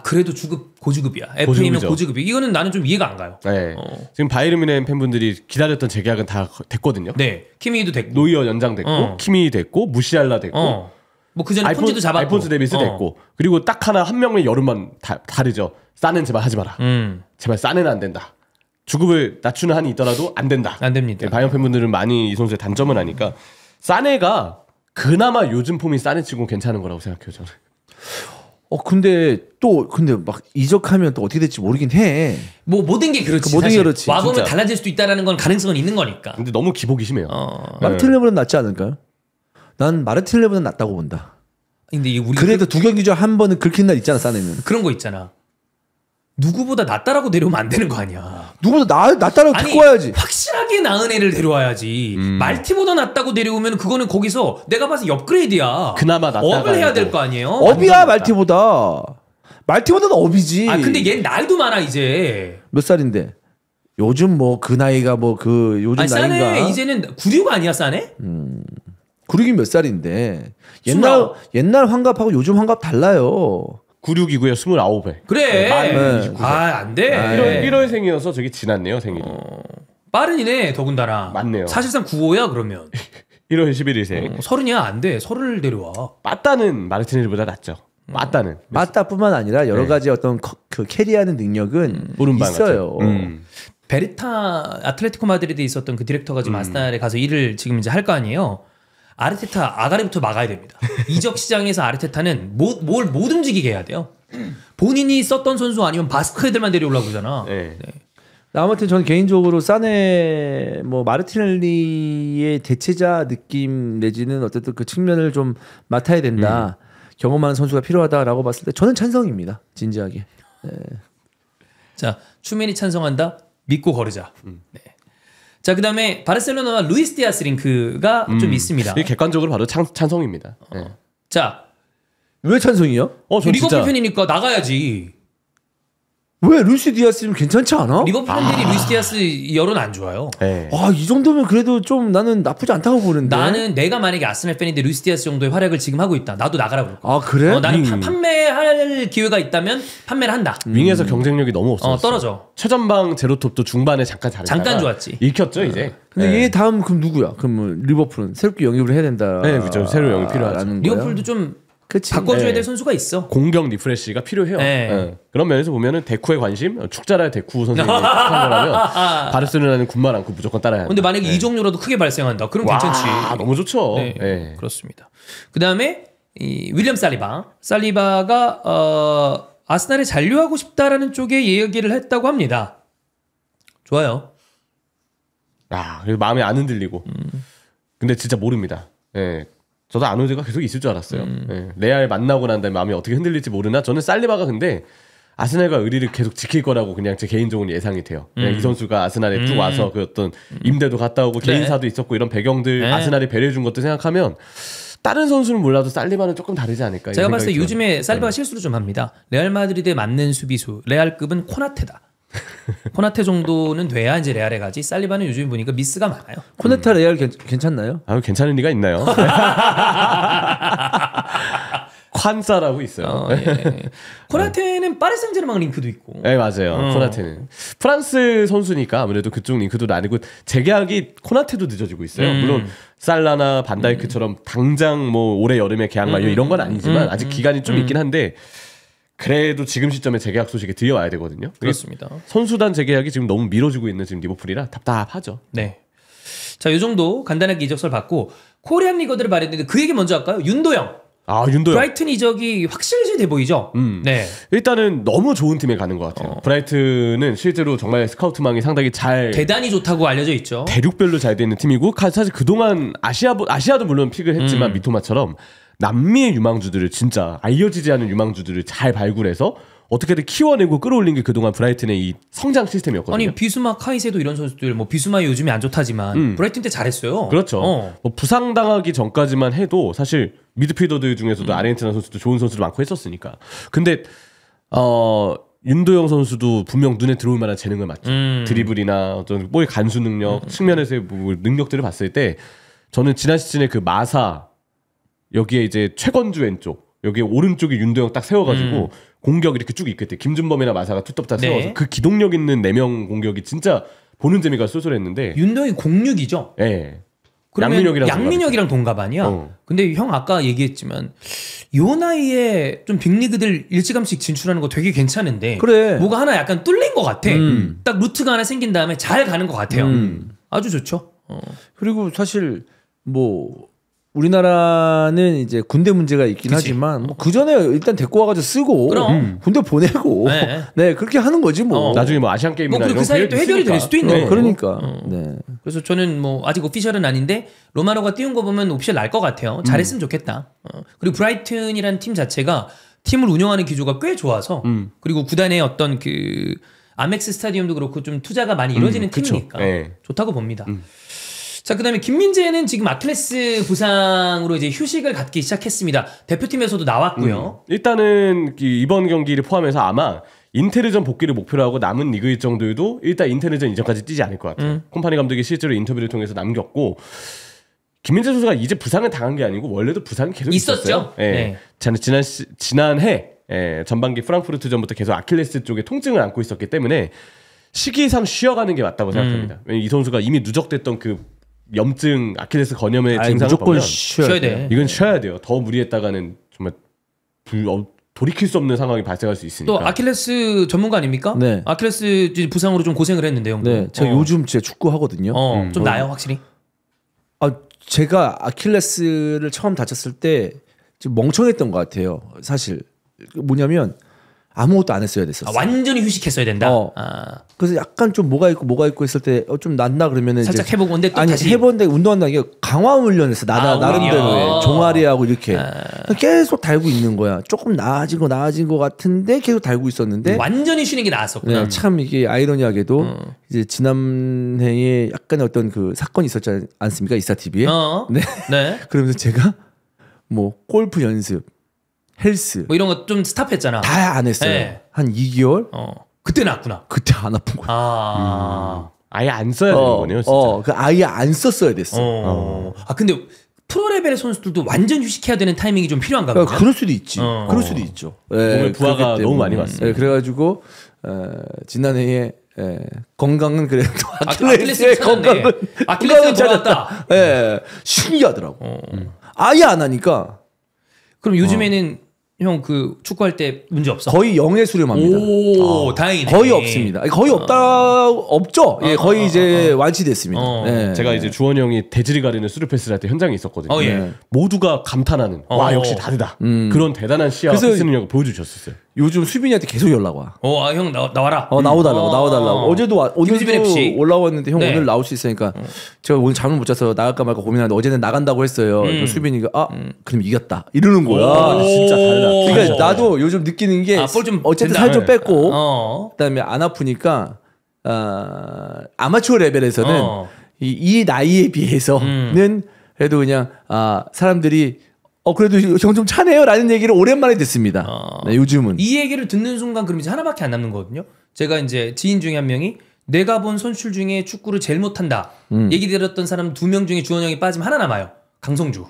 Speaker 1: 그래도 고주급이야. FA면 고주급이. 이거는 나는 좀 이해가 안 가요.
Speaker 3: 네. 지금 바이에른 뮌헨 팬분들이 기다렸던 재계약은 다 됐거든요.
Speaker 1: 네. 키미도 됐고
Speaker 3: 노이어 연장 됐고 키미 됐고 무시알라 됐고
Speaker 1: 뭐 그전에 폰지도 잡았고
Speaker 3: 알폰스 데비스 됐고 그리고 딱 하나 한 명의 여름만 다르죠. 싸는 제발 하지 마라. 제발 싸는 안 된다. 주급을 낮추는 한이 있더라도 안 된다.
Speaker 1: 안 됩니다.
Speaker 3: 바이에른 팬분들은 많이 이 선수의 단점을 아니까 사네가 그나마 요즘 폼이 사네 치고 괜찮은 거라고 생각해요. 저는.
Speaker 2: 근데 막 이적하면 또 어떻게 될지 모르긴 해.
Speaker 1: 뭐 모든 게 그렇지.
Speaker 2: 모든 게 그렇지.
Speaker 1: 와보면
Speaker 2: 진짜.
Speaker 1: 달라질 수도 있다라는 건 가능성은 있는 거니까.
Speaker 3: 근데 너무 기복이 심해요.
Speaker 2: 마르틴 레브는 낫지 않을까요? 난 마르틴 레브는 낫다고 본다.
Speaker 1: 근데 이게 우리
Speaker 2: 그래도 두 경기 중 한 번은 긁힌 날 있잖아, 사내는.
Speaker 1: 그런 거 있잖아. 누구보다 낫다라고 데려오면 안 되는 거 아니야.
Speaker 2: 누구보다 낫다라고 데리고 와야지.
Speaker 1: 확실하게 나은 애를 데려와야지. 말티보다 낫다고 데려오면 그거는 거기서 내가 봐서 업그레이드야.
Speaker 3: 그나마 낫다가
Speaker 1: 업을 해야 될 거 아니에요.
Speaker 2: 업이야 말티보다. 말티보다는 업이지.
Speaker 1: 근데 얘는 나이도 많아 이제.
Speaker 2: 몇 살인데? 요즘 뭐 그 나이가 뭐 그 요즘 나이인가?
Speaker 1: 싸네 이제는 96 아니야 싸네?
Speaker 2: 96이 몇 살인데? 옛날 환갑하고 요즘 환갑 달라요.
Speaker 3: 96이고요. 29에.
Speaker 1: 그래. 안 돼.
Speaker 3: 1월생이어서 저기 지났네요, 생일이.
Speaker 1: 빠른이네, 더군다나.
Speaker 3: 맞네요.
Speaker 1: 사실상 95야, 그러면.
Speaker 3: 1월 11일생.
Speaker 1: 30이야, 안 돼. 30을 데려와.
Speaker 3: 빠따는 마르티넬보다 낫죠. 빠따는.
Speaker 2: 빠따뿐만 아니라 여러 가지 어떤 그 캐리하는 능력은 있어요.
Speaker 1: 베르타 아틀레티코 마드리드에 있었던 그 디렉터가 지금 아스날에 가서 일을 지금 이제 할 거 아니에요. 아르테타 아가리부터 막아야 됩니다. 이적 시장에서 아르테타는 뭘 못 움직이게 해야 돼요. 본인이 썼던 선수 아니면 바스크 애들만 데려오려고 그러잖아.
Speaker 3: 네.
Speaker 2: 아무튼 저는 개인적으로 사네 뭐 마르티넬리의 대체자 느낌 내지는 어쨌든 그 측면을 좀 맡아야 된다. 경험하는 선수가 필요하다라고 봤을 때 저는 찬성입니다. 진지하게. 네.
Speaker 1: 자, 추맨이 찬성한다. 믿고 거르자. 네. 자, 그다음에 바르셀로나와 루이스 디아스 링크가 좀 있습니다.
Speaker 3: 이게 객관적으로 봐도 찬성입니다. 네.
Speaker 1: 자,
Speaker 2: 왜 찬성이요?
Speaker 3: 전
Speaker 1: 리버풀
Speaker 3: 진짜
Speaker 1: 팬이니까 나가야지.
Speaker 2: 왜 루이스 디아스는 괜찮지 않아?
Speaker 1: 리버풀 팬들이 루이스 디아스 여론 안 좋아요.
Speaker 3: 네.
Speaker 2: 이 정도면 그래도 좀 나는 나쁘지 않다고 보는데.
Speaker 1: 나는 내가 만약에 아스날 팬인데 루이스 디아스 정도의 활약을 지금 하고 있다. 나도 나가라 그럴 거야.
Speaker 2: 그래?
Speaker 1: 나는 판매할 기회가 있다면 판매를 한다.
Speaker 3: 윙에서 경쟁력이 너무 없어.
Speaker 1: 떨어져.
Speaker 3: 최전방 제로톱도 중반에 잠깐 잘했다가
Speaker 1: 잠깐 좋았지.
Speaker 3: 읽혔죠 이제.
Speaker 2: 근데 얘 다음 그럼 누구야? 그럼 뭐 리버풀은 새롭게 영입을 해야 된다.
Speaker 3: 네, 그렇죠. 새로 영입 필요하죠.
Speaker 1: 리버풀도 좀
Speaker 2: 그치.
Speaker 1: 바꿔줘야
Speaker 3: 네.
Speaker 1: 될 선수가 있어.
Speaker 3: 공격 리프레시가 필요해요.
Speaker 1: 네.
Speaker 3: 네. 그런 면에서 보면은 데쿠의 관심, 축자라의 데쿠 선생님이 한 거라면 바르셀로나는 군말 않고 무조건 따라야 한다.
Speaker 1: 근데 만약에 이 종류라도 크게 발생한다. 그럼 괜찮지.
Speaker 3: 너무 좋죠.
Speaker 1: 네.
Speaker 3: 네.
Speaker 1: 그렇습니다. 그 다음에 윌리엄 살리바가 아스날에 잔류하고 싶다라는 쪽에 얘기를 했다고 합니다. 좋아요.
Speaker 3: 그래서 마음이 안 흔들리고. 근데 진짜 모릅니다. 예. 저도 아노드가 계속 있을 줄 알았어요. 예. 레알 만나고 난 다음에 마음이 어떻게 흔들릴지 모르나. 저는 살리바가 근데 아스날과 의리를 계속 지킬 거라고 그냥 제 개인적으로 예상이 돼요. 이 선수가 아스날에 쭉 와서 그 어떤 임대도 갔다 오고 개인사도 있었고 이런 배경들 아스날이 배려해 준 것도 생각하면 다른 선수는 몰라도 살리바는 조금 다르지 않을까.
Speaker 1: 제가 봤을 때 요즘에 살리바가 실수를 좀 합니다. 레알 마드리드에 맞는 수비수 레알급은 코나테다. 코나테 정도는 돼야 이제 레알에 가지. 살리바는 요즘 보니까 미스가 많아요.
Speaker 2: 코네타 레알 괜찮나요?
Speaker 3: 괜찮은 리가 있나요? 콴사라고 있어요.
Speaker 1: 예. 코나테는 파리 생제르맹 링크도 있고.
Speaker 3: 네, 맞아요. 코나테는 프랑스 선수니까 아무래도 그쪽 링크도 아니고 재계약이 코나테도 늦어지고 있어요. 물론 살라나 반다이크처럼 당장 뭐 올해 여름에 계약 만료 이런 건 아니지만 아직 기간이 좀 있긴 한데 그래도 지금 시점에 재계약 소식이 들려와야 되거든요.
Speaker 1: 그렇습니다.
Speaker 3: 선수단 재계약이 지금 너무 미뤄지고 있는 지금 리버풀이라 답답하죠.
Speaker 1: 네. 자, 요 정도 간단하게 이적설 받고 코리안 리거들을 말했는데 그 얘기 먼저 할까요? 윤도영.
Speaker 3: 윤도영.
Speaker 1: 브라이튼 이적이 확실시 돼 보이죠? 네.
Speaker 3: 일단은 너무 좋은 팀에 가는 것 같아요. 브라이튼은 실제로 정말 스카우트망이 상당히 잘
Speaker 1: 대단히 좋다고 알려져 있죠.
Speaker 3: 대륙별로 잘 되는 팀이고 사실 그동안 아시아도 물론 픽을 했지만 미토마처럼 남미의 유망주들을 진짜 알려지지 않은 유망주들을 잘 발굴해서 어떻게든 키워내고 끌어올린 게 그동안 브라이튼의 이 성장 시스템이었거든요.
Speaker 1: 아니 비수마 카이세도 이런 선수들 뭐 비수마 요즘에 안 좋다지만 브라이튼 때 잘했어요.
Speaker 3: 그렇죠. 뭐 부상당하기 전까지만 해도 사실 미드필더들 중에서도 아르헨티나 선수도 좋은 선수들 많고 했었으니까. 근데 윤도영 선수도 분명 눈에 들어올 만한 재능을 맞죠. 드리블이나 어떤 볼 간수 능력 측면에서의 능력들을 봤을 때 저는 지난 시즌에 그 마사 여기에 이제 최건주 왼쪽 여기에 오른쪽에 윤도영 딱 세워가지고 공격 이렇게 쭉 있겠대. 김준범이나 마사가 투톱 다 세워서 그 기동력 있는 4명 공격이 진짜 보는 재미가 쏠쏠했는데
Speaker 1: 윤도영이 06이죠?
Speaker 3: 네.
Speaker 1: 양민혁이랑 동갑 아니야? 근데 형 아까 얘기했지만 요 나이에 좀 빅리그들 일찌감치 진출하는 거 되게 괜찮은데
Speaker 2: 그래.
Speaker 1: 뭐가 하나 약간 뚫린 것 같아. 딱 루트가 하나 생긴 다음에 잘 가는 것 같아요. 아주 좋죠.
Speaker 2: 그리고 사실 뭐 우리나라는 이제 군대 문제가 있긴
Speaker 1: 그치.
Speaker 2: 하지만 뭐 그 전에 일단 데리고 와가지고 쓰고 군대 보내고 네 그렇게 하는 거지 뭐.
Speaker 3: 나중에 뭐 아시안 게임이나
Speaker 1: 그 사이에 또 해결이 될 수도 있는 거예요.
Speaker 2: 그러니까. 네.
Speaker 1: 그래서 저는 뭐 아직 오피셜은 아닌데 로마노가 띄운 거 보면 오피셜 날 것 같아요. 잘했으면 좋겠다. 그리고 브라이튼이라는 팀 자체가 팀을 운영하는 기조가 꽤 좋아서 그리고 구단의 어떤 그 아멕스 스타디움도 그렇고 좀 투자가 많이 이루어지는 팀이니까 좋다고 봅니다. 자, 그다음에 김민재는 지금 아킬레스 부상으로 이제 휴식을 갖기 시작했습니다. 대표팀에서도 나왔고요.
Speaker 3: 일단은 이번 경기를 포함해서 아마 인테리전 복귀를 목표로 하고 남은 리그 일정들도 일단 인테리전 이전까지 뛰지 않을 것 같아요. 콤파니 감독이 실제로 인터뷰를 통해서 남겼고 김민재 선수가 이제 부상을 당한 게 아니고 원래도 부상이 계속 있었어요.
Speaker 1: 네.
Speaker 3: 지난해 전반기 프랑크푸르트 전부터 계속 아킬레스 쪽에 통증을 안고 있었기 때문에 시기상 쉬어가는 게 맞다고 생각합니다. 이 선수가 이미 누적됐던 그 염증, 아킬레스 건염의 증상을
Speaker 2: 무조건
Speaker 3: 보면
Speaker 2: 쉬어야 돼.
Speaker 3: 이건 쉬어야 돼요. 더 무리했다가는 정말 돌이킬 수 없는 상황이 발생할 수 있으니까.
Speaker 1: 또 아킬레스 전문가 아닙니까?
Speaker 2: 네.
Speaker 1: 아킬레스 부상으로 좀 고생을 했는데 형도.
Speaker 2: 네, 제가 요즘 제 축구 하거든요.
Speaker 1: 좀 나아요 확실히?
Speaker 2: 제가 아킬레스를 처음 다쳤을 때 좀 멍청했던 것 같아요. 사실 뭐냐면 아무것도 안 했어야 됐었어.
Speaker 1: 완전히 휴식했어야 된다.
Speaker 2: 그래서 약간 좀 뭐가 있고 했을 때 좀 난다 그러면은
Speaker 1: 살짝
Speaker 2: 이제
Speaker 1: 해보고 근데 또
Speaker 2: 아니
Speaker 1: 다시
Speaker 2: 해본데 운동한다는 게 강화 훈련했어. 나름대로 종아리하고 이렇게 계속 달고 있는 거야. 조금 나아진 거 같은데 계속 달고 있었는데
Speaker 1: 완전히 쉬는 게 나았었구나.
Speaker 2: 네, 참 이게 아이러니하게도 이제 지난해에 약간의 어떤 그 사건이 있었지 않습니까? 이스타 TV에.
Speaker 1: 네.
Speaker 2: 그러면서 제가 뭐 골프 연습, 헬스
Speaker 1: 뭐 이런 거 좀 스탑했잖아.
Speaker 2: 다 안 했어요.
Speaker 1: 네.
Speaker 2: 한 2개월.
Speaker 1: 그때 나왔구나.
Speaker 2: 그때 안 아픈 거야.
Speaker 3: 아예 안 써야 되는 거네요, 진짜.
Speaker 2: 그 아예 안 썼어야 됐어.
Speaker 1: 근데 프로 레벨의 선수들도 완전 휴식해야 되는 타이밍이 좀 필요한가 보죠.
Speaker 2: 그럴 수도 있지. 그럴 수도 있죠.
Speaker 3: 몸에 부하가 너무 많이 왔어요.
Speaker 2: 그래가지고 지난해에 건강은 그래도
Speaker 1: 아킬레스의 건강은 찾았다.
Speaker 2: 신기하더라고. 아예 안 하니까.
Speaker 1: 그럼 요즘에는 형 그 축구할 때 문제 없어?
Speaker 2: 거의 0에 수렴합니다.
Speaker 1: 오, 다행이네.
Speaker 2: 거의 없습니다. 거의 없죠. 거의 이제 완치됐습니다.
Speaker 3: 제가 이제 주원이 형이 대지리 가리는 수루 패스를 할 때 현장에 있었거든요. 모두가 감탄하는 와 역시 다르다. 그런 대단한 시야와 패스 능력을 보여주셨었어요.
Speaker 2: 요즘 수빈이한테 계속 연락 와.
Speaker 1: 형 나와라.
Speaker 2: 나와달라고. 오늘도 올라왔는데 형
Speaker 1: 네.
Speaker 2: 오늘 나올 수 있으니까 제가 오늘 잠을 못 자서 나갈까 말까 고민하는데 어제는 나간다고 했어요. 수빈이가 그럼 이겼다 이러는 거야.
Speaker 3: 진짜 다르다.
Speaker 2: 그러니까 나도 요즘 느끼는 게 어쨌든 살 좀 뺐고 그다음에 안 아프니까 아마추어 레벨에서는 이 나이에 비해서는 그래도 그냥 사람들이 그래도 형 좀 차네요라는 얘기를 오랜만에 듣습니다. 요즘은
Speaker 1: 이 얘기를 듣는 순간 그럼 이제 하나밖에 안 남는 거거든요. 제가 이제 지인 중에 한 명이 내가 본 선수들 중에 축구를 제일 못한다. 얘기 들었던 사람 2명 중에 주원 형이 빠지면 하나 남아요. 강성주.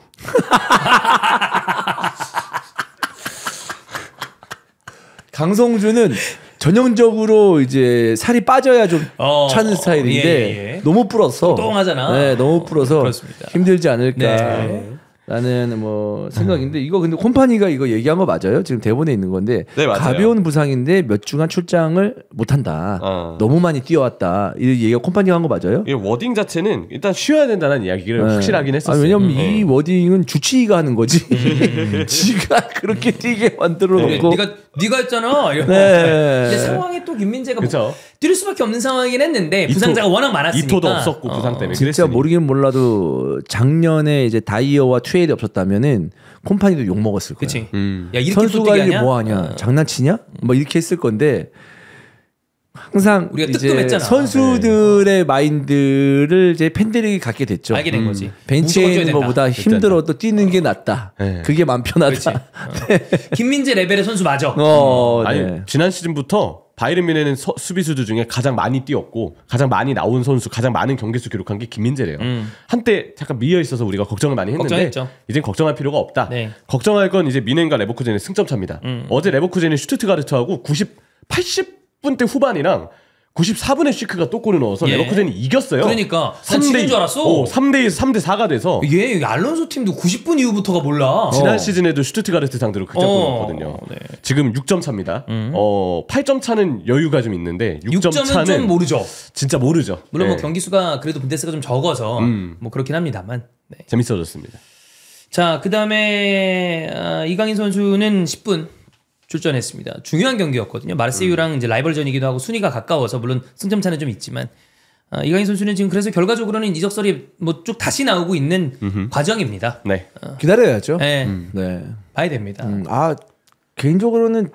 Speaker 2: 강성주는 전형적으로 이제 살이 빠져야 좀 차는 스타일인데 너무 불어서
Speaker 1: 똥하잖아.
Speaker 2: 네, 너무 불어서
Speaker 1: 그렇습니다.
Speaker 2: 힘들지 않을까. 라는 뭐 생각인데 이거 근데 콤파니가 이거 얘기한 거 맞아요? 지금 대본에 있는 건데
Speaker 3: 네, 맞아요.
Speaker 2: 가벼운 부상인데 몇 주간 출장을 못 한다. 너무 많이 뛰어왔다. 이 얘기가 콤파니가 한 거 맞아요?
Speaker 3: 이 워딩 자체는 일단 쉬어야 된다는 이야기를 확실하긴 했었어요.
Speaker 2: 왜냐면 이 워딩은 주치의가 하는 거지. 지가 그렇게 뛰게 만들어 놓고.
Speaker 1: 네가 했잖아.
Speaker 2: 네.
Speaker 1: 근데 상황에 또 김민재가
Speaker 3: 그쵸.
Speaker 1: 뛸 수밖에 없는 상황이긴 했는데 부상자가 워낙 많았으니까.
Speaker 3: 이토도 없었고 부상 때문에.
Speaker 2: 진짜
Speaker 3: 그랬으니.
Speaker 2: 모르긴 몰라도 작년에 이제 다이어와 투에일이 없었다면은 콤파니도 욕 먹었을 거야.
Speaker 1: 그치. 야, 이렇게
Speaker 2: 선수
Speaker 1: 또 뛰게
Speaker 2: 관리
Speaker 1: 하냐?
Speaker 2: 뭐 하냐? 장난치냐? 뭐 이렇게 했을 건데 항상
Speaker 1: 우리가
Speaker 2: 이제
Speaker 1: 뜨끔했잖아.
Speaker 2: 선수들의 마인드를 이제 팬들이 갖게 됐죠.
Speaker 1: 알게 된 거지.
Speaker 2: 벤치에
Speaker 1: 무조건
Speaker 2: 있는
Speaker 1: 뛰어야
Speaker 2: 것보다
Speaker 1: 된다.
Speaker 2: 힘들어도 뛰는 게 낫다. 그게 마음 편하다.
Speaker 1: 김민재 레벨의 선수 맞아.
Speaker 3: 아니
Speaker 2: 네.
Speaker 3: 지난 시즌부터 바이에른 뮌헨은 수비수들 중에 가장 많이 뛰었고 가장 많이 나온 선수, 가장 많은 경기수 기록한 게 김민재래요. 한때 잠깐 미어 있어서 우리가 걱정을 많이 했는데
Speaker 1: 걱정했죠.
Speaker 3: 이젠 걱정할 필요가 없다.
Speaker 1: 네.
Speaker 3: 걱정할 건 이제 뮌헨과 레버쿠젠의 승점 차입니다. 어제 레버쿠젠이 슈투트가르트하고 80분대 후반이랑 94분에 슈크가 또 골을 넣어서 레버쿠젠이 이겼어요.
Speaker 1: 그러니까 난 지는 줄 알았어.
Speaker 3: 3대2, 3대4가 돼서
Speaker 1: 이게 알론소 팀도 90분 이후부터가 몰라.
Speaker 3: 지난 시즌에도 슈투트가르트 상대로 극장골 넣었거든요.
Speaker 1: 네.
Speaker 3: 지금 6점 차입니다. 8점 차는 여유가 좀 있는데 6점
Speaker 1: 6점은
Speaker 3: 차는
Speaker 1: 좀 모르죠.
Speaker 3: 진짜 모르죠.
Speaker 1: 물론 뭐
Speaker 3: 네.
Speaker 1: 경기 수가 그래도 분데스가 좀 적어서 뭐 그렇긴 합니다만. 네.
Speaker 3: 재밌어졌습니다.
Speaker 1: 자, 그다음에 이강인 선수는 10분 출전했습니다. 중요한 경기였거든요. 마르세유랑 이제 라이벌전이기도 하고 순위가 가까워서 물론 승점 차는 좀 있지만 이강인 선수는 지금 그래서 결과적으로는 이적설이 뭐 쭉 다시 나오고 있는 과정입니다.
Speaker 3: 네.
Speaker 2: 기다려야죠.
Speaker 1: 네.
Speaker 2: 네.
Speaker 1: 봐야 됩니다.
Speaker 2: 개인적으로는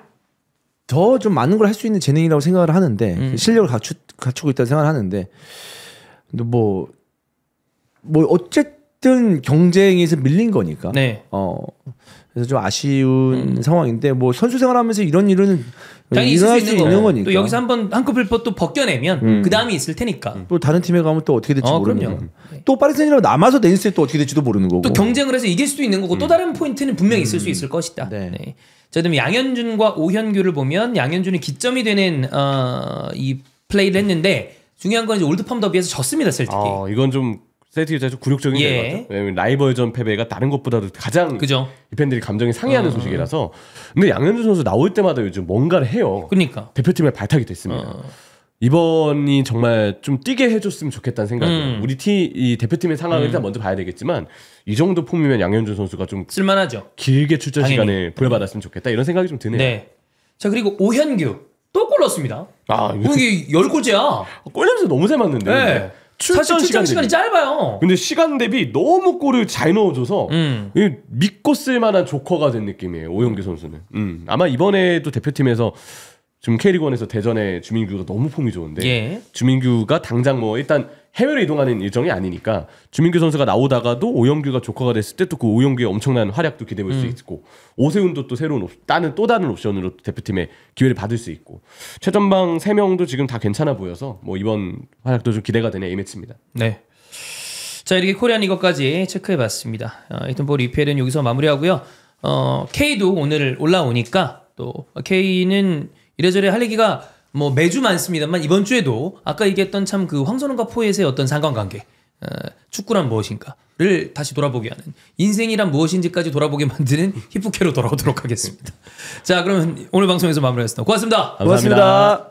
Speaker 2: 더 좀 많은 걸 할 수 있는 재능이라고 생각을 하는데 실력을 갖추고 있다고 생각을 하는데 근데 뭐 어쨌든 경쟁에서 밀린 거니까.
Speaker 1: 네.
Speaker 2: 그래서 좀 아쉬운 상황인데 뭐 선수 생활하면서 이런 일은
Speaker 1: 당연히 있을
Speaker 2: 일어날
Speaker 1: 수 있는
Speaker 2: 거니까.
Speaker 1: 또 여기서 한번 한꺼풀 또 벗겨내면 그 다음이 있을 테니까.
Speaker 2: 또 다른 팀에 가면 또 어떻게 될지 모르는
Speaker 1: 그럼요.
Speaker 2: 거고. 또 파리 생제르맹 남아서 내니스에 또 어떻게 될지도 모르는 거고.
Speaker 1: 또 경쟁을 해서 이길 수도 있는 거고 또 다른 포인트는 분명히 있을 수 있을 것이다.
Speaker 2: 네.
Speaker 1: 네. 자, 그다음에 양현준과 오현규를 보면 양현준이 기점이 되는 이 플레이를 했는데 중요한 건 이제 올드팜 더비에서 졌습니다, 셀틱이.
Speaker 3: 이건 좀 셀틱 입장에서 굴욕적인
Speaker 1: 예.
Speaker 3: 결과죠. 왜냐면 라이벌전 패배가 다른 것보다도 가장
Speaker 1: 그죠?
Speaker 3: 이 팬들이 감정이 상해하는 소식이라서. 근데 양현준 선수 나올 때마다 요즘 뭔가를 해요.
Speaker 1: 그러니까.
Speaker 3: 대표팀에 발탁이 됐습니다. 이번이 정말 좀 뛰게 해줬으면 좋겠다는 생각이에요. 우리 이 대표팀의 상황을 일단 먼저 봐야 되겠지만 이 정도 폼이면 양현준 선수가 좀
Speaker 1: 쓸만하죠.
Speaker 3: 길게 출전
Speaker 1: 당연히.
Speaker 3: 시간을 부여받았으면 좋겠다 이런 생각이 좀 드네요.
Speaker 1: 네. 자 그리고 오현규 또 골 넣었습니다. 이게 10골째야.
Speaker 3: 골 냄새 너무 잘 맞는데.
Speaker 1: 네. 사실 출전 시간이 짧아요.
Speaker 3: 근데 시간 대비 너무 골을 잘 넣어줘서 믿고 쓸만한 조커가 된 느낌이에요. 오영규 선수는. 아마 이번에도 대표팀에서 지금 K리그1에서 대전의 주민규가 너무 폼이 좋은데
Speaker 1: 예.
Speaker 3: 주민규가 당장 뭐 일단 해외로 이동하는 일정이 아니니까 주민규 선수가 나오다가도 오영규가 조커가 됐을 때 또 그 오영규의 엄청난 활약도 기대해 볼 수 있고 오세훈도 또 새로운 또 다른 옵션으로 대표팀에 기회를 받을 수 있고 최전방 3명도 지금 다 괜찮아 보여서 뭐 이번 활약도 좀 기대가 되는 A매치입니다.
Speaker 1: 네. 자 이렇게 코리안 리거까지 체크해봤습니다. 하여튼 볼 EPL은 여기서 마무리하고요. K도 오늘 올라오니까 또 K는 이래저래 할 얘기가 뭐 매주 많습니다만 이번 주에도 아까 얘기했던 참 그 황선홍과 포엣의 어떤 상관관계, 축구란 무엇인가를 다시 돌아보게 하는 인생이란 무엇인지까지 돌아보게 만드는 히프케로 돌아오도록 하겠습니다. 자 그러면 오늘 방송에서 마무리하겠습니다. 고맙습니다.
Speaker 3: 감사합니다.
Speaker 2: 고맙습니다.